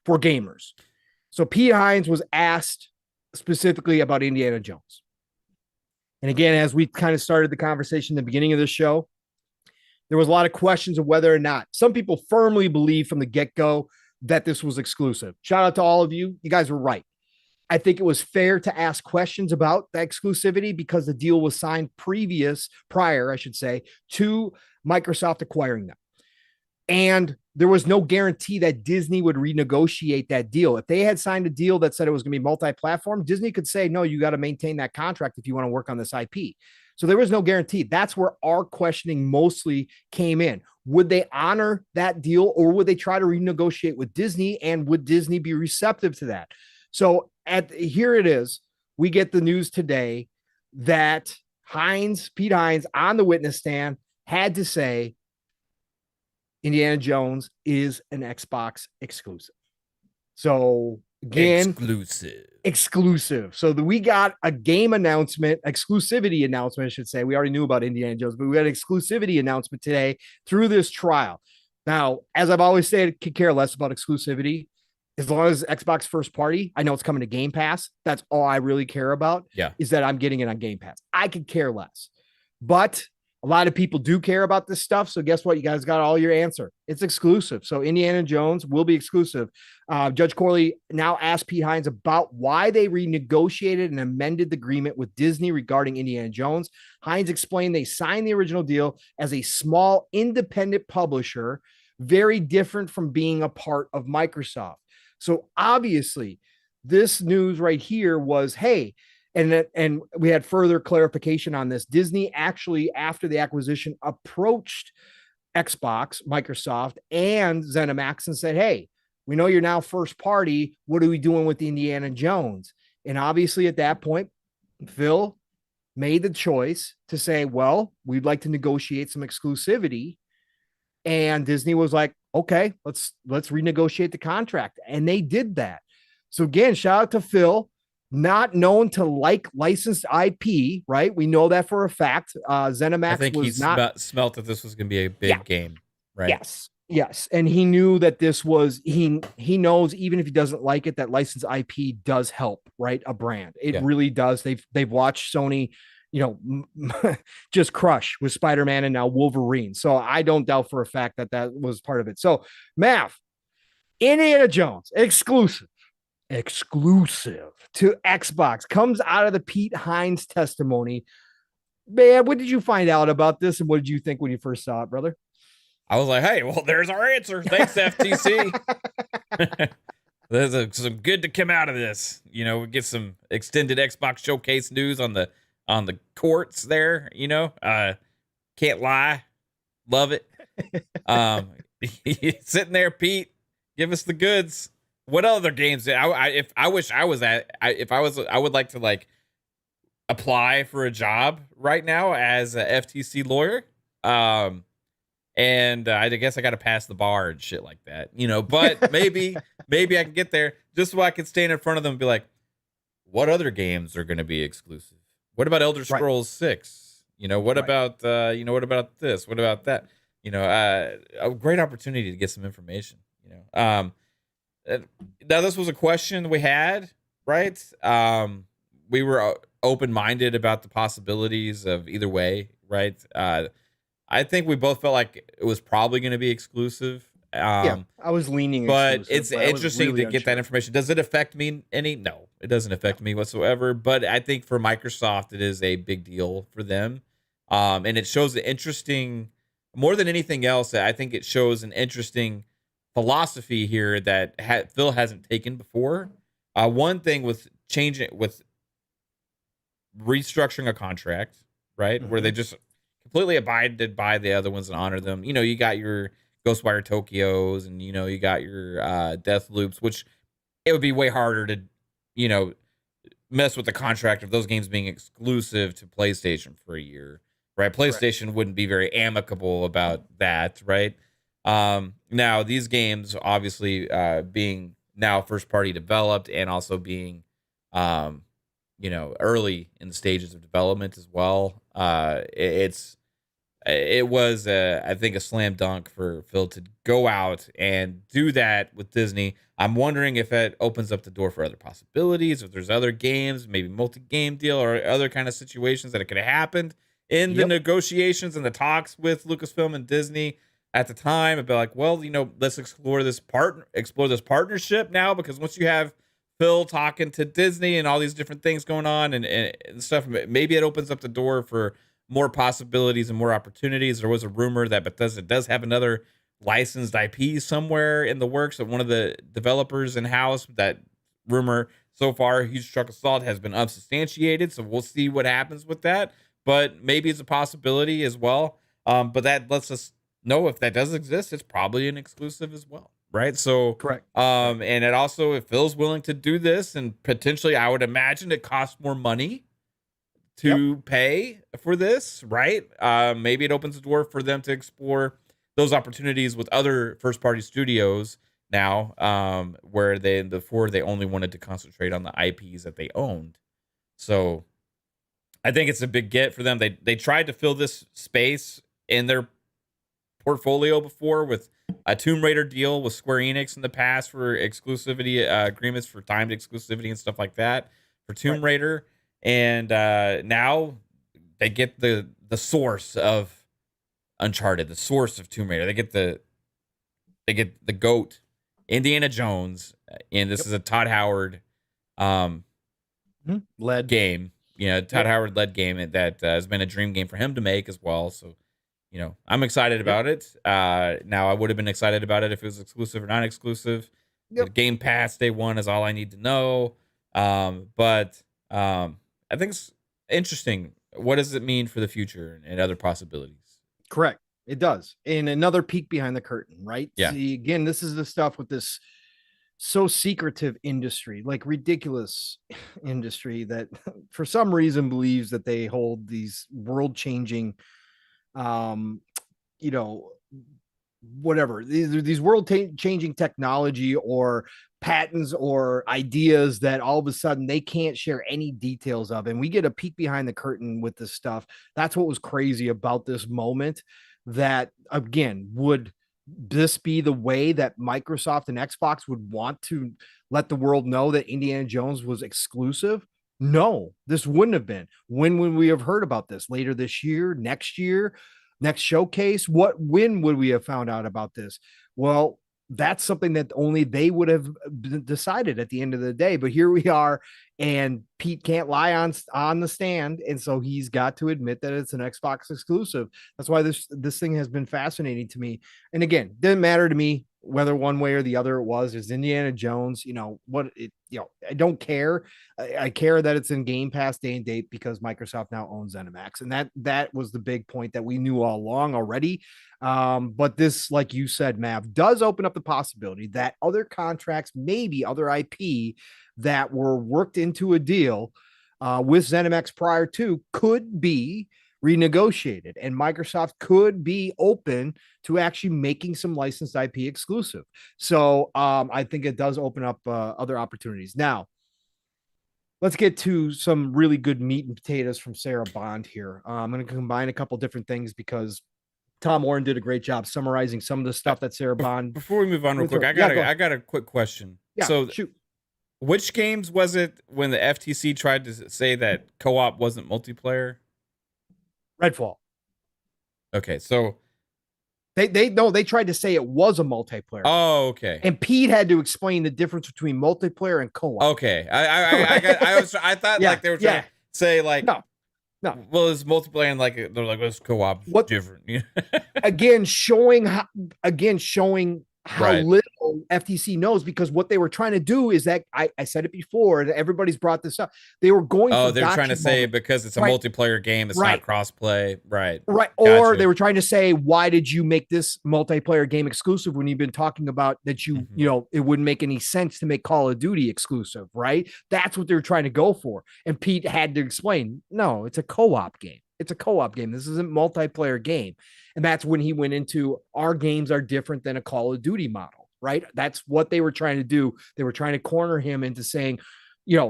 for gamers. So Pete Hines was asked specifically about Indiana Jones. And again, as we kind of started the conversation at the beginning of this show, there was a lot of questions of whether or not some people firmly believe from the get-go that this was exclusive. Shout out to all of you. You guys were right. I think it was fair to ask questions about the exclusivity because the deal was signed prior, to Microsoft acquiring them. And there was no guarantee that Disney would renegotiate that deal. If they had signed a deal that said it was going to be multi-platform, Disney could say, no, you got to maintain that contract if you want to work on this IP. So there was no guarantee. That's where our questioning mostly came in. Would they honor that deal, or would they try to renegotiate with Disney, and would Disney be receptive to that? So here it is. We get the news today that Pete Hines on the witness stand had to say Indiana Jones is an Xbox exclusive. So again, exclusive. So we got a game announcement, exclusivity announcement, I should say. We already knew about Indiana Jones, but we got an exclusivity announcement today through this trial. Now, as I've always said, I could care less about exclusivity. As long as Xbox first party, I know it's coming to Game Pass. That's all I really care about. Is that I'm getting it on Game Pass. I could care less. But a lot of people do care about this stuff. So guess what? You guys got all your answer. It's exclusive. So Indiana Jones will be exclusive. Judge Corley now asked Pete Hines about why they renegotiated and amended the agreement with Disney regarding Indiana Jones. Hines explained they signed the original deal as a small independent publisher, very different from being a part of Microsoft. So obviously this news right here was, hey, and we had further clarification on this. Disney actually, after the acquisition, approached Microsoft, and ZeniMax and said, hey, we know you're now first party. What are we doing with Indiana Jones? And obviously at that point, Phil made the choice to say, well, we'd like to negotiate some exclusivity. And Disney was like, okay, let's renegotiate the contract. And they did that. So again, shout out to Phil, not known to like licensed IP, right? We know that for a fact. ZeniMax I think was not smelt that this was going to be a big game, right? Yes. And he knew that this was he knows, even if he doesn't like it, that licensed IP does help, right? A brand. It really does. They've watched Sony, just crush with Spider-Man and now Wolverine. So I don't doubt for a fact that that was part of it. So Math, Indiana Jones exclusive to Xbox comes out of the Pete Hines testimony. Man, what did you find out about this, and what did you think when you first saw it, brother? I was like, hey, well, there's our answer. Thanks, FTC. There's some good to come out of this. We get some extended Xbox showcase news on the courts there. Can't lie, love it. Sitting there, Pete, give us the goods. What other games? I would like to apply for a job right now as a FTC lawyer. And I guess I got to pass the bar and shit like that, but maybe I can get there just so I can stand in front of them and be like, what other games are going to be exclusive? What about Elder Scrolls 6? What about, what about this? What about that? A great opportunity to get some information, Now this was a question we had, right? We were open-minded about the possibilities of either way, right? I think we both felt like it was probably going to be exclusive. I was leaning, but it's interesting to get that information. Does it affect me any? No, it doesn't affect me whatsoever. But I think for Microsoft, it is a big deal for them, and it shows an interesting, more than anything else. I think it shows an interesting philosophy here that Phil hasn't taken before. One thing with restructuring a contract, right, where they just completely abided by the other ones and honor them. You got your Ghostwire Tokyos and, you got your Death Loops, which it would be way harder to, mess with the contract of those games being exclusive to PlayStation for a year, right? PlayStation wouldn't be very amicable about that, right? Now, these games, obviously, being now first-party developed and also being, early in the stages of development as well, it was, I think, a slam dunk for Phil to go out and do that with Disney. I'm wondering if it opens up the door for other possibilities, if there's other games, maybe multi-game deal or other kind of situations that it could have happened in the negotiations and the talks with Lucasfilm and Disney at the time. I'd be like, well, let's explore this partnership now, because once you have Phil talking to Disney and all these different things going on and stuff, maybe it opens up the door for more possibilities and more opportunities. There was a rumor that Bethesda does have another licensed IP somewhere in the works that one of the developers in-house. That rumor so far, Huge Truck Assault, has been unsubstantiated, so we'll see what happens with that. But maybe it's a possibility as well. But that lets us know if that does exist, it's probably an exclusive as well, right? So correct. And it also, if Phil's willing to do this, and potentially I would imagine it costs more money to pay for this, right? Maybe it opens the door for them to explore those opportunities with other first-party studios now, where before they only wanted to concentrate on the IPs that they owned. So I think it's a big get for them. They tried to fill this space in their portfolio before with a Tomb Raider deal with Square Enix in the past for exclusivity agreements for timed exclusivity and stuff like that for Tomb Raider. And now they get the source of Uncharted, the source of Tomb Raider. They get the GOAT, Indiana Jones, and this is a Todd Howard led game. Todd Howard led game that has been a dream game for him to make as well. So, I'm excited about it. Now, I would have been excited about it if it was exclusive or not exclusive. The Game Pass day one is all I need to know. But I think it's interesting. What does it mean for the future and other possibilities? Correct. It does. And another peek behind the curtain, right? Yeah. See, again, this is the stuff with this so secretive industry, like ridiculous industry that for some reason believes that they hold these world changing, um, you know, whatever these world changing technology or patents or ideas that all of a sudden they can't share any details of. And we get a peek behind the curtain with this stuff. That's what was crazy about this moment. That again, would this be the way that Microsoft and Xbox would want to let the world know that Indiana Jones was exclusive? No, this wouldn't have been. When would we have heard about this? Later this year, next showcase? When would we have found out about this? Well, that's something that only they would have decided at the end of the day. But here we are, and Pete can't lie on the stand, and so he's got to admit that it's an Xbox exclusive. That's why this thing has been fascinating to me. And again, didn't matter to me whether one way or the other it was. It's Indiana Jones. I don't care. I care that it's in Game Pass day and date because Microsoft now owns ZeniMax, and that was the big point that we knew all along already. But this, like you said, Mav, does open up the possibility that other contracts, maybe other IP that were worked into a deal with ZeniMax prior to, could be renegotiated, and Microsoft could be open to actually making some licensed IP exclusive. So I think it does open up other opportunities. Now, let's get to some really good meat and potatoes from Sarah Bond here. I'm going to combine a couple different things because Tom Warren did a great job summarizing some of the stuff that Sarah Bond. Before we move on real quick, I got a quick question. Yeah, so shoot. Which games was it when the FTC tried to say that co-op wasn't multiplayer? Redfall. Okay, so they tried to say it was a multiplayer. Oh, okay. And Pete had to explain the difference between multiplayer and co-op. Okay, I thought like they were trying to say like no. Well, it's multiplayer and like they're like it's co-op different. again, showing how right. little FTC knows, because what they were trying to do is that I said it before and everybody's brought this up. They were going they're trying to say because it's a multiplayer game, it's not cross-play. Right. Gotcha. Or they were trying to say, why did you make this multiplayer game exclusive when you've been talking about that it wouldn't make any sense to make Call of Duty exclusive, right? That's what they were trying to go for. And Pete had to explain, no, it's a co-op game. It's a co-op game. This isn't a multiplayer game. And that's when he went into, our games are different than a Call of Duty model, right? That's what they were trying to do. They were trying to corner him into saying,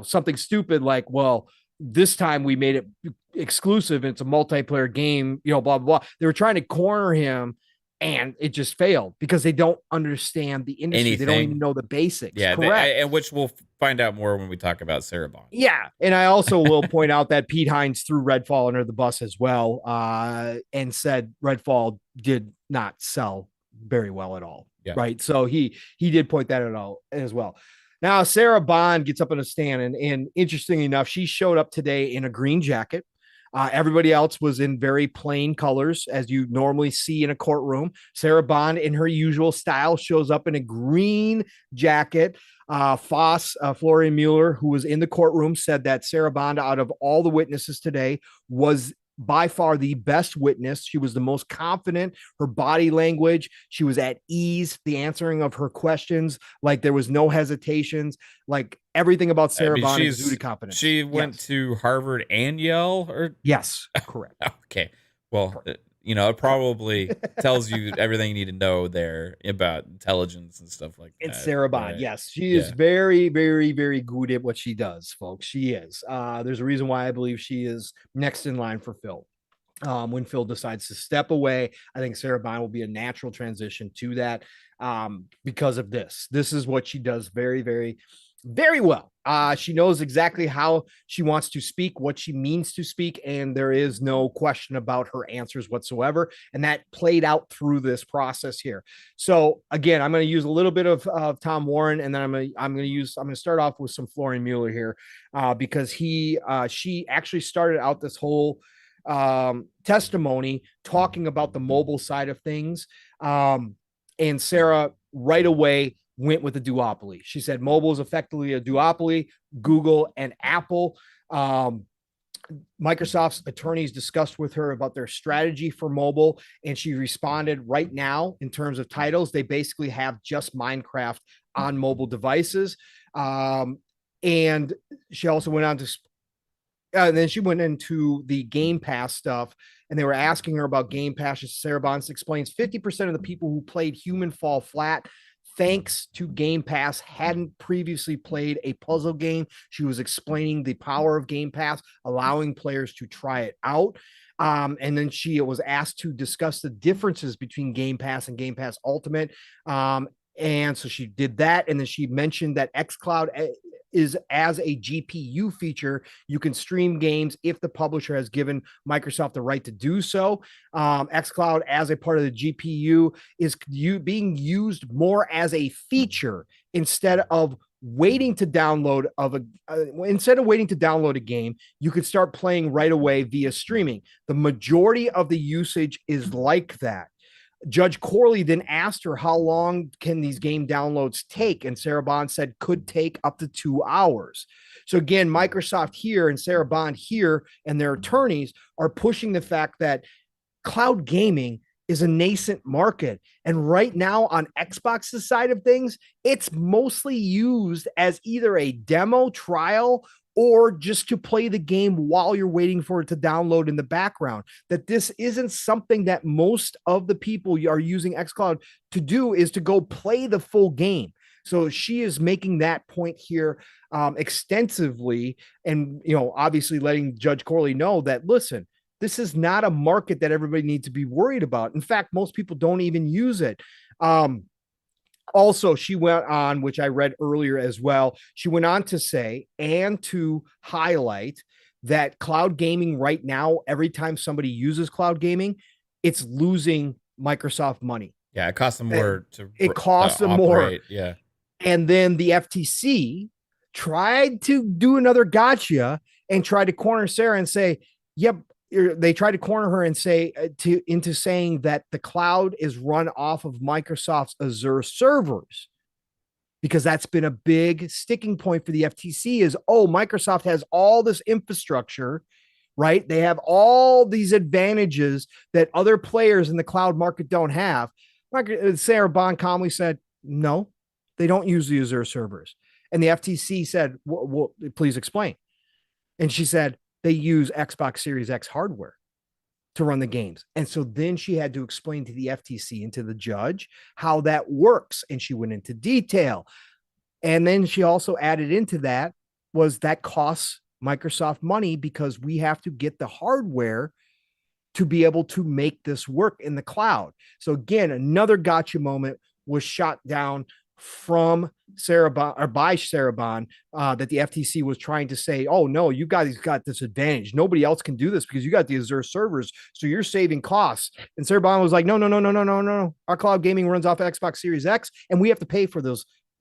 something stupid like, well, this time we made it exclusive and it's a multiplayer game, blah, blah, blah. They were trying to corner him, and it just failed because they don't understand the industry. They don't even know the basics. Yeah, correct. And which we'll find out more when we talk about Sarah Bond. Yeah, and I also will point out that Pete Hines threw Redfall under the bus as well, and said Redfall did not sell very well at all. Yeah. Right, so he did point that out as well. Now Sarah Bond gets up in a stand, and interesting enough, she showed up today in a green jacket. Everybody else was in very plain colors, as you normally see in a courtroom. Sarah Bond, in her usual style, shows up in a green jacket. Florian Mueller, who was in the courtroom, said that Sarah Bond, out of all the witnesses today, was by far the best witness. She was the most confident. Her body language, she was at ease. The answering of her questions, like there was no hesitations. Like everything about Sarah Bond exuded confidence. She went to Harvard and Yale, or yes, correct. Okay, well, it probably tells you everything you need to know there about intelligence and stuff like that. It's Sarah Bond. Right? Yes, she is very, very, very good at what she does, folks. She is. There's a reason why I believe she is next in line for Phil. When Phil decides to step away, I think Sarah Bond will be a natural transition to that because of this. This is what she does very, very, very well. She knows exactly how she wants to speak, what she means to speak, and there is no question about her answers whatsoever. And that played out through this process here. So again, I'm going to use a little bit of Tom Warren, and then I'm going to start off with some Florian Mueller here because she actually started out this whole testimony talking about the mobile side of things. And Sarah right away went with the duopoly. She said mobile is effectively a duopoly. Google and Apple. Microsoft's attorneys discussed with her about their strategy for mobile, and she responded right now in terms of titles. They basically have just Minecraft on mobile devices. And she also went on to, and then she went into the Game Pass stuff, and they were asking her about Game Pass. Sarah Bonds explains 50% of the people who played Human Fall Flat, thanks to Game Pass, hadn't previously played a puzzle game. She was explaining the power of Game Pass, allowing players to try it out. And then she was asked to discuss the differences between Game Pass and Game Pass Ultimate. And so she did that. And then she mentioned that xCloud is as a GPU feature. You can stream games if the publisher has given Microsoft the right to do so. xCloud as a part of the GPU is being used more as a feature instead of waiting to download a game. You could start playing right away via streaming. The majority of the usage is like that. Judge Corley then asked her how long can these game downloads take, and Sarah Bond said could take up to 2 hours. So again, Microsoft here and Sarah Bond here and their attorneys are pushing the fact that cloud gaming is a nascent market. And right now on Xbox's side of things, it's mostly used as either a demo trial or just to play the game while you're waiting for it to download in the background. That this isn't something that most of the people are using xCloud to do, is to go play the full game. So she is making that point here extensively, and obviously letting Judge Corley know that, listen, this is not a market that everybody needs to be worried about. In fact, most people don't even use it. Also, she went on, which I read earlier as well, she went on to say and to highlight that cloud gaming right now, every time somebody uses cloud gaming, it's losing Microsoft money. Yeah, it costs them more It costs them more. Yeah. And then the FTC tried to do another gotcha and tried to corner Sarah and say, yep, they tried to corner her and say into saying that the cloud is run off of Microsoft's Azure servers, because that's been a big sticking point for the FTC is, Microsoft has all this infrastructure, right? They have all these advantages that other players in the cloud market don't have. Sarah Bond calmly said, no, they don't use the Azure servers. And the FTC said, well, please explain. And she said, they use Xbox Series X hardware to run the games. And so then she had to explain to the FTC and to the judge how that works. And she went into detail. And then she also added into that was that costs Microsoft money, because we have to get the hardware to be able to make this work in the cloud. So again, another gotcha moment was shot down from Sarah Bond, or by Sarah Bond, that the FTC was trying to say, oh no, you guys got this advantage. Nobody else can do this because you got the Azure servers, so you're saving costs. And Sarah Bond was like, no. Our cloud gaming runs off Xbox Series X, and we have to pay for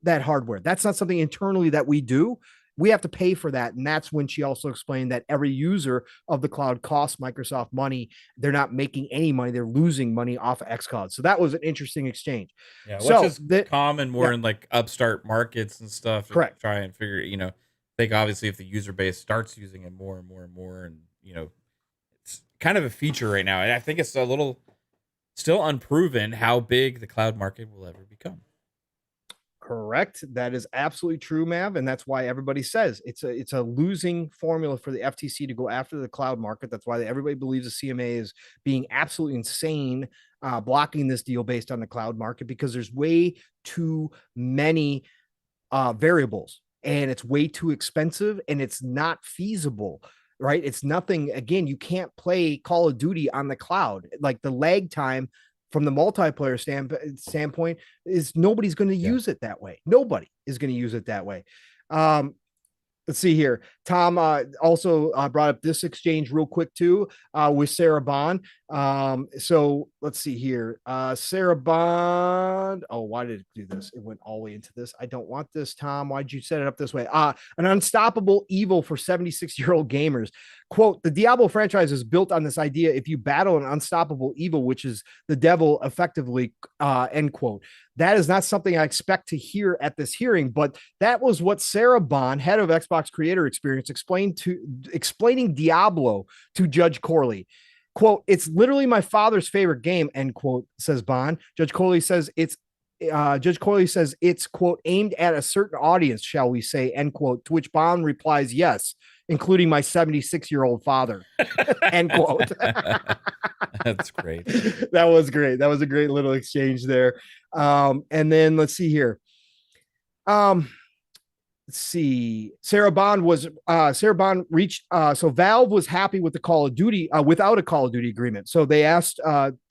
that hardware. That's not something internally that we do. We have to pay for that. And that's when she also explained that every user of the cloud costs Microsoft money. They're not making any money. They're losing money off of xCloud. So that was an interesting exchange. Yeah, which is common more in like upstart markets and stuff. Correct. Try and figure, I think obviously if the user base starts using it more and more and more, and, it's kind of a feature right now. And I think it's a little still unproven how big the cloud market will ever become. Correct. That is absolutely true, Mav. And that's why everybody says it's a losing formula for the FTC to go after the cloud market. That's why everybody believes the CMA is being absolutely insane, blocking this deal based on the cloud market, because there's way too many variables, and it's way too expensive, and it's not feasible, right? It's nothing. Again, you can't play Call of Duty on the cloud. Like the lag time from the multiplayer standpoint is nobody's going to use it that way. Nobody is going to use it that way. Let's see here. Tom also brought up this exchange real quick too with Sarah Bond. So let's see here. Sarah Bond. Oh, why did it do this? It went all the way into this. I don't want this, Tom. Why'd you set it up this way? An unstoppable evil for 76-year-old gamers. Quote, the Diablo franchise is built on this idea. If you battle an unstoppable evil, which is the devil effectively, end quote. That is not something I expect to hear at this hearing, but that was what Sarah Bond, head of Xbox Creator Experience, explaining Diablo to Judge Corley. Quote, it's literally my father's favorite game, end quote, says Bond. Judge Corley says it's Judge Corley says it's, quote, aimed at a certain audience, shall we say, end quote, to which Bond replies, yes, including my 76-year-old father, end quote. That's great. That was great. That was a great little exchange there. And then let's see here. Let's see. Sarah Bond reached. So Valve was happy with the Call of Duty without a Call of Duty agreement. So they asked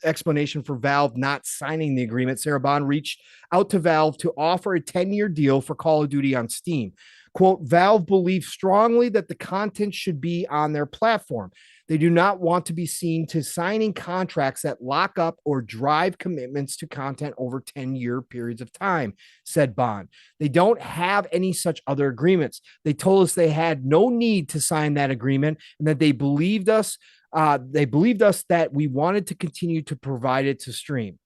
explanation for Valve not signing the agreement. Sarah Bond reached out to Valve to offer a 10-year deal for Call of Duty on Steam. Quote, Valve believes strongly that the content should be on their platform. They do not want to be seen to signing contracts that lock up or drive commitments to content over 10-year periods of time, said Bond. They don't have any such other agreements. They told us they had no need to sign that agreement and that they believed us. They believed us that we wanted to continue to provide it to Steam,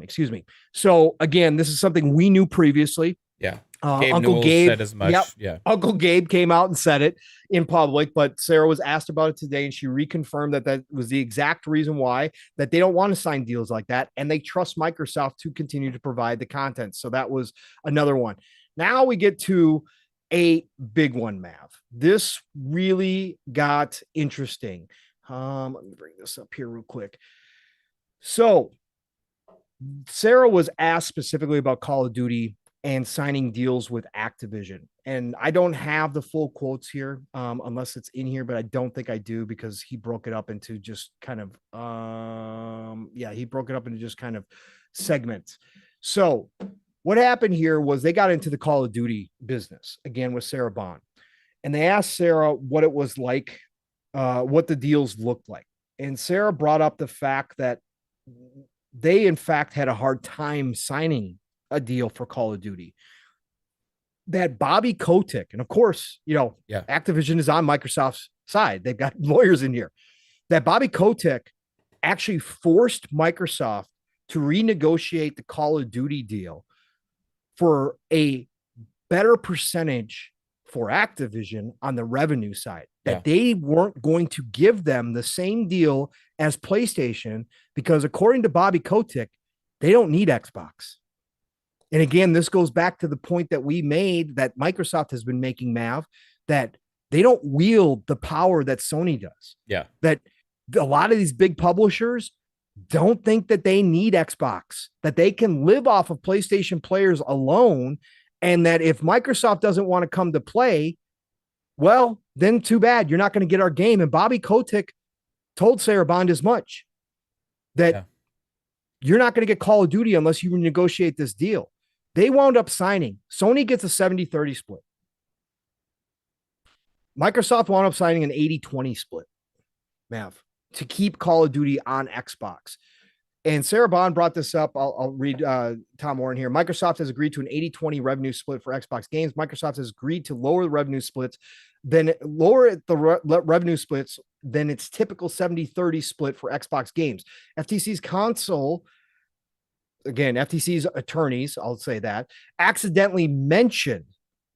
excuse me. So again, this is something we knew previously. Yeah. Uncle Gabe said as much. Yep, yeah. Uncle Gabe came out and said it in public, but Sarah was asked about it today and she reconfirmed that that was the exact reason why, that they don't want to sign deals like that. And they trust Microsoft to continue to provide the content. So that was another one. Now we get to a big one, Mav. This really got interesting. Let me bring this up here real quick. So Sarah was asked specifically about Call of Duty and signing deals with Activision. And I don't have the full quotes here unless it's in here, but I don't think I do because he broke it up into just kind of, he broke it up into just kind of segments. So what happened here was they got into the Call of Duty business again with Sarah Bond. And they asked Sarah what it was like, what the deals looked like. And Sarah brought up the fact that they, in fact, had a hard time signing a deal for Call of Duty. That Bobby Kotick, and of course, Activision is on Microsoft's side. They've got lawyers in here. That Bobby Kotick actually forced Microsoft to renegotiate the Call of Duty deal for a better percentage for Activision on the revenue side. That they weren't going to give them the same deal as PlayStation because according to Bobby Kotick, they don't need Xbox. And again, this goes back to the point that we made that Microsoft has been making, Mav, that they don't wield the power that Sony does. Yeah. That a lot of these big publishers don't think that they need Xbox, that they can live off of PlayStation players alone. And that if Microsoft doesn't want to come to play, well, then too bad. You're not going to get our game. And Bobby Kotick told Sarah Bond as much, that you're not going to get Call of Duty unless you renegotiate this deal. They wound up signing. Sony gets a 70-30 split. Microsoft wound up signing an 80-20 split, Mav, to keep Call of Duty on Xbox. And Sarah Bond brought this up. I'll read Tom Warren here. Microsoft has agreed to an 80-20 revenue split for Xbox games. Microsoft has agreed to lower the revenue splits than its typical 70-30 split for Xbox games. FTC's console, again, FTC's attorneys, I'll say that, accidentally mentioned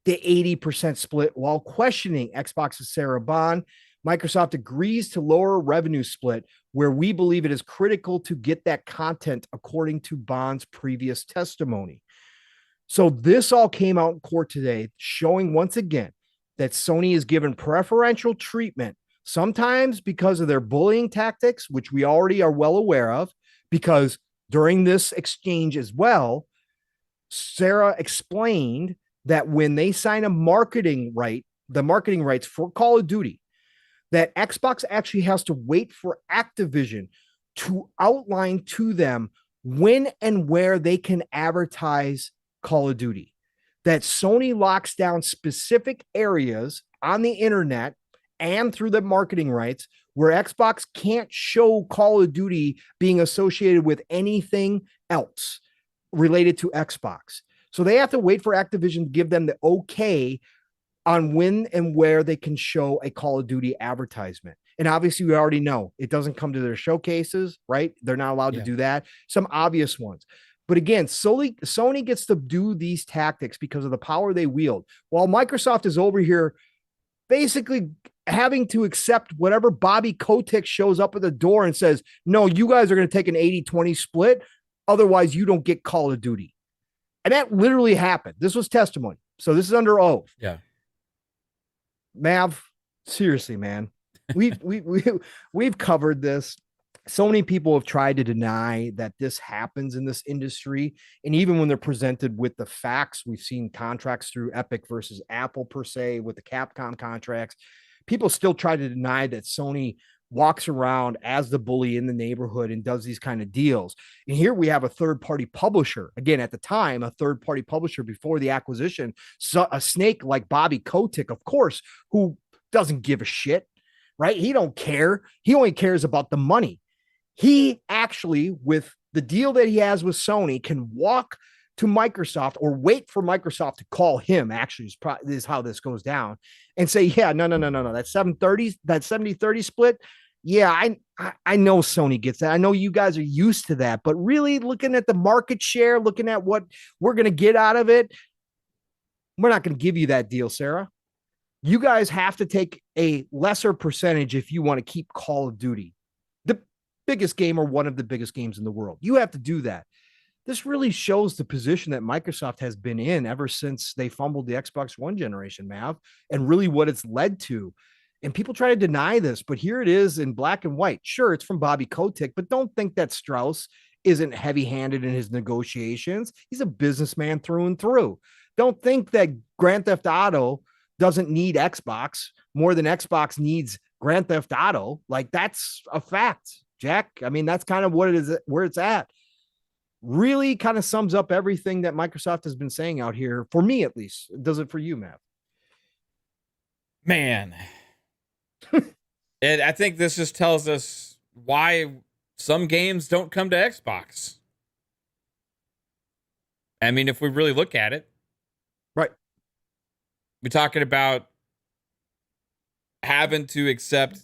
the 80% split while questioning Xbox's Sarah Bond. Microsoft agrees to lower revenue split where we believe it is critical to get that content according to Bond's previous testimony. So this all came out in court today, showing once again that Sony is given preferential treatment, sometimes because of their bullying tactics, which we already are well aware of, because during this exchange as well, Sarah explained that when they sign the marketing rights for Call of Duty, that Xbox actually has to wait for Activision to outline to them when and where they can advertise Call of Duty. That Sony locks down specific areas on the internet and through the marketing rights where Xbox can't show Call of Duty being associated with anything else related to Xbox. So they have to wait for Activision to give them the okay on when and where they can show a Call of Duty advertisement. And obviously we already know it doesn't come to their showcases, right? They're not allowed to do that. Some obvious ones. But again, Sony gets to do these tactics because of the power they wield, while Microsoft is over here basically having to accept whatever Bobby Kotick shows up at the door and says, no, you guys are going to take an 80-20 split. Otherwise, you don't get Call of Duty. And that literally happened. This was testimony. So this is under oath. Yeah. Mav, seriously, man. We've covered this. So many people have tried to deny that this happens in this industry. And even when they're presented with the facts, we've seen contracts through Epic versus Apple per se with the Capcom contracts. People still try to deny that Sony walks around as the bully in the neighborhood and does these kind of deals. And here we have a third-party publisher. Again, at the time, a third-party publisher before the acquisition, so a snake like Bobby Kotick, of course, who doesn't give a shit, right? He don't care. He only cares about the money. He actually, with the deal that he has with Sony, can walk to Microsoft or wait for Microsoft to call him. Actually, is how this goes down, and say, yeah, no. That 730, that 70-30 split. Yeah, I know Sony gets that. I know you guys are used to that, but really looking at the market share, looking at what we're going to get out of it, we're not going to give you that deal, Sarah. You guys have to take a lesser percentage if you want to keep Call of Duty, the biggest game or one of the biggest games in the world. You have to do that. This really shows the position that Microsoft has been in ever since they fumbled the Xbox One generation, Mav, and really what it's led to. And people try to deny this, but here it is in black and white. Sure, it's from Bobby Kotick, but don't think that Strauss isn't heavy-handed in his negotiations. He's a businessman through and through. Don't think that Grand Theft Auto doesn't need Xbox more than Xbox needs Grand Theft Auto. Like, that's a fact, Jack. I mean, that's kind of what it is, where it's at. Really kind of sums up everything that Microsoft has been saying out here, for me at least. Does it for you, Matt? Man. And I think this just tells us why some games don't come to Xbox. I mean, if we really look at it. Right. We're talking about having to accept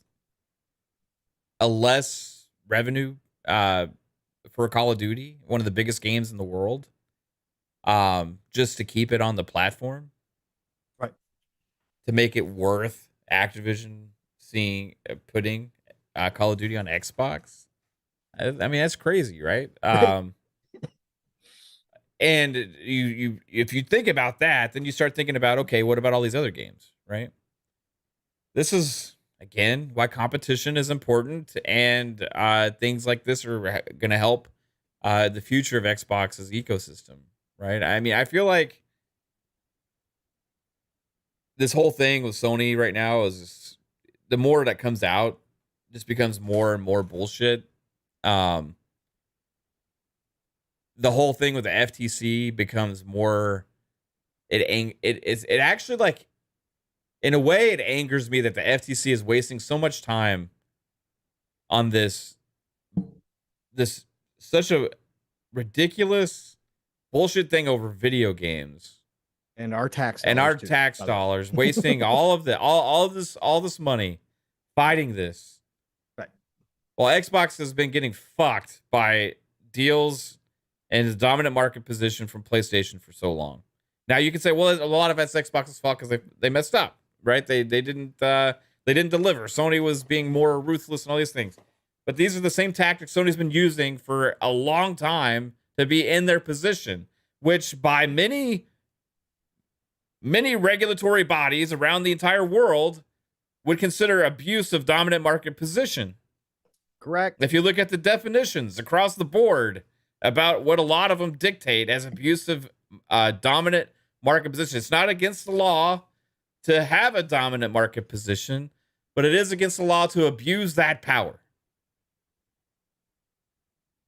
a less revenue for Call of Duty, one of the biggest games in the world, just to keep it on the platform, right? To make it worth Activision putting Call of Duty on Xbox. I mean, that's crazy, right? And you if you think about that, then you start thinking about, okay, what about all these other games, right? This is, again, why competition is important, and things like this are going to help the future of Xbox's ecosystem, right? I mean, I feel like this whole thing with Sony right now is, the more that comes out, just becomes more and more bullshit. The whole thing with the FTC becomes more. It actually, like, in a way, it angers me that the FTC is wasting so much time on this such a ridiculous bullshit thing over video games and our tax dollars, wasting all this money fighting this. Right. Well, Xbox has been getting fucked by deals and its dominant market position from PlayStation for so long. Now you can say, well, a lot of it's Xbox's fault because they messed up, right? They didn't deliver. Sony was being more ruthless and all these things. But these are the same tactics Sony's been using for a long time to be in their position, which by many regulatory bodies around the entire world would consider abuse of dominant market position. Correct. If you look at the definitions across the board about what a lot of them dictate as abusive dominant market position, it's not against the law to have a dominant market position, but it is against the law to abuse that power.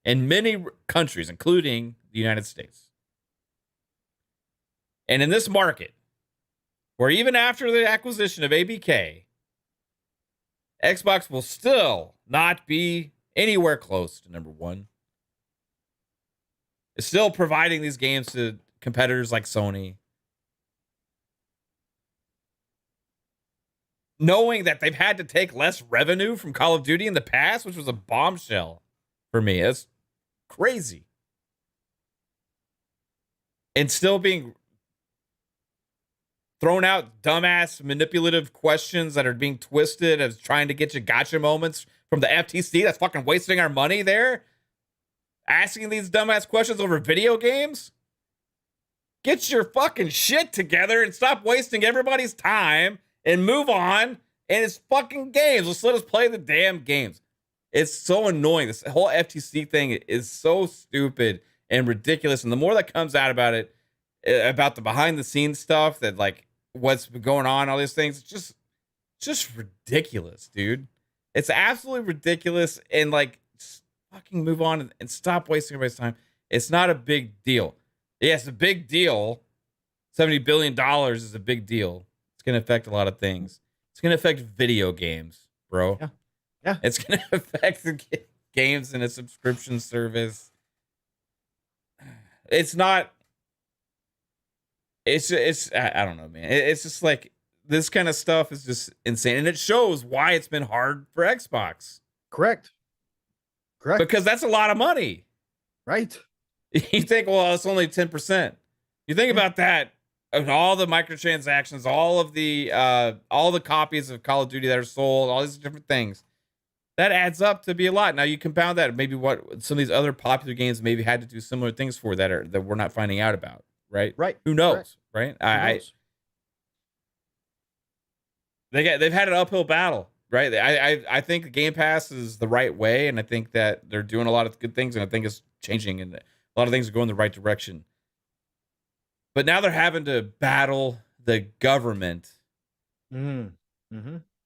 In many countries, including the United States. And in this market, where even after the acquisition of ABK, Xbox will still not be anywhere close to number one. It's still providing these games to competitors like Sony. Knowing that they've had to take less revenue from Call of Duty in the past, which was a bombshell for me. That's crazy. And still being thrown out dumbass manipulative questions that are being twisted as trying to get you gotcha moments from the FTC. That's fucking wasting our money there. Asking these dumbass questions over video games. get your fucking shit together and stop wasting everybody's time and move on. And it's fucking games. Let's let us play the damn games. It's so annoying. This whole FTC thing is so stupid and ridiculous. And the more that comes out about it, about the behind the scenes stuff, that like what's going on, all these things, it's just ridiculous, dude. It's absolutely ridiculous. And like, just fucking move on and stop wasting everybody's time. It's not a big deal. Yeah, it's a big deal. $70 billion is a big deal. It's going to affect a lot of things. It's going to affect video games, bro. Yeah. It's going to affect the games in a subscription service. It's not. I don't know, man. It's just like this kind of stuff is just insane. And it shows why it's been hard for Xbox. Correct. Because that's a lot of money. Right. You think, well, it's only 10%. You think about that, and all the microtransactions, all the copies of Call of Duty that are sold, all these different things. That adds up to be a lot. Now you compound that, maybe what some of these other popular games maybe had to do similar things for that we're not finding out about, right? Right. Who knows, right? They've had an uphill battle, right? I think Game Pass is the right way, and I think that they're doing a lot of good things, and I think it's changing, and a lot of things are going the right direction. But now they're having to battle the government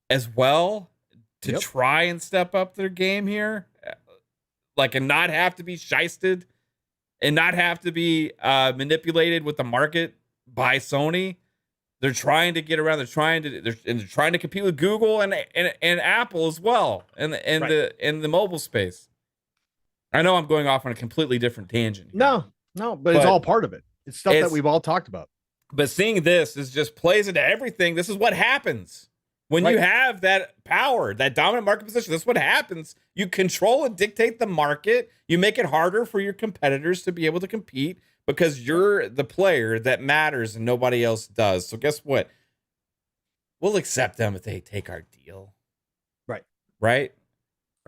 as well to try and step up their game here, like, and not have to be shysted and not have to be manipulated with the market by Sony. They're trying to get around. They're trying to compete with Google and Apple as well, and the mobile space. I know I'm going off on a completely different tangent here. No, but it's all part of it. It's stuff that we've all talked about. But seeing this is just plays into everything. This is what happens when you have that power, that dominant market position. That's what happens. You control and dictate the market. You make it harder for your competitors to be able to compete because you're the player that matters and nobody else does. So guess what? We'll accept them if they take our deal. Right?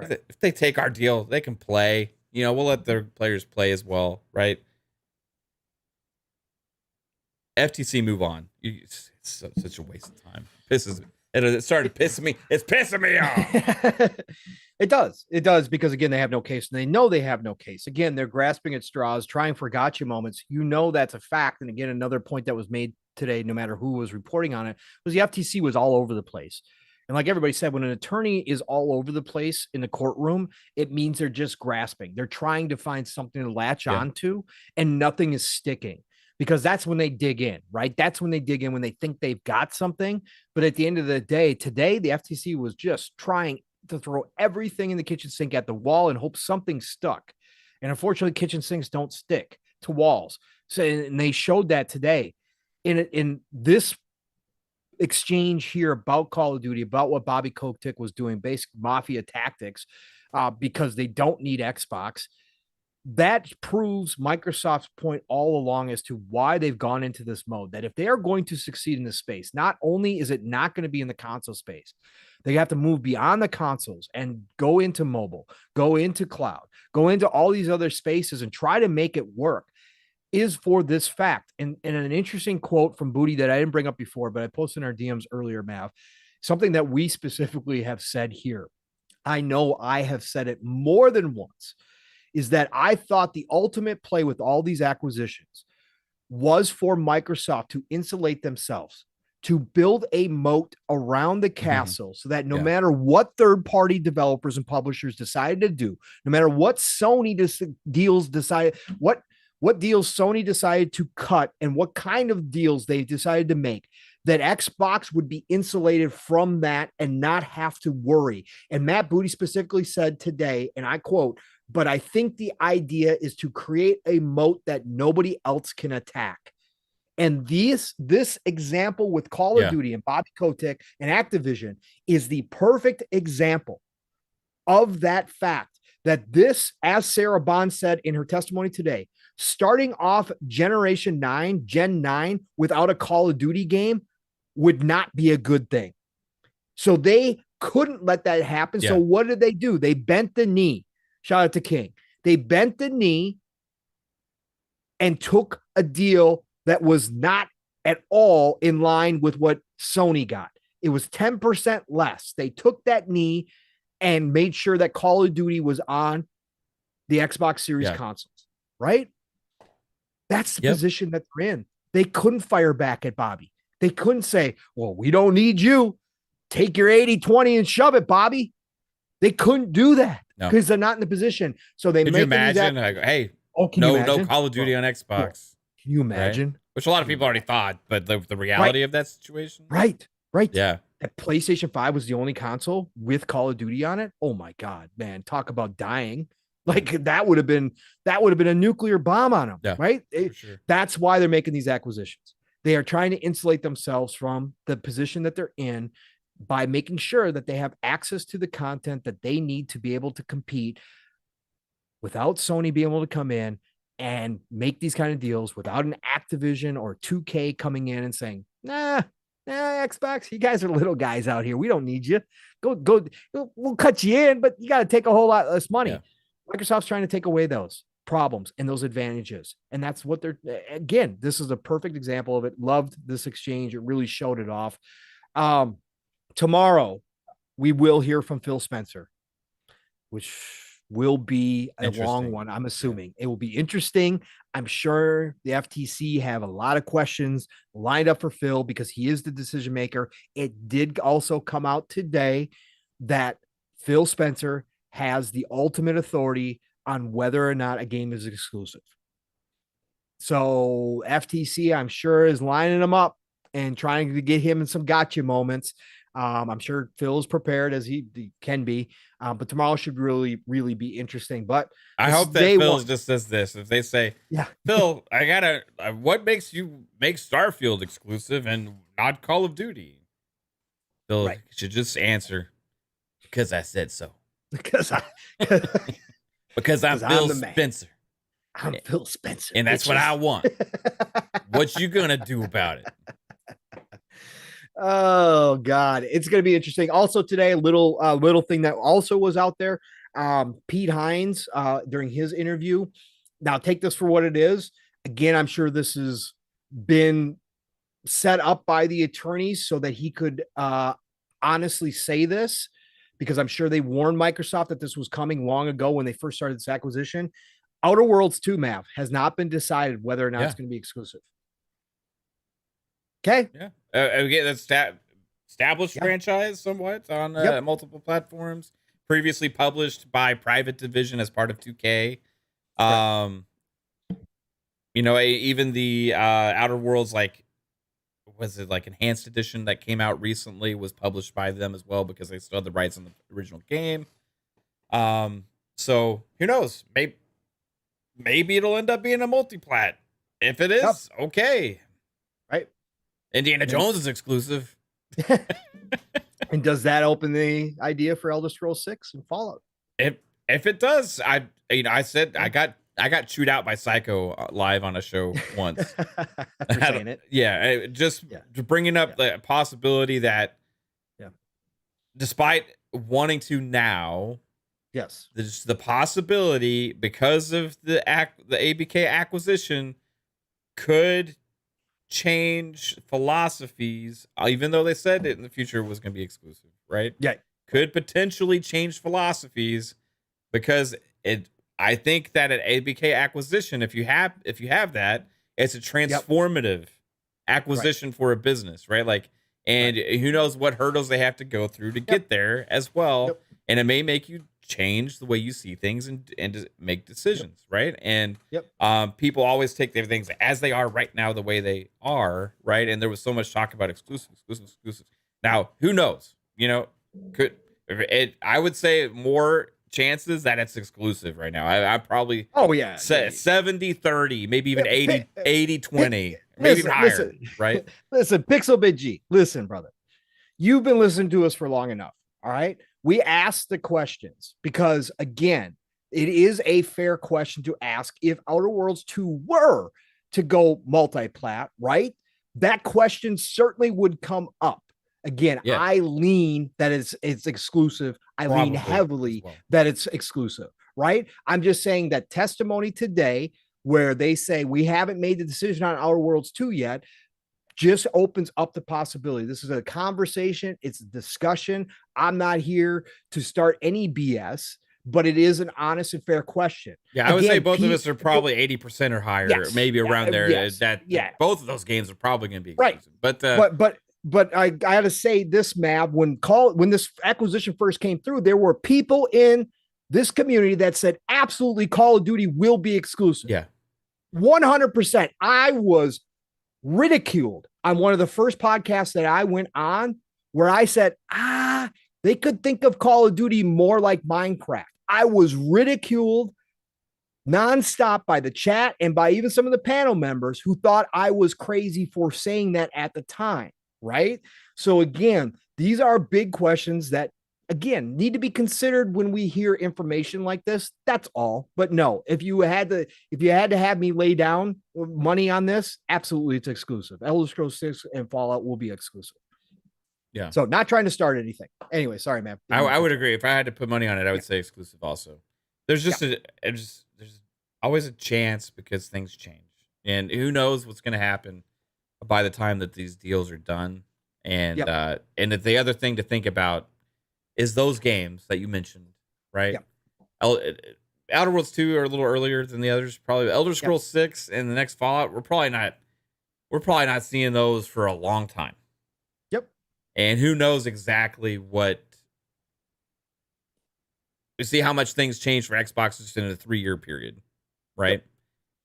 If they take our deal, they can play. You know, we'll let their players play as well, right? FTC, move on. It's such a waste of time. It started pissing me. It's pissing me off. It does because again, they have no case, and they know they have no case. Again, they're grasping at straws, trying for gotcha moments. You know that's a fact. And again, another point that was made today, no matter who was reporting on it, was the FTC was all over the place. And like everybody said, when an attorney is all over the place in the courtroom, it means they're just grasping. They're trying to find something to latch onto, and nothing is sticking. Because that's when they dig in, right? That's when they dig in, when they think they've got something. But at the end of the day, today, the FTC was just trying to throw everything in the kitchen sink at the wall and hope something stuck. And unfortunately, kitchen sinks don't stick to walls. So, and they showed that today in this exchange here about Call of Duty, about what Bobby Kotick was doing, basic mafia tactics, because they don't need Xbox. That proves Microsoft's point all along as to why they've gone into this mode, that if they are going to succeed in this space, not only is it not going to be in the console space, they have to move beyond the consoles and go into mobile, go into cloud, go into all these other spaces and try to make it work, is for this fact. And an interesting quote from Booty that I didn't bring up before, but I posted in our DMs earlier, Mav, something that we specifically have said here. I know I have said it more than once, is that I thought the ultimate play with all these acquisitions was for Microsoft to insulate themselves, to build a moat around the castle so that no matter what third-party developers and publishers decided to do, no matter what Sony deals decided, what deals Sony decided to cut and what kind of deals they decided to make, that Xbox would be insulated from that and not have to worry. And Matt Booty specifically said today, and I quote, "But I think the idea is to create a moat that nobody else can attack." And this example with Call of Duty and Bobby Kotick and Activision is the perfect example of that fact, that this, as Sarah Bond said in her testimony today, starting off Gen 9, without a Call of Duty game would not be a good thing. So they couldn't let that happen. So what did they do? They bent the knee. Shout out to King. They bent the knee and took a deal that was not at all in line with what Sony got. It was 10% less. They took that knee and made sure that Call of Duty was on the Xbox Series consoles, right? That's the position that they're in. They couldn't fire back at Bobby. They couldn't say, well, we don't need you. Take your 80-20 and shove it, Bobby. They couldn't do that because they're not in the position. So they Could you imagine? Like, hey, no Call of Duty on Xbox. Can you imagine? Right? Which a lot of people already thought, but the reality of that situation. Right. Yeah. That PlayStation 5 was the only console with Call of Duty on it. Oh my God, man. Talk about dying. Like that would have been a nuclear bomb on them. Right. That's why they're making these acquisitions. They are trying to insulate themselves from the position that they're in by making sure that they have access to the content that they need to be able to compete without Sony being able to come in and make these kind of deals, without an Activision or 2K coming in and saying, nah, Xbox, you guys are little guys out here. We don't need you. Go. We'll cut you in, but you got to take a whole lot less money. Yeah. Microsoft's trying to take away those problems and those advantages. And that's what they're, again, this is a perfect example of it. Loved this exchange. It really showed it off. Tomorrow we will hear from Phil Spencer, which will be a long one. I'm assuming it will be interesting. I'm sure the FTC have a lot of questions lined up for Phil because he is the decision maker. It did also come out today that Phil Spencer has the ultimate authority on whether or not a game is exclusive. So FTC, I'm sure, is lining him up and trying to get him in some gotcha moments. I'm sure Phil is prepared as he can be, but tomorrow should really, really be interesting. But I hope that Phil just says this. If they say, Phil, I gotta, what makes you make Starfield exclusive and not Call of Duty? Phil should just answer, because I said so. Because I'm Phil Spencer. I'm Phil Spencer. And that's what I want. What you gonna do about it? Oh God, it's going to be interesting. Also today, a little thing that also was out there. Pete Hines, during his interview. Now take this for what it is. Again, I'm sure this has been set up by the attorneys so that he could honestly say this, because I'm sure they warned Microsoft that this was coming long ago when they first started this acquisition. Outer Worlds 2, Mav, has not been decided whether or not it's going to be exclusive. Okay. Yeah. Again, that's established franchise somewhat on multiple platforms. Previously published by Private Division as part of 2K. You know, even the Outer Worlds, like, was it like Enhanced Edition that came out recently, was published by them as well because they still had the rights on the original game. So who knows? Maybe it'll end up being a multiplat. If it is, okay. Right. Indiana Jones is exclusive. And does that open the idea for Elder Scrolls 6 and Fallout? If it does, I said I got chewed out by Psycho live on a show once. For saying it. Yeah, just bringing up the possibility that despite wanting to now, there's the possibility, because of the ABK acquisition, could change philosophies, even though they said it in the future was going to be exclusive, right? Yeah. Could potentially change philosophies, because I think that an ABK acquisition, if you have that, it's a transformative acquisition for a business, right? Like, and who knows what hurdles they have to go through to get there as well. And it may make you change the way you see things and make decisions, right? And people always take their things as they are right now, the way they are, right? And there was so much talk about exclusive. Now, who knows? You know, I would say more chances that it's exclusive right now. I probably say 70-30, maybe even 80-20, maybe even higher, right? Listen, Pixel Big G, listen, brother. You've been listening to us for long enough, all right? We asked the questions because, again, it is a fair question to ask. If Outer Worlds 2 were to go multi-plat, right? That question certainly would come up. Again, I lean that it's exclusive. I lean heavily that it's exclusive, right? I'm just saying that testimony today where they say we haven't made the decision on Outer Worlds 2 yet, just opens up the possibility. This is a conversation. It's a discussion. I'm not here to start any BS, but it is an honest and fair question. Yeah, I would say both of us are probably 80% or higher, maybe around there. Both of those games are probably going to be exclusive. Right. But I got to say this, Mav, when this acquisition first came through, there were people in this community that said absolutely Call of Duty will be exclusive. Yeah. 100%. I was ridiculed on one of the first podcasts that I went on where I said, they could think of Call of Duty more like Minecraft. I was ridiculed nonstop by the chat and by even some of the panel members who thought I was crazy for saying that at the time. Right. So again, these are big questions that, again, need to be considered when we hear information like this. That's all. But no, if you had to have me lay down money on this, absolutely it's exclusive. Elder Scrolls 6 and Fallout will be exclusive. Yeah. So not trying to start anything. Anyway, sorry, man. I would agree. If I had to put money on it, I would say exclusive also. There's just there's always a chance because things change. And who knows what's going to happen by the time that these deals are done. And and the other thing to think about is those games that you mentioned, right? Yep. Outer Worlds 2 are a little earlier than the others. Probably Elder Scrolls 6 and the next Fallout. We're probably not seeing those for a long time. Yep. And who knows exactly what. You see how much things change for Xbox just in a 3-year period, right?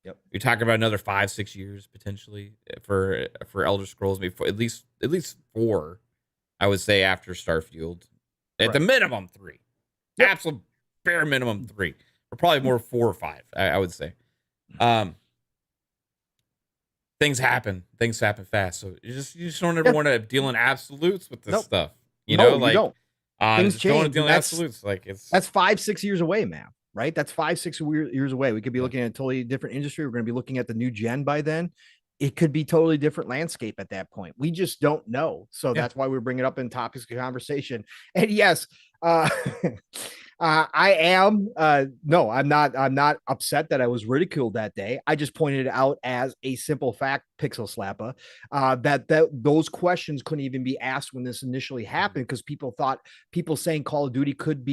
Yep. You're talking about another 5-6 years potentially for Elder Scrolls, maybe at least 4, I would say, after Starfield. At the minimum 3. Yep. Absolute bare minimum 3. Or probably more 4 or 5, I would say. Things happen. Things happen fast. So you just don't ever want to deal in absolutes with this stuff. You know, like you don't. Things change. Don't want to deal in absolutes. Like that's 5-6 years away, man. Right? That's 5-6 years away. We could be looking at a totally different industry. We're going to be looking at the new gen by then. It could be totally different landscape at that point. We just don't know. So that's why we're bringing it up in topics of conversation. And yes, I am, no, I'm not upset that I was ridiculed that day. I just pointed it out as a simple fact, Pixel Slappa, that those questions couldn't even be asked when this initially happened because people saying Call of Duty could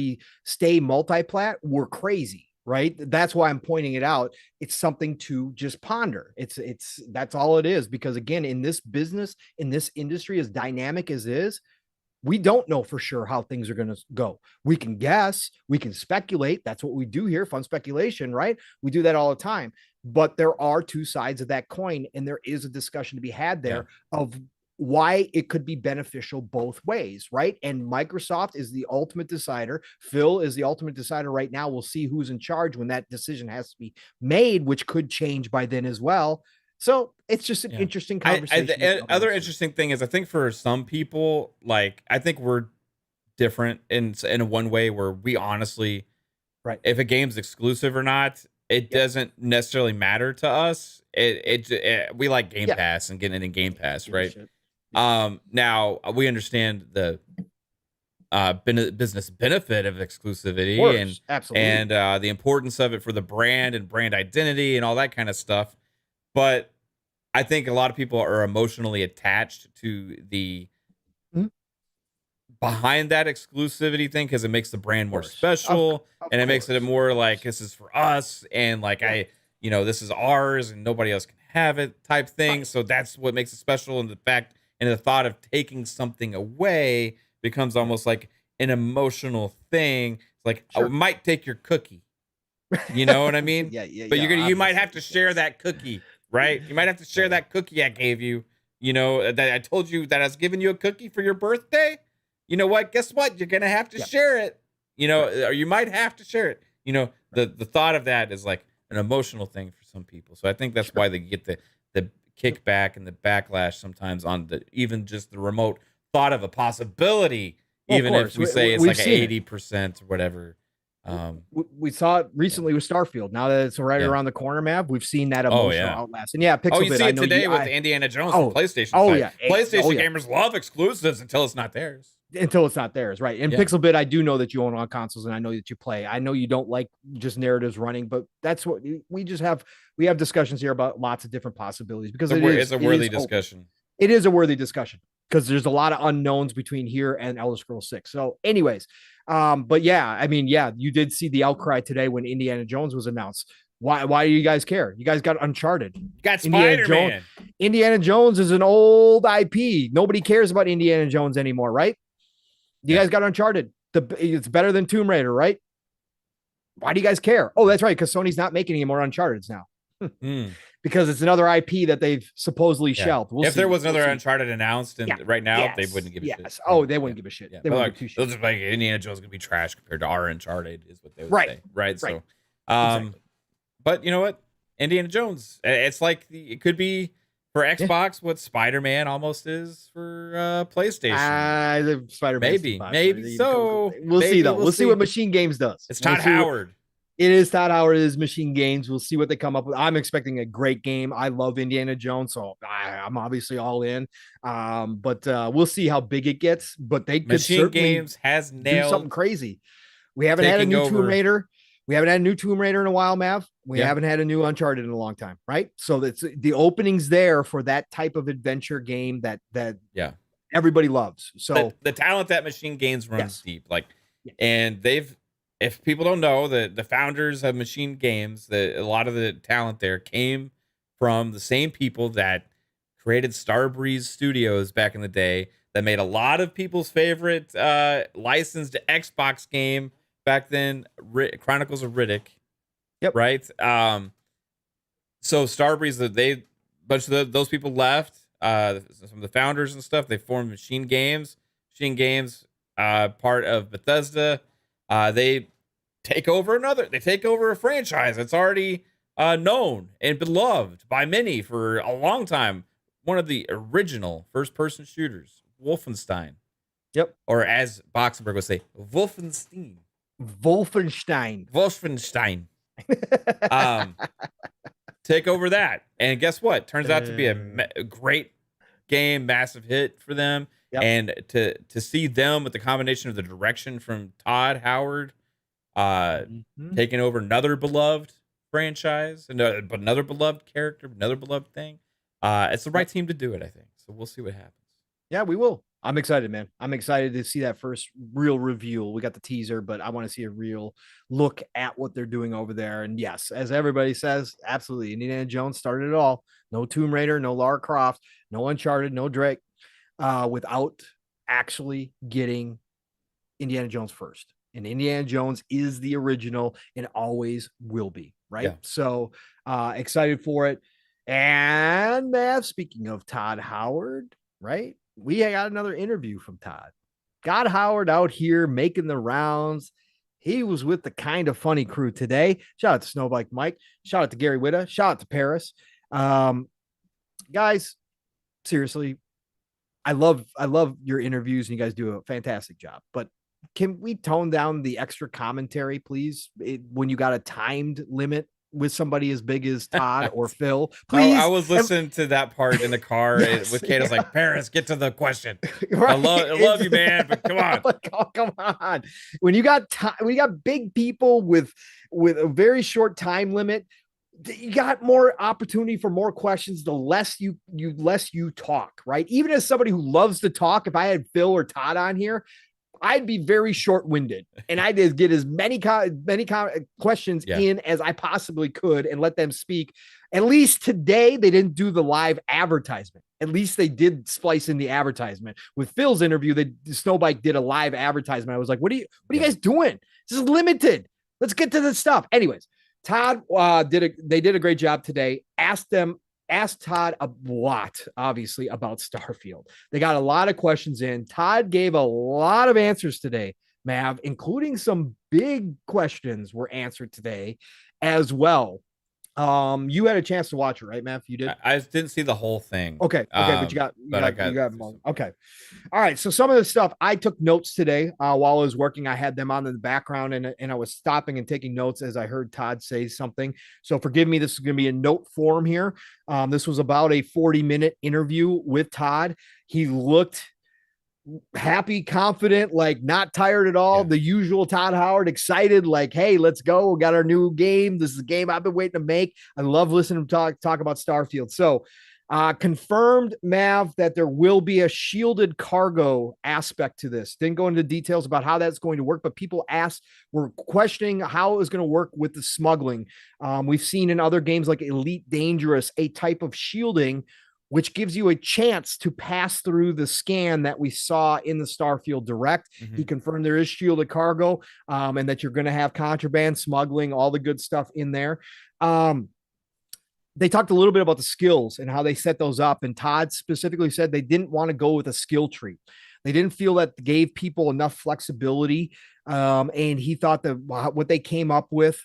stay multi-plat were crazy. Right. That's why I'm pointing it out. It's something to just ponder. That's all it is. Because again, in this business, in this industry, as dynamic as it is, we don't know for sure how things are going to go. We can guess, we can speculate. That's what we do here. Fun speculation, right? We do that all the time. But there are two sides of that coin. And there is a discussion to be had there of why it could be beneficial both ways, right? And Microsoft is the ultimate decider. Phil is the ultimate decider right now. We'll see who's in charge when that decision has to be made, which could change by then as well. So it's just an interesting conversation. The other interesting thing is I think for some people, like, I think we're different in one way where we honestly, if a game's exclusive or not, it doesn't necessarily matter to us. We like Game Pass and getting it in Game Pass, right? Now we understand the business benefit of exclusivity and the importance of it for the brand and brand identity and all that kind of stuff. But I think a lot of people are emotionally attached to the behind that exclusivity thing because it makes the brand more special and it makes it more like this is for us and like this is ours and nobody else can have it type thing. So that's what makes it special. And the thought of taking something away becomes almost like an emotional thing. It's like I might take your cookie. You know what I mean? But you might have to share that cookie, right? You might have to share that cookie I gave you. You know, that I told you that I was giving you a cookie for your birthday. You know what? Guess what? You're gonna have to share it. You know, or you might have to share it. You know, the thought of that is like an emotional thing for some people. So I think that's why they get the kickback and the backlash sometimes on even just the remote thought of a possibility, even if we say it's like 80% or whatever. We saw it recently with Starfield. Now that it's right around the corner, Mav, we've seen that emotional outlast. And Pixel you see it today with Indiana Jones from PlayStation. PlayStation gamers love exclusives until it's not theirs. until it's not theirs, right? And Pixelbit, I do know that you own on consoles, and I know that you play. I know you don't like just narratives running, but that's what we just have. We have discussions here about lots of different possibilities because it's a worthy discussion. It is a worthy discussion because there's a lot of unknowns between here and Elder Scrolls 6. So, anyways, but yeah, I mean, yeah, you did see the outcry today when Indiana Jones was announced. Why do you guys care? You guys got Uncharted. You got Spider-Man. Indiana Jones is an old IP. Nobody cares about Indiana Jones anymore, right? You guys got Uncharted. It's better than Tomb Raider, right? Why do you guys care? Oh, that's right, because Sony's not making any more Uncharteds now. Because it's another IP that they've supposedly shelved. If there was another Uncharted announced right now, they wouldn't give a shit. Oh, they wouldn't give a shit. They wouldn't give two shit. They'll just like Indiana Jones is gonna be trash compared to our Uncharted, is what they would say. Right. So exactly. But you know what? Indiana Jones, it's like it could be for Xbox what Spider-Man almost is for PlayStation. Spider-Man. Maybe so. We'll see though. We'll see what Machine Games does. It's Todd Howard. It is Todd Howard. It is Machine Games. We'll see what they come up with. I'm expecting a great game. I love Indiana Jones, so I'm obviously all in. But we'll see how big it gets. But they could Machine Games has nailed do something crazy. We haven't had a new Tomb Raider. We haven't had a new Tomb Raider in a while, Mav. We haven't had a new Uncharted in a long time, right? So that's the openings there for that type of adventure game that everybody loves. So the talent that Machine Games runs deep, and if people don't know, the founders of Machine Games, a lot of the talent there came from the same people that created Starbreeze Studios back in the day, that made a lot of people's favorite licensed Xbox game back then, Chronicles of Riddick. Yep. Right. So Starbreeze, bunch of those people left. Some of the founders and stuff. They formed Machine Games. Machine Games, part of Bethesda. They take over a franchise that's already known and beloved by many for a long time. One of the original first-person shooters, Wolfenstein. Yep. Or as Boxenberg would say, Wolfenstein. Take over that, and guess what? Turns out to be a great game, massive hit for them. And to see them with the combination of the direction from Todd Howard, taking over another beloved franchise, another beloved character, another beloved thing. It's the right team to do it, I think. So we'll see what happens. Yeah, we will. I'm excited, man. I'm excited to see that first real reveal. We got the teaser, but I want to see a real look at what they're doing over there. And yes, as everybody says, absolutely. Indiana Jones started it all. No Tomb Raider, no Lara Croft, no Uncharted, no Drake, without actually getting Indiana Jones first. And Indiana Jones is the original and always will be, right? Yeah. So excited for it. And Mav, speaking of Todd Howard, right? We got another interview from Todd. Got Howard out here making the rounds. He was with the Kind of Funny crew today. Shout out to Snowbike Mike. Shout out to Gary Witta. Shout out to Paris. Guys, seriously, I love your interviews, and you guys do a fantastic job. But can we tone down the extra commentary, please? When you got a timed limit with somebody as big as Todd or Phil, please. I was listening to that part in the car with Kate. I was like, Paris, get to the question. Right. I love you, man, but come on. Like, oh, come on. When you got big people with a very short time limit, you got more opportunity for more questions the less you talk, right? Even as somebody who loves to talk, if I had Phil or Todd on here, I'd be very short-winded, and I'd get as many questions in as I possibly could and let them speak. At least today, they didn't do the live advertisement. At least they did splice in the advertisement. With Phil's interview, the Snowbike did a live advertisement. I was like, what are you guys doing? This is limited. Let's get to this stuff. Anyways, Todd they did a great job today. Asked Todd a lot, obviously, about Starfield. They got a lot of questions in. Todd gave a lot of answers today, Mav, including some big questions were answered today as well. You had a chance to watch it, right, Mav? You did? I didn't see the whole thing. Okay, but you got okay. All right, so some of the stuff, I took notes today while I was working. I had them on in the background, and I was stopping and taking notes as I heard Todd say something. So forgive me, this is going to be a note form here. This was about a 40-minute interview with Todd. He looked happy, confident, like not tired at all. Yeah. The usual Todd Howard, excited, like, hey, let's go. We got our new game. This is a game I've been waiting to make. I love listening to talk about Starfield. So confirmed, Mav, that there will be a shielded cargo aspect to this. Didn't go into details about how that's going to work, but people were questioning how it was going to work with the smuggling. We've seen in other games like Elite Dangerous a type of shielding which gives you a chance to pass through the scan that we saw in the Starfield Direct. Mm-hmm. He confirmed there is shielded cargo, and that you're going to have contraband, smuggling, all the good stuff in there. They talked a little bit about the skills and how they set those up. And Todd specifically said they didn't want to go with a skill tree. They didn't feel that gave people enough flexibility. And he thought that what they came up with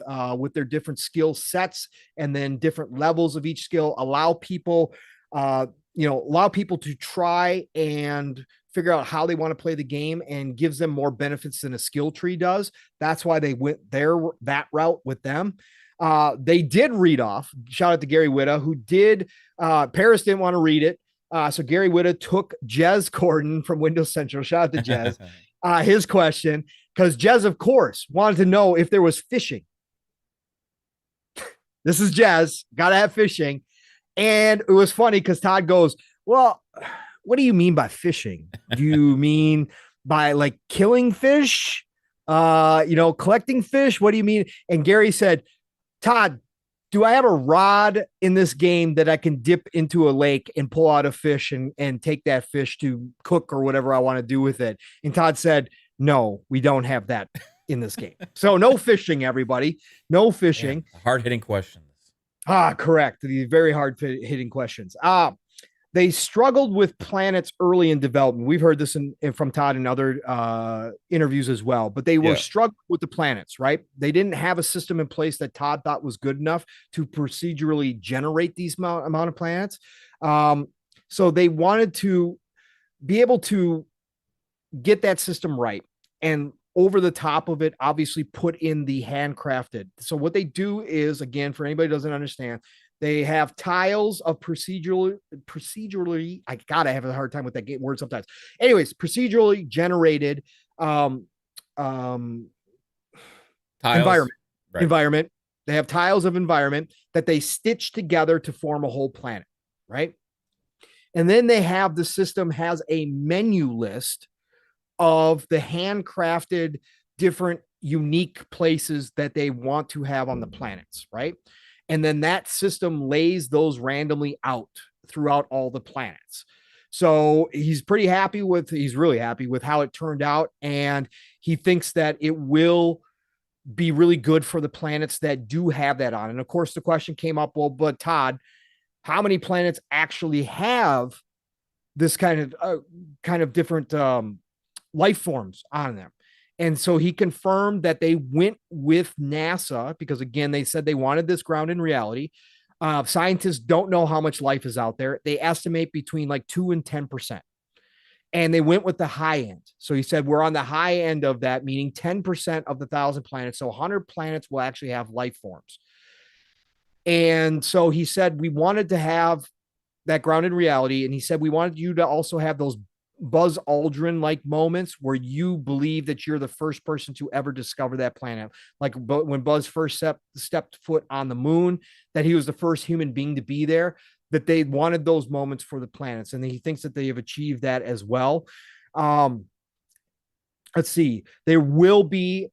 their different skill sets and then different levels of each skill allow people to try and figure out how they want to play the game, and gives them more benefits than a skill tree does. That's why they went that route with them. They did read off, shout out to Gary Whitta, who did, Paris didn't want to read it. So Gary Whitta took Jez Corden from Windows Central, shout out to Jez, his question, because Jez, of course, wanted to know if there was fishing. This is Jez, gotta have fishing. And it was funny because Todd goes, well, what do you mean by fishing? Do you mean by like killing fish? Collecting fish? What do you mean? And Gary said, Todd, do I have a rod in this game that I can dip into a lake and pull out a fish and take that fish to cook or whatever I want to do with it? And Todd said, no, we don't have that in this game. So no fishing, everybody. No fishing. Yeah, hard-hitting questions. Correct. The very hard hitting questions. They struggled with planets early in development. We've heard this from Todd in other interviews as well, but they were struggling with the planets, right? They didn't have a system in place that Todd thought was good enough to procedurally generate these amount of planets. So they wanted to be able to get that system right. And over the top of it, obviously put in the handcrafted. So what they do is, again, for anybody who doesn't understand, they have tiles of procedurally, I gotta have a hard time with that word sometimes. Anyways, procedurally generated environment. Right. Environment. They have tiles of environment that they stitch together to form a whole planet, right? And then they have the system has a menu list of the handcrafted different unique places that they want to have on the planets, right? And then that system lays those randomly out throughout all the planets. So he's really happy with how it turned out. And he thinks that it will be really good for the planets that do have that on. And of course, the question came up, well, but Todd, how many planets actually have this kind of different life forms on them? And so he confirmed that they went with NASA because, again, they said they wanted this ground in reality. Scientists don't know how much life is out there. They estimate between like 2 and 10%. And they went with the high end. So he said, we're on the high end of that, meaning 10% of the 1,000 planets. So 100 planets will actually have life forms. And so he said, we wanted to have that ground in reality. And he said, we wanted you to also have those Buzz Aldrin-like moments where you believe that you're the first person to ever discover that planet. Like when Buzz first stepped foot on the moon, that he was the first human being to be there, that they wanted those moments for the planets. And he thinks that they have achieved that as well. Let's see. There will be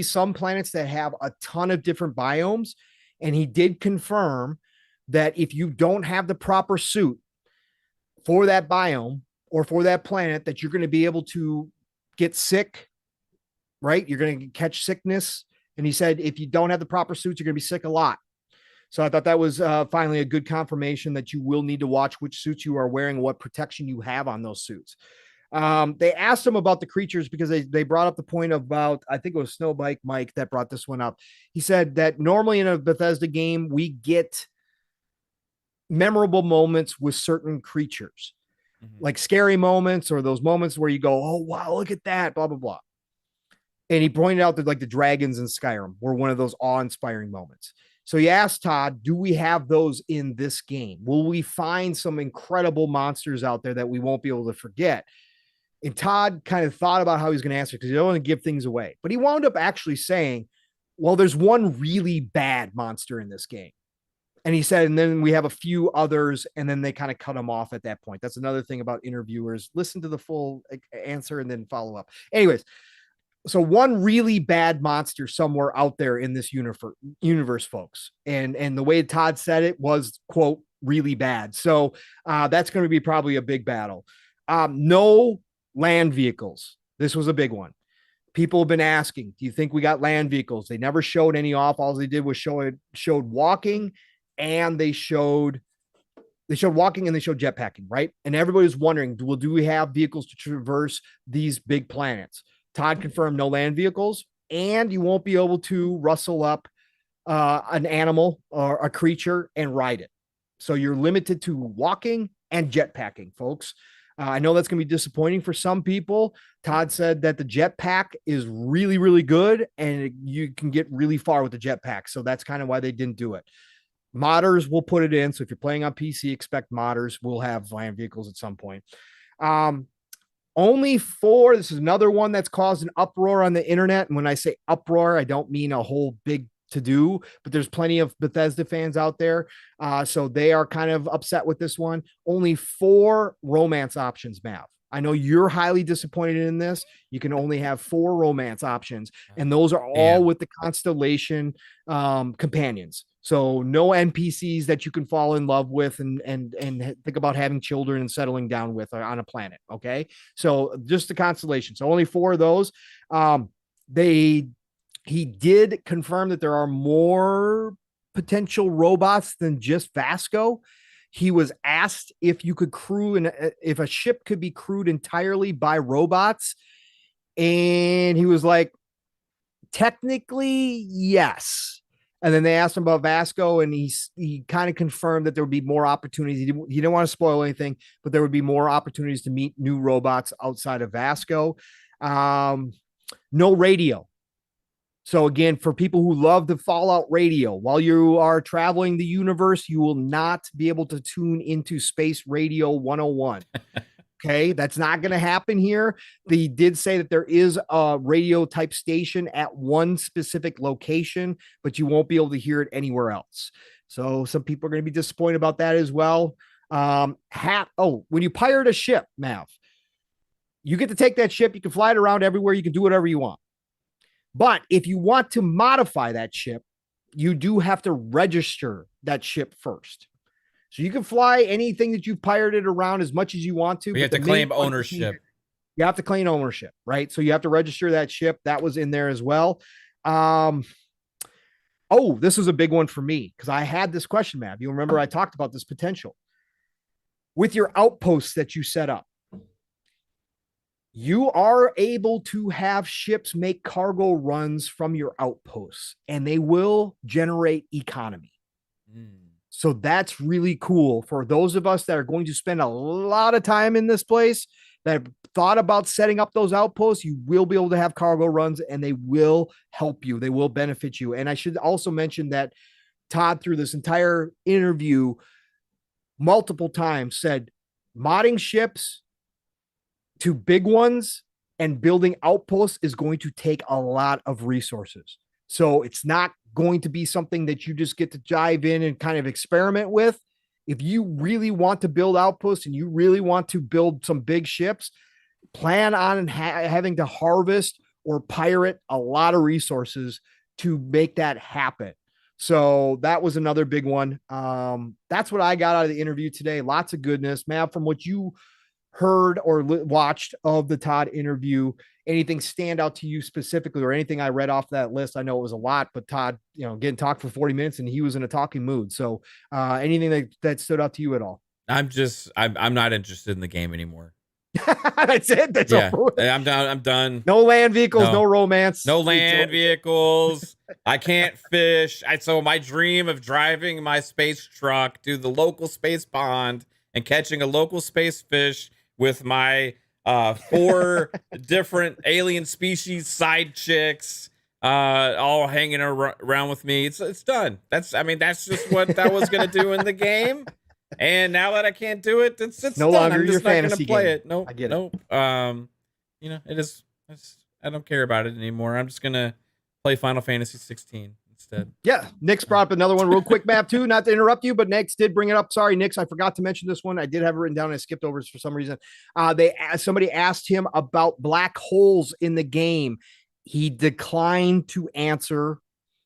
some planets that have a ton of different biomes. And he did confirm that if you don't have the proper suit for that biome or for that planet, that you're going to be able to get sick, right? You're going to catch sickness. And he said, if you don't have the proper suits, you're going to be sick a lot. So I thought that was finally a good confirmation that you will need to watch which suits you are wearing, what protection you have on those suits. They asked him about the creatures because they brought up the point about, I think it was Snowbike Mike that brought this one up. He said that normally in a Bethesda game, we get memorable moments with certain creatures, like scary moments or those moments where you go, oh, wow, look at that, blah, blah, blah. And he pointed out that like the dragons in Skyrim were one of those awe-inspiring moments. So you asked Todd, do we have those in this game? Will we find some incredible monsters out there that we won't be able to forget? And Todd kind of thought about how he was going to answer because he don't want to give things away. But he wound up actually saying, well, there's one really bad monster in this game. And he said, and then we have a few others, and then they kind of cut him off at that point. That's another thing about interviewers. Listen to the full answer and then follow up. Anyways, so one really bad monster somewhere out there in this universe, folks. And the way Todd said it was, quote, really bad. So that's going to be probably a big battle. No land vehicles. This was a big one. People have been asking, do you think we got land vehicles? They never showed any off. All they did was showed walking, and they showed walking and they showed jetpacking, right? And everybody's wondering, do we have vehicles to traverse these big planets? Todd confirmed no land vehicles, and you won't be able to rustle up an animal or a creature and ride it. So you're limited to walking and jetpacking, folks. I know that's going to be disappointing for some people. Todd said that the jetpack is really, really good, and you can get really far with the jetpack. So that's kind of why they didn't do it. Modders will put it in. So if you're playing on PC, expect modders will have land vehicles at some point. Only 4. This is another one that's caused an uproar on the internet. And when I say uproar, I don't mean a whole big to do, but there's plenty of Bethesda fans out there. So they are kind of upset with this one. Only 4 romance options, Mav. I know you're highly disappointed in this. You can only have 4 romance options, and those are all with the Constellation companions. So no NPCs that you can fall in love with and think about having children and settling down with on a planet. Okay. So just the Constellation. So only 4 of those. He did confirm that there are more potential robots than just Vasco. He was asked if you could crew and if a ship could be crewed entirely by robots. And he was like, technically, yes. And then they asked him about Vasco, and he kind of confirmed that there would be more opportunities. He didn't want to spoil anything, but there would be more opportunities to meet new robots outside of Vasco. No radio. So again, for people who love the Fallout radio, while you are traveling the universe, you will not be able to tune into Space Radio 101. Okay, that's not going to happen here. They did say that there is a radio type station at one specific location, but you won't be able to hear it anywhere else. So some people are going to be disappointed about that as well. When you pirate a ship, Mav, you get to take that ship. You can fly it around everywhere. You can do whatever you want. But if you want to modify that ship, you do have to register that ship first. So you can fly anything that you've pirated around as much as you want to. You have to claim ownership. You have to claim ownership, right? So you have to register that ship. That was in there as well. This was a big one for me because I had this question, Mav. You remember I talked about this potential. With your outposts that you set up, you are able to have ships make cargo runs from your outposts, and they will generate economy. So that's really cool for those of us that are going to spend a lot of time in this place that have thought about setting up those outposts. You will be able to have cargo runs, and they will help you. They will benefit you. And I should also mention that Todd, through this entire interview, multiple times said modding ships to big ones and building outposts is going to take a lot of resources. So it's not going to be something that you just get to dive in and kind of experiment with. If you really want to build outposts and you really want to build some big ships, plan on having to harvest or pirate a lot of resources to make that happen. So that was another big one. That's what I got out of the interview today. Lots of goodness, man. From what you heard or watched of the Todd interview, anything stand out to you specifically, or anything I read off that list? I know it was a lot, but Todd, getting talked for 40 minutes and he was in a talking mood. So anything that stood out to you at all? I'm not interested in the game anymore. That's it. That's all. I'm done. I'm done. No land vehicles, no romance. No land vehicles. I can't fish. So my dream of driving my space truck to the local space pond and catching a local space fish with my 4 different alien species side chicks all hanging around with me. It's done. I mean, that's just what I was gonna do in the game. And now that I can't do it, it's no done. longer I'm your just not gonna fantasy play game. it. Nope. I get it. Nope. You know, it is. I don't care about it anymore. I'm just gonna play Final Fantasy 16 instead. Yeah, Nick's brought up another one real quick, Map, too. Not to interrupt you, but Nick's did bring it up. Sorry, Nick's. I forgot to mention this one. I did have it written down and I skipped over it for some reason. Somebody asked him about black holes in the game. He declined to answer.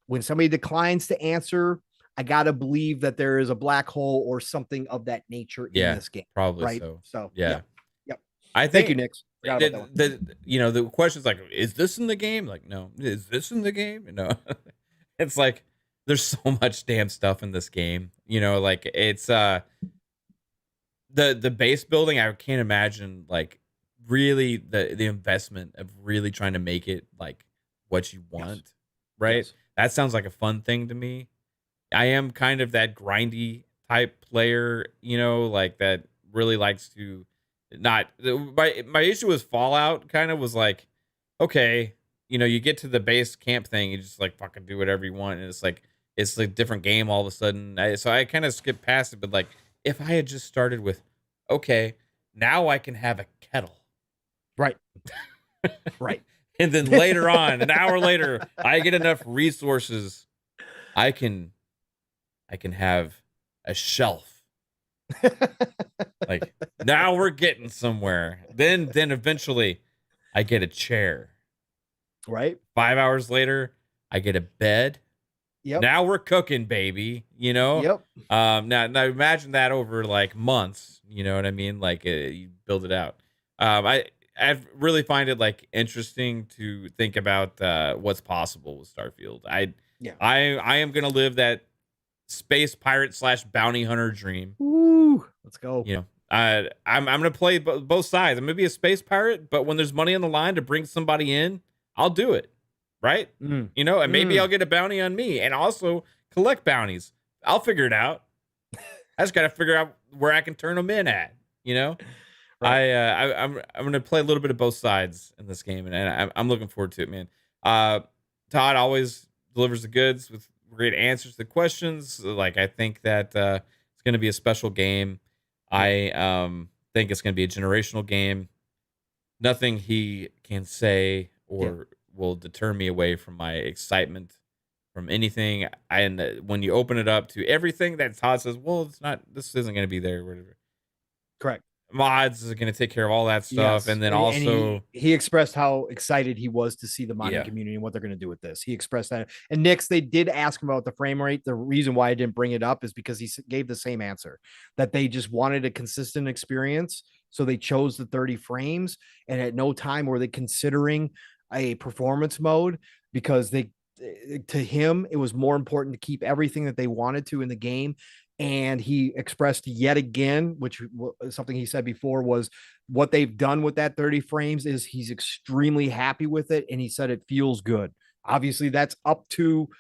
When somebody declines to answer, I gotta believe that there is a black hole or something of that nature in this game. Probably right? So Yep. I think, thank you, Nick. The question's like, is this in the game? Like, no. Is this in the game? No. It's like there's so much damn stuff in this game. You know, like it's the base building. I can't imagine like really the investment of really trying to make it like what you want, right? Yes. That sounds like a fun thing to me. I am kind of that grindy type player, you know, like that really likes to not. My issue with Fallout kind of was like, okay, you know, you get to the base camp thing, you just like fucking do whatever you want, and it's like a different game all of a sudden. So I kind of skipped past it, but like if I had just started with, okay, now I can have a kettle, right, right. And then later on, an hour later, I get enough resources. I can have a shelf. Like now we're getting somewhere. Then eventually I get a chair. Right. 5 hours later, I get a bed. Yep. Now we're cooking, baby. You know? Yep. Now imagine that over like months. You know what I mean? Like you build it out. I really find it like interesting to think about what's possible with Starfield. I am gonna live that space pirate / bounty hunter dream. Ooh, let's go. You know, I'm gonna play both sides. I'm gonna be a space pirate, but when there's money on the line to bring somebody in, I'll do it. Right? You know, and maybe I'll get a bounty on me and also collect bounties. I'll figure it out. I just gotta figure out where I can turn them in at. You know. Right. I'm gonna play a little bit of both sides in this game, and I'm looking forward to it, man. Todd always delivers the goods with great answers to the questions. Like I think that it's gonna be a special game. I think it's gonna be a generational game. Nothing he can say or will deter me away from my excitement from anything. And when you open it up to everything that Todd says, well, it's not. This isn't gonna be there. Whatever. Correct. Mods is going to take care of all that stuff. And then also he expressed how excited he was to see the modding community and what they're going to do with this. He expressed that. And Nick's, they did ask him about the frame rate. The reason why I didn't bring it up is because he gave the same answer, that they just wanted a consistent experience. So they chose the 30 frames, and at no time were they considering a performance mode, because to him, it was more important to keep everything that they wanted to in the game. And he expressed yet again, which something he said before, was what they've done with that 30 frames is he's extremely happy with it. And he said it feels good. Obviously, that's up to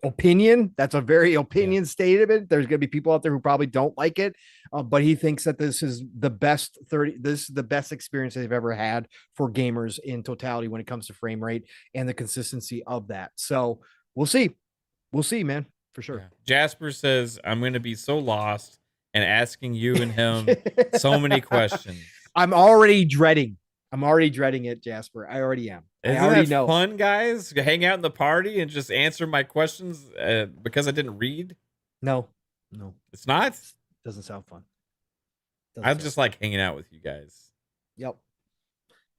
opinion. That's a very opinion statement. There's going to be people out there who probably don't like it, but he thinks that this is the best 30. This is the best experience they've ever had for gamers in totality when it comes to frame rate and the consistency of that. So we'll see. We'll see, man. For sure. Yeah. Jasper says, I'm going to be so lost and asking you and him so many questions. I'm already dreading it, Jasper. I already am. Isn't I already that know. Fun, guys? Hang out in the party and just answer my questions because I didn't read? No. It's not? Doesn't sound fun. I just like hanging out with you guys. Yep.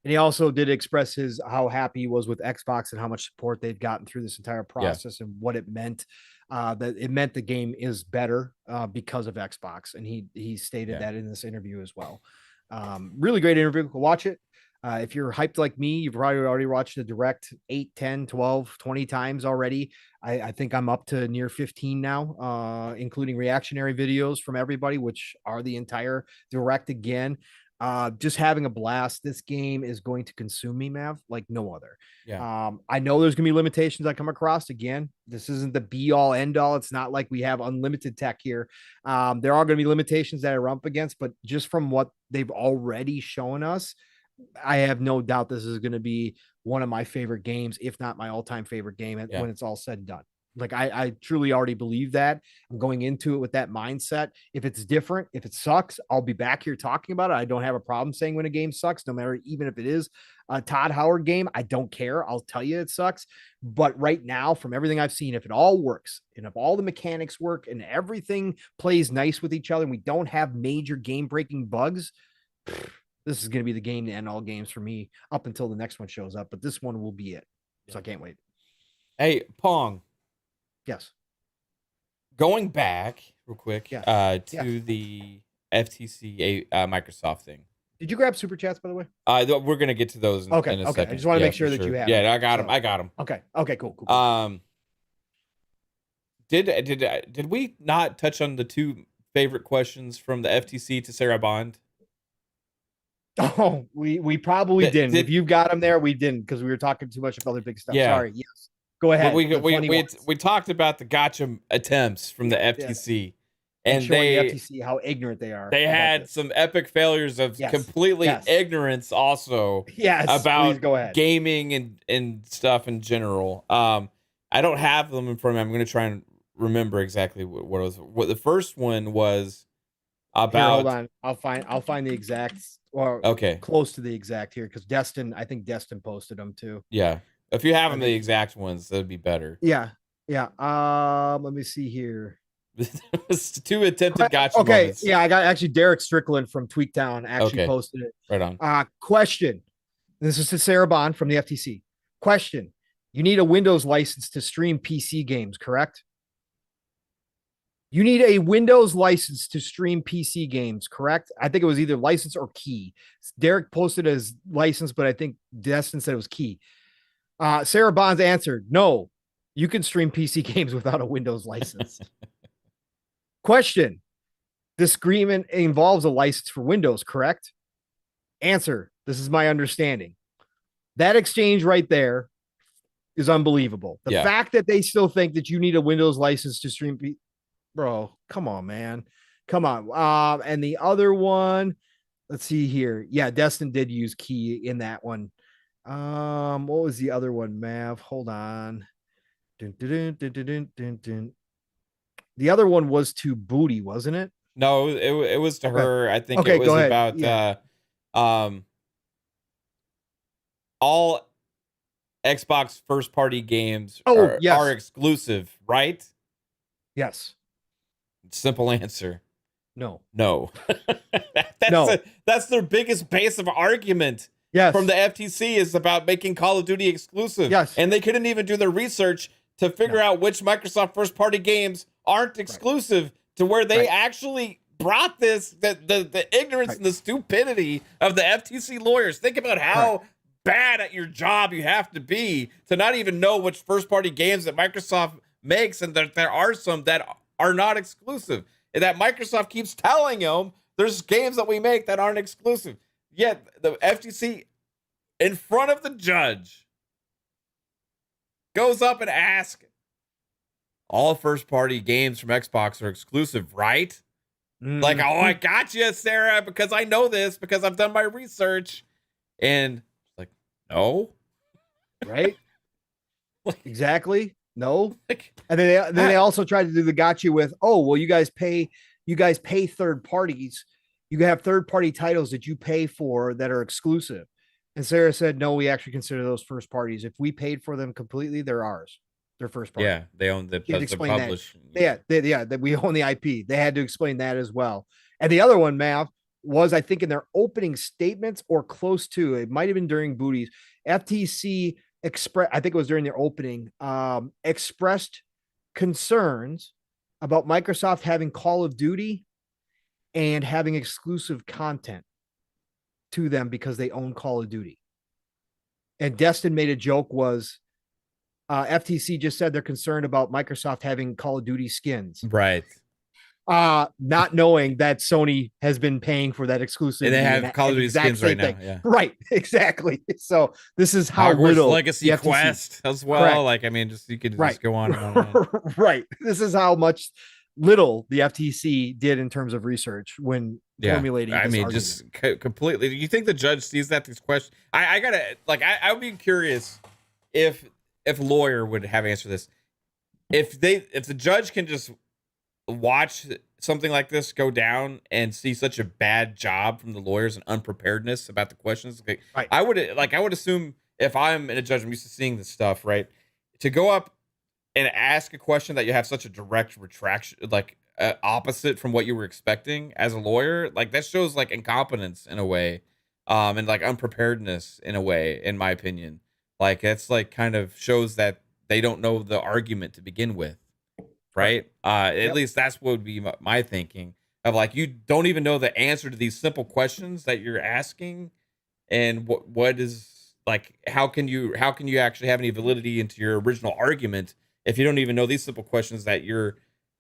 And he also did express how happy he was with Xbox and how much support they've gotten through this entire process and what it meant. That it meant the game is better because of Xbox. And he stated that in this interview as well. Really great interview. Go watch it. If you're hyped like me, you've probably already watched the direct 8, 10, 12, 20 times already. I think I'm up to near 15 now, including reactionary videos from everybody, which are the entire direct again. Just having a blast. This game is going to consume me, Mav, like no other. I know there's gonna be limitations I come across. Again, this isn't the be all end all. It's not like we have unlimited tech here. There are gonna be limitations that I up against, but just from what they've already shown us, I have no doubt this is going to be one of my favorite games, if not my all-time favorite game Yeah. when it's all said and done. Like I truly already believe that. I'm going into it with that mindset. If it's different, if it sucks, I'll be back here talking about it. I don't have a problem saying when a game sucks, no matter, even if it is a Todd Howard game. I don't care. I'll tell you it sucks. But right now, from everything I've seen, if it all works and if all the mechanics work and everything plays nice with each other and we don't have major game-breaking bugs, this is going to be the game to end all games for me up until the next one shows up. But this one will be it. So I can't wait. Hey, Pong. Yes. Going back real quick to Yeah. the FTC Microsoft thing. Did you grab super chats, by the way? We're gonna get to those in a second. I just want to make sure that you have. Yeah, I got them. Okay, cool. Did we not touch on the two favorite questions from the FTC to Sarah Bond? Oh, we probably didn't. If you've got them there, we didn't because we were talking too much about other big stuff. Yeah. Sorry. Yes. Go ahead. We talked about the gotcha attempts from the FTC, and the FTC how ignorant they are. They had some epic failures of completely ignorance, also. Yes, about gaming and stuff in general. I don't have them in front of me. I'm going to try and remember exactly what it was. What the first one was about. Here, hold on, I'll find the exact, or close to the exact here, because I think Destin posted them too. Yeah. If you have them, the exact ones, that'd be better. Yeah. Let me see here. Two attempted gotcha moments. Yeah, I got actually Derek Strickland from Tweaktown actually posted it. Right on. Question. This is to Sarah Bond from the FTC. Question. You need a Windows license to stream PC games, correct? You need a Windows license to stream PC games, correct? I think it was either license or key. Derek posted as license, but I think Destin said it was key. Sarah Bonds answered, no, you can stream PC games without a Windows license. Question. This agreement involves a license for Windows, correct? Answer. This is my understanding. That exchange right there is unbelievable. The fact that they still think that you need a Windows license to stream, bro, come on, man. Come on. And the other one, let's see here. Yeah, Destin did use key in that one. What was the other one, Mav? Hold on. The other one was to Booty, wasn't it? No, it was to her. I think it was about all Xbox first party games are exclusive, right? Yes. Simple answer. No. That's their biggest base of argument. Yes. From the FTC is about making Call of Duty exclusive. Yes. And they couldn't even do their research to figure out which Microsoft first party games aren't exclusive to where they actually brought this, the ignorance and the stupidity of the FTC lawyers. Think about how bad at your job you have to be to not even know which first party games that Microsoft makes, and that there are some that are not exclusive. And that Microsoft keeps telling them there's games that we make that aren't exclusive. Yet the FTC, in front of the judge, goes up and asks, all first-party games from Xbox are exclusive, right? Like, oh, I got you, Sarah, because I know this, because I've done my research. And like, no. Right? Exactly. No. And then they also tried to do the gotcha with, oh, well, you guys pay third parties. You have third-party titles that you pay for that are exclusive. And Sarah said, no, we actually consider those first parties. If we paid for them completely, they're ours. They're first party. Yeah, they own the publish. That we own the IP. They had to explain that as well. And the other one, Mav, was I think in their opening statements or close to, it might have been during Booty's, FTC express, I think it was during their opening, expressed concerns about Microsoft having Call of Duty and having exclusive content to them because they own Call of Duty. And Destin made a joke was FTC just said they're concerned about Microsoft having Call of Duty skins. Right. Not knowing that Sony has been paying for that exclusive. And they have Call of Duty skins right now. Yeah. Right. Exactly. So this is how Hogwarts Legacy Quest as well. Correct. Like, I mean, just you could just go on and on. Right. This is how much little the FTC did in terms of research when formulating I this mean, argument. just completely. Do you think the judge sees that these questions? I gotta like. I would be curious if a lawyer would have answered this. If the judge can just watch something like this go down and see such a bad job from the lawyers and unpreparedness about the questions, like, Right. I would assume if I'm in a judge, I'm used to seeing this stuff, right? To go up and ask a question that you have such a direct retraction, like opposite from what you were expecting as a lawyer, like that shows like incompetence in a way, and like unpreparedness in a way, in my opinion. Like that's like kind of shows that they don't know the argument to begin with, right? At least that's what would be my thinking of like you don't even know the answer to these simple questions that you're asking, and what is like how can you actually have any validity into your original argument if you don't even know these simple questions that you're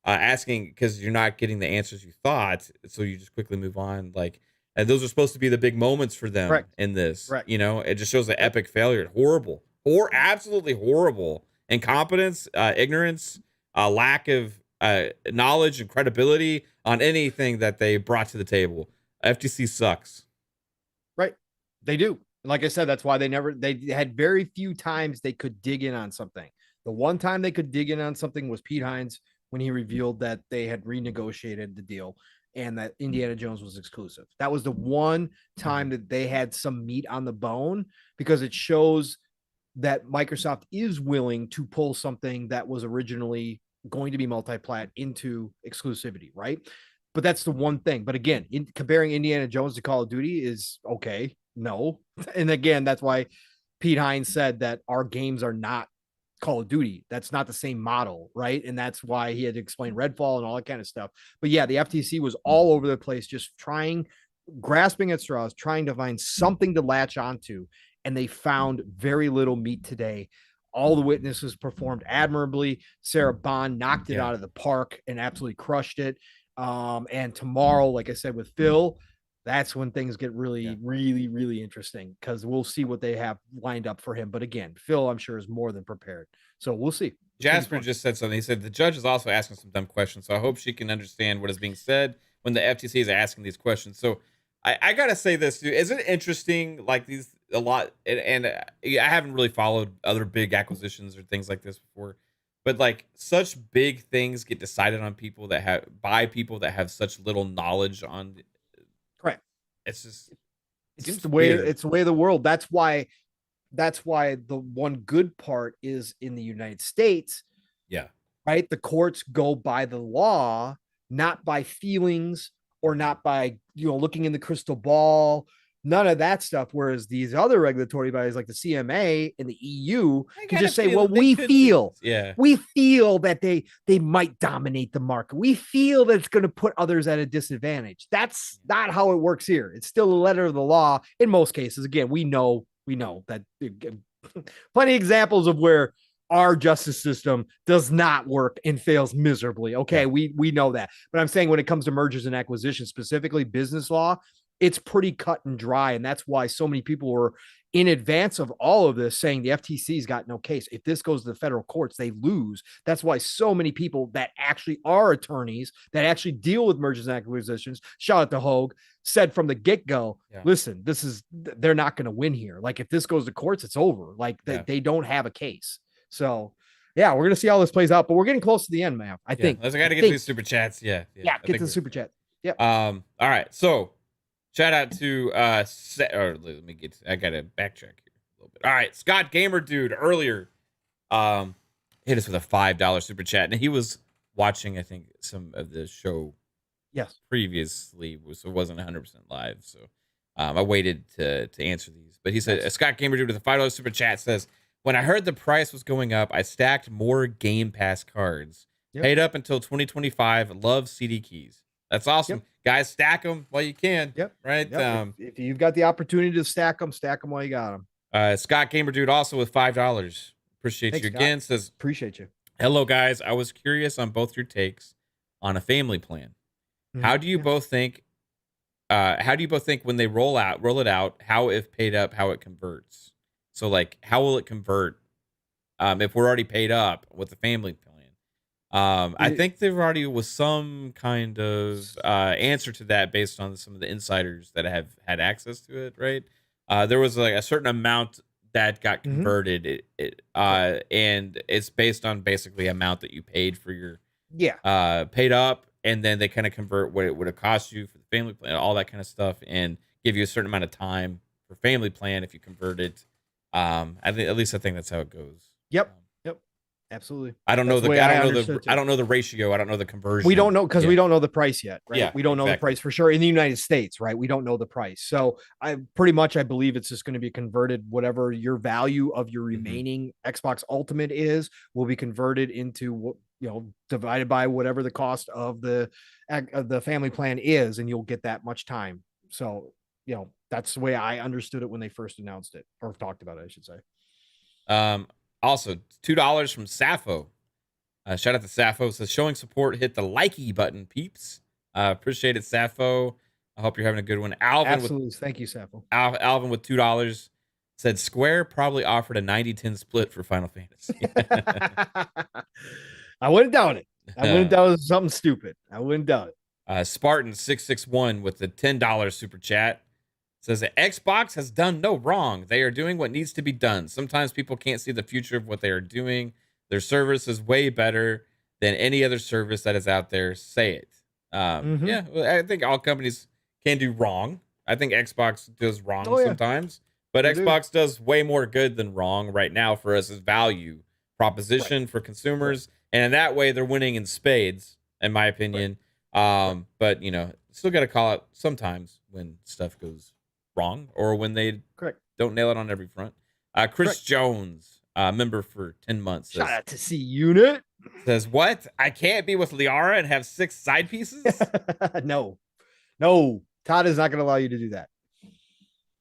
asking because you're not getting the answers you thought, so you just quickly move on. Like, and those are supposed to be the big moments for them in this. Correct. You know, it just shows an epic failure, horrible, or absolutely horrible incompetence, ignorance, lack of knowledge and credibility on anything that they brought to the table. FTC sucks. Right, they do. Like I said, that's why they had very few times they could dig in on something. The one time they could dig in on something was Pete Hines when he revealed that they had renegotiated the deal and that Indiana Jones was exclusive. That was the one time that they had some meat on the bone because it shows that Microsoft is willing to pull something that was originally going to be multi-plat into exclusivity, right? But that's the one thing. But again, comparing Indiana Jones to Call of Duty is okay. No. And again, that's why Pete Hines said that our games are not Call of Duty. That's not the same model, right? And that's why he had to explain Redfall and all that kind of stuff. But yeah, the FTC was all over the place, just grasping at straws, trying to find something to latch onto. And they found very little meat today. All the witnesses performed admirably. Sarah Bond knocked it out of the park and absolutely crushed it. And tomorrow, like I said, with Phil, that's when things get really, really interesting because we'll see what they have lined up for him. But again, Phil, I'm sure, is more than prepared. So we'll see. Jasper just said something. He said the judge is also asking some dumb questions. So I hope she can understand what is being said when the FTC is asking these questions. So I gotta say this, dude. Is it interesting? Like these a lot, and I haven't really followed other big acquisitions or things like this before. But like such big things get decided on people that have such little knowledge on. Correct. It's the way of the world. That's why the one good part is in the United States. Yeah. Right. The courts go by the law, not by feelings or not by, looking in the crystal ball. None of that stuff. Whereas these other regulatory bodies like the CMA and the EU can just say, well, we feel that they might dominate the market. We feel that it's going to put others at a disadvantage. That's not how it works here. It's still a letter of the law in most cases. Again, we know that plenty of examples of where our justice system does not work and fails miserably. Okay, we know that. But I'm saying when it comes to mergers and acquisitions, specifically business law, it's pretty cut and dry. And that's why so many people were in advance of all of this saying the FTC's got no case. If this goes to the federal courts, they lose. That's why so many people that actually are attorneys that actually deal with mergers and acquisitions, shout out to Hogue, said from the get-go, listen, they're not going to win here. Like if this goes to courts, it's over. Like they don't have a case. So we're going to see how this plays out, but we're getting close to the end, man. I think. Let's got to get to these super chats. Yeah. Get to the super chat. Yep. All right. So shout out to I gotta backtrack here a little bit. All right, Scott Gamer Dude earlier hit us with a $5 super chat, and he was watching, I think, some of the show previously, so it wasn't 100% live. So I waited to answer these. But he said, Scott Gamer Dude with a $5 super chat says, when I heard the price was going up, I stacked more Game Pass cards. Paid up until 2025. Love CD keys. That's awesome. Guys, stack them while you can. Right? If you've got the opportunity to stack them while you got them. Scott Gamer Dude also with $5. Appreciate you again. Scott. Says, appreciate you. Hello, guys. I was curious on both your takes on a family plan. How do you both think? How do you both think when they roll it out? How, if paid up, how it converts? So, like, how will it convert if we're already paid up with the family plan? I think there already was some kind of answer to that based on some of the insiders that have had access to it, right? There was like a certain amount that got converted, and it's based on basically amount that you paid for your paid up, and then they kind of convert what it would have cost you for the family plan, all that kind of stuff, and give you a certain amount of time for family plan if you convert it. I think at least I think that's how it goes. Yep. Absolutely. I don't know the I don't know the ratio. I don't know the conversion. We don't know because we don't know the price yet, right? Yeah, we don't know the price for sure in the United States, right? We don't know the price. So I believe it's just going to be converted. Whatever your value of your remaining Xbox Ultimate is will be converted into, divided by whatever the cost of the family plan is, and you'll get that much time. So, that's the way I understood it when they first announced it or talked about it, I should say. Also, $2 from Sappho. Shout out to Sappho. Says showing support. Hit the likey button, peeps. Appreciate it, Sappho. I hope you're having a good one. Alvin, absolutely. Thank you, Sappho. Alvin with $2 said Square probably offered a 90-10 split for Final Fantasy. I wouldn't doubt it. I wouldn't doubt it was something stupid. I wouldn't doubt it. Spartan 661 with the $10 super chat. Says that Xbox has done no wrong. They are doing what needs to be done. Sometimes people can't see the future of what they are doing. Their service is way better than any other service that is out there. Say it. Yeah, I think all companies can do wrong. I think Xbox does wrong sometimes, but Xbox does way more good than wrong right now for us as value proposition for consumers. And in that way, they're winning in spades, in my opinion. But, still got to call out sometimes when stuff goes wrong or when they don't nail it on every front. Chris Jones, member for 10 months. Shout out to C Unit. Says, what? I can't be with Liara and have 6 side pieces? No. Todd is not going to allow you to do that.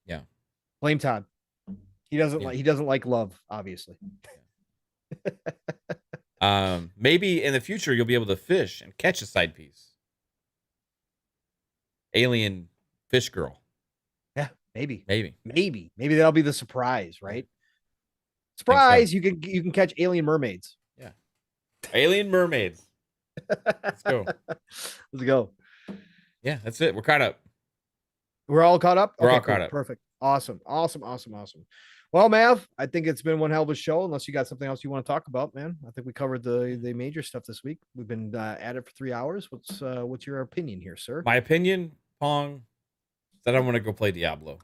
Yeah. Blame Todd. He doesn't like love, obviously. Maybe in the future you'll be able to fish and catch a side piece. Alien fish girl. Maybe that'll be the surprise, right? Surprise! So. You can catch alien mermaids. Yeah, alien mermaids. Let's go. Let's go. Yeah, that's it. We're caught up. We're all caught up. We're all caught up. Perfect. Awesome. Well, Mav, I think it's been one hell of a show. Unless you got something else you want to talk about, man. I think we covered the major stuff this week. We've been at it for 3 hours. What's your opinion here, sir? My opinion, Pong. That I want to go play Diablo.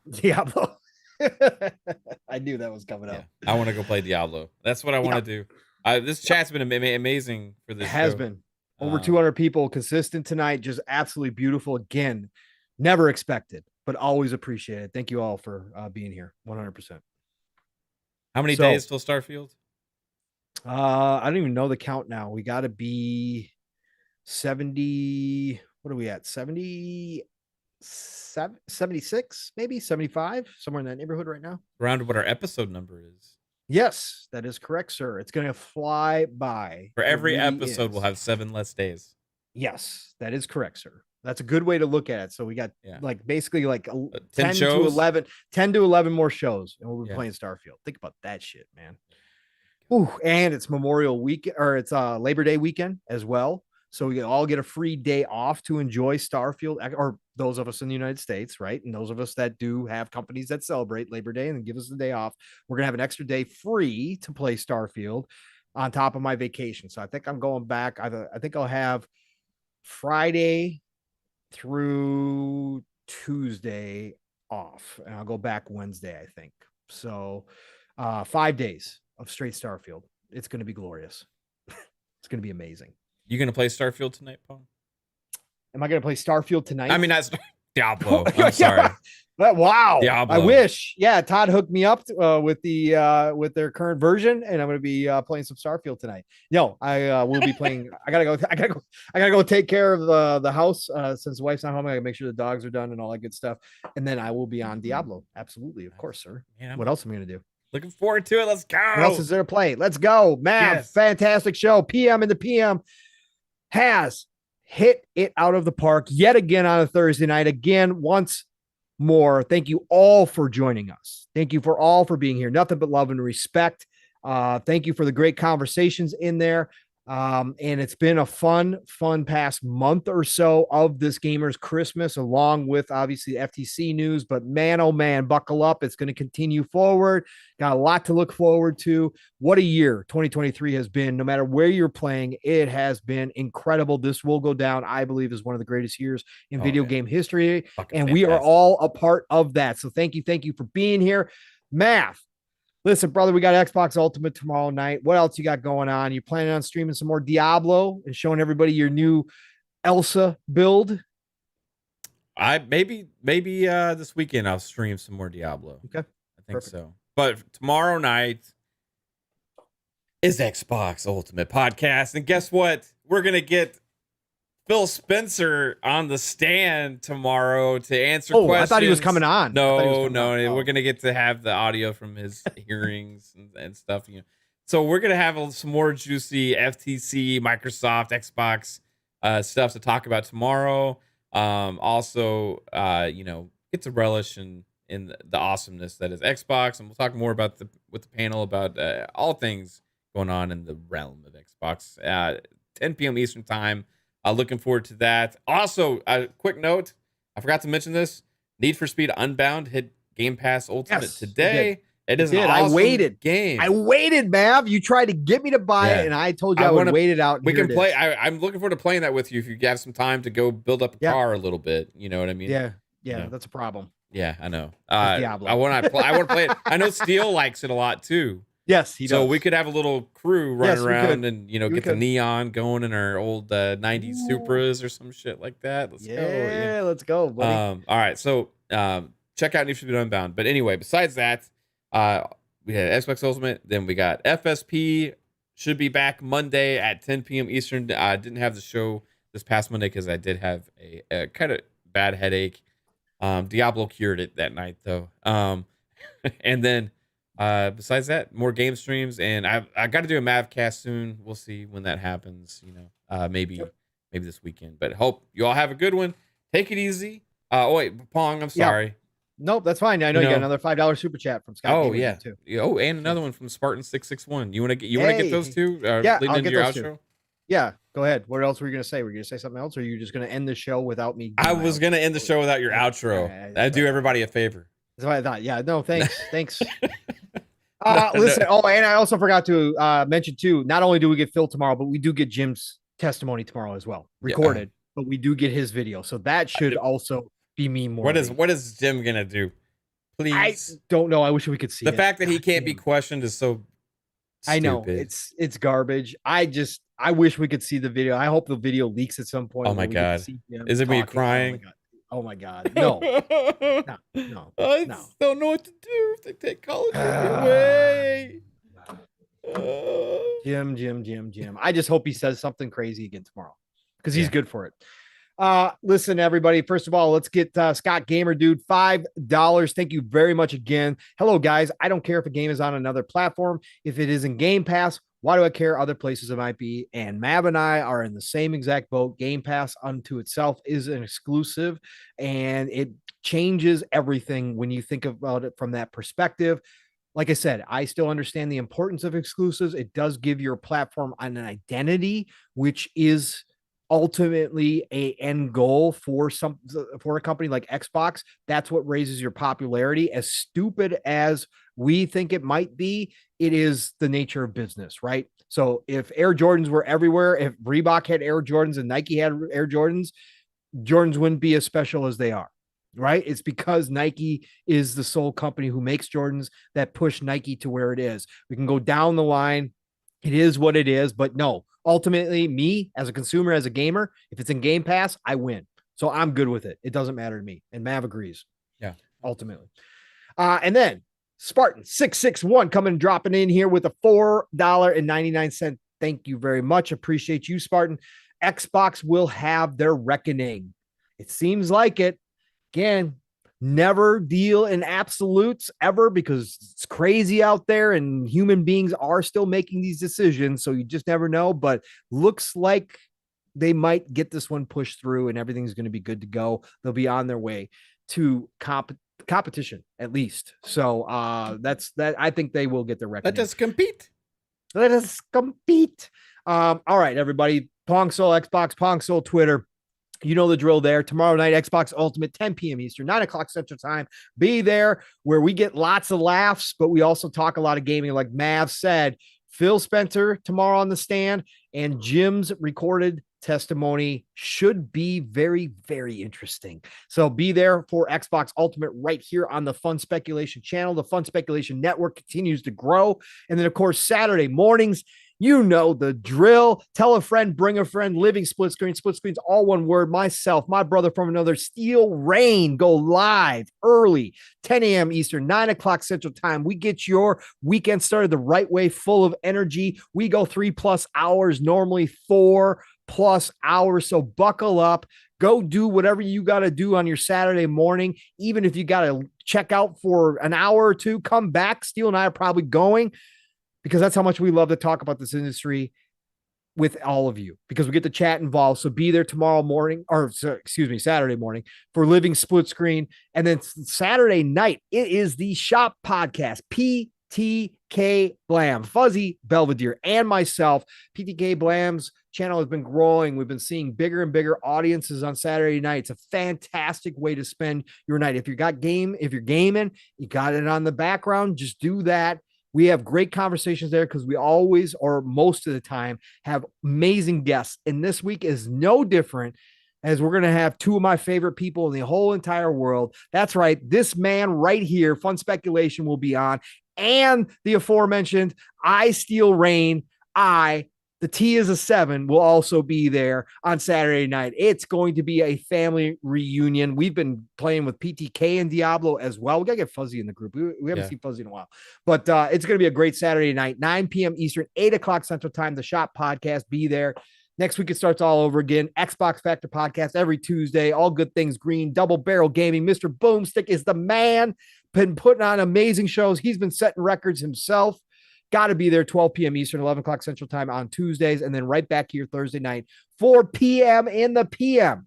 I knew that was coming up. I want to go play Diablo. That's what I want to do. This chat's been amazing for this. It has been over 200 people consistent tonight. Just absolutely beautiful. Again, never expected, but always appreciated. Thank you all for being here. 100%. How many days till Starfield? I don't even know the count now. We got to be 70. What are we at? 76, maybe 75, somewhere in that neighborhood right now. Around what our episode number is. Yes, that is correct, sir. It's going to fly by. For every episode, we'll have 7 less days. Yes, that is correct, sir. That's a good way to look at it. So we got basically 10 shows? to 11 more shows, and we'll be playing Starfield. Think about that shit, man. Ooh, and it's Memorial Week, or it's Labor Day weekend as well. So we all get a free day off to enjoy Starfield, or those of us in the United States, right? And those of us that do have companies that celebrate Labor Day and give us the day off, we're going to have an extra day free to play Starfield on top of my vacation. So I think I'm going back. I think I'll have Friday through Tuesday off, and I'll go back Wednesday, I think. So 5 days of straight Starfield. It's going to be glorious. It's going to be amazing. You going to play Starfield tonight, Paul? Am I going to play Starfield tonight? I mean, that's Diablo. I'm sorry. Wow. Diablo. I wish. Yeah, Todd hooked me up with their current version, and I'm going to be playing some Starfield tonight. No, I will be playing. I gotta go take care of the house since the wife's not home. I gotta make sure the dogs are done and all that good stuff, and then I will be on Diablo. Absolutely, of course, sir. Yeah. What else am I going to do? Looking forward to it. Let's go. What else is there to play? Let's go, man. Yes. Fantastic show. PM in the PM has hit it out of the park yet again on a Thursday night. Again, once more, thank you all for joining us. Thank you all for being here. Nothing but love and respect. Thank you for the great conversations in there. And it's been a fun past month or so of this Gamers Christmas, along with obviously FTC news. But man, oh man, buckle up. It's going to continue forward. Got a lot to look forward to. What a year 2023 has been. No matter where you're playing, it has been incredible. This will go down, I believe, as one of the greatest years in video game history. Fucking and fantastic. We are all a part of that. So thank you for being here. Math. Listen, brother, we got Xbox Ultimate tomorrow night. What else you got going on? You planning on streaming some more Diablo and showing everybody your new Elsa build? Maybe this weekend I'll stream some more Diablo. Okay. I think so. But tomorrow night is Xbox Ultimate Podcast. And guess what? We're going to get Phil Spencer on the stand tomorrow to answer questions. I thought he was coming on. No. We're going to get to have the audio from his hearings and stuff. So we're going to have some more juicy FTC, Microsoft, Xbox stuff to talk about tomorrow. Also, get to relish in the awesomeness that is Xbox. And we'll talk more about with the panel about all things going on in the realm of Xbox. 10 p.m. Eastern time. Looking forward to that. Also, a quick note. I forgot to mention this. Need for Speed Unbound hit Game Pass Ultimate today. It is an awesome game. I waited, Mav. You tried to get me to buy it, and I told you I would wait it out. We can play. I'm looking forward to playing that with you if you have some time to go build up a car a little bit. You know what I mean? Yeah, that's a problem. Yeah, I know. I want to play it. I know Steele likes it a lot too. Yes, he does. So we could have a little crew running around and get the neon going in our old 90s Supras or some shit like that. Let's go. Yeah, let's go, buddy. All right, so check out Need for Speed Unbound. But anyway, besides that, we had Xbox Ultimate. Then we got FSP. Should be back Monday at 10 p.m. Eastern. I didn't have the show this past Monday because I did have a kind of bad headache. Diablo cured it that night though. And then besides that, more game streams, and I got to do a Mavcast soon. We'll see when that happens. Maybe this weekend. But hope you all have a good one. Take it easy. Oh wait, Pong, I'm sorry. Yeah. Nope, that's fine. I know you got another $5 super chat from Scott. Oh yeah, too. Oh, and another one from Spartan661. You want to get those two? Yeah, leading I'll into get your those outro. Two. Yeah, go ahead. What else were you gonna say? Were you gonna say something else, or are you just gonna end the show without me? I was gonna end the show without your outro. I'd do everybody a favor. That's what I thought. Yeah, no, thanks. Listen. Oh, and I also forgot to mention too. Not only do we get Phil tomorrow, but we do get Jim's testimony tomorrow as well, recorded. But we do get his video, so that should also be me more. What is Jim gonna do? Please. I don't know. I wish we could see the fact that he can't be questioned is so stupid. I know it's garbage. I wish we could see the video. I hope the video leaks at some point. Oh my god! Is it me crying? Oh my god! No. I don't know what to do if they take college away. Jim. I just hope he says something crazy again tomorrow because he's good for it. Listen, everybody. First of all, let's get Scott Gamer Dude $5. Thank you very much again. Hello, guys. I don't care if a game is on another platform. If it is in Game Pass, why do I care other places it might be? And Mav and I are in the same exact boat. Game Pass unto itself is an exclusive, and it changes everything when you think about it from that perspective. Like I said, I still understand the importance of exclusives. It does give your platform an identity, which is ultimately a end goal for a company like Xbox. That's what raises your popularity. As stupid as we think it might be, it is the nature of business, right? So if Air Jordans were everywhere, if Reebok had Air Jordans and Nike had Air Jordans, Jordans wouldn't be as special as they are, right? It's because Nike is the sole company who makes Jordans that push Nike to where it is. We can go down the line. It is what it is, but no, ultimately, me as a consumer, as a gamer, if it's in Game Pass, I win. So I'm good with it. It doesn't matter to me. And Mav agrees. Yeah. Ultimately. And then Spartan661 coming dropping in here with a $4.99. Thank you very much. Appreciate you, Spartan. Xbox will have their reckoning. It seems like it. Again, never deal in absolutes ever because it's crazy out there and human beings are still making these decisions. So you just never know, but looks like they might get this one pushed through and everything's going to be good to go. They'll be on their way to competition at least. So that's that. I think they will get their record. Let us compete. Let us compete. All right, everybody. Pong Soul Xbox, Pong Soul Twitter. You know the drill there. Tomorrow night, Xbox Ultimate, 10 p.m. Eastern, 9 o'clock Central Time. Be there where we get lots of laughs, but we also talk a lot of gaming. Like Mav said, Phil Spencer tomorrow on the stand, and Jim's recorded testimony should be very, very interesting. So be there for Xbox Ultimate right here on the Fun Speculation channel. The Fun Speculation Network continues to grow. And then, of course, Saturday mornings, you know the drill. Tell a friend, bring a friend, living split screens, all one word. Myself, my brother from another, Steel Rain, go live early, 10 a.m. Eastern, 9 o'clock Central Time. We get your weekend started the right way, full of energy. We go 3+ hours, normally 4+ hours. So buckle up. Go do whatever you got to do on your Saturday morning. Even if you got to check out for an hour or two, come back. Steel and I are probably going, because that's how much we love to talk about this industry with all of you, because we get to chat involved. So be there tomorrow morning, or Saturday morning for Living Split Screen. And then Saturday night, it is the Shop Podcast, PTK Blam, Fuzzy, Belvedere, and myself. PTK Blam's channel has been growing. We've been seeing bigger and bigger audiences on Saturday night. It's a fantastic way to spend your night. If you're gaming, you got it on the background, just do that. We have great conversations there because we always, or most of the time, have amazing guests. And this week is no different, as we're going to have two of my favorite people in the whole entire world. That's right. This man right here, Fun Speculation, will be on. And the aforementioned I Steel Rain, the T is a 7, will also be there on Saturday night. It's going to be a family reunion. We've been playing with PTK and Diablo as well. We got to get Fuzzy in the group. We haven't seen Fuzzy in a while. But it's going to be a great Saturday night, 9 p.m. Eastern, 8 o'clock Central Time. The Shop Podcast, be there. Next week, it starts all over again. Xbox Factor Podcast every Tuesday. All good things green. Double Barrel Gaming. Mr. Boomstick is the man. Been putting on amazing shows. He's been setting records himself. Got to be there, 12 p.m. Eastern, 11 o'clock Central Time on Tuesdays, and then right back here Thursday night, 4 p.m. in the p.m.,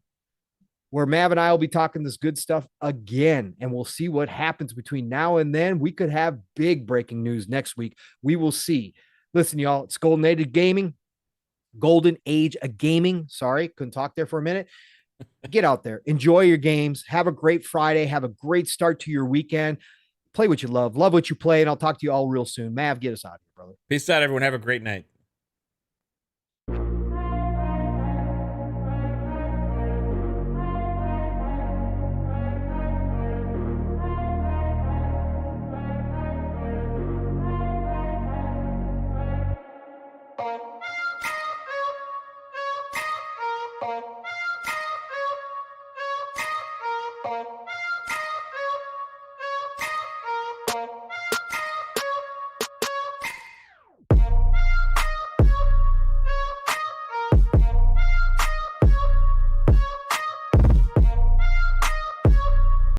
where Mav and I will be talking this good stuff again, and we'll see what happens between now and then. We could have big breaking news next week. We will see. Listen, y'all, it's Golden Age of Gaming. Golden Age of Gaming. Sorry, couldn't talk there for a minute. Get out there. Enjoy your games. Have a great Friday. Have a great start to your weekend. Play what you love what you play, and I'll talk to you all real soon. Mav, get us out of here, brother. Peace out, everyone. Have a great night.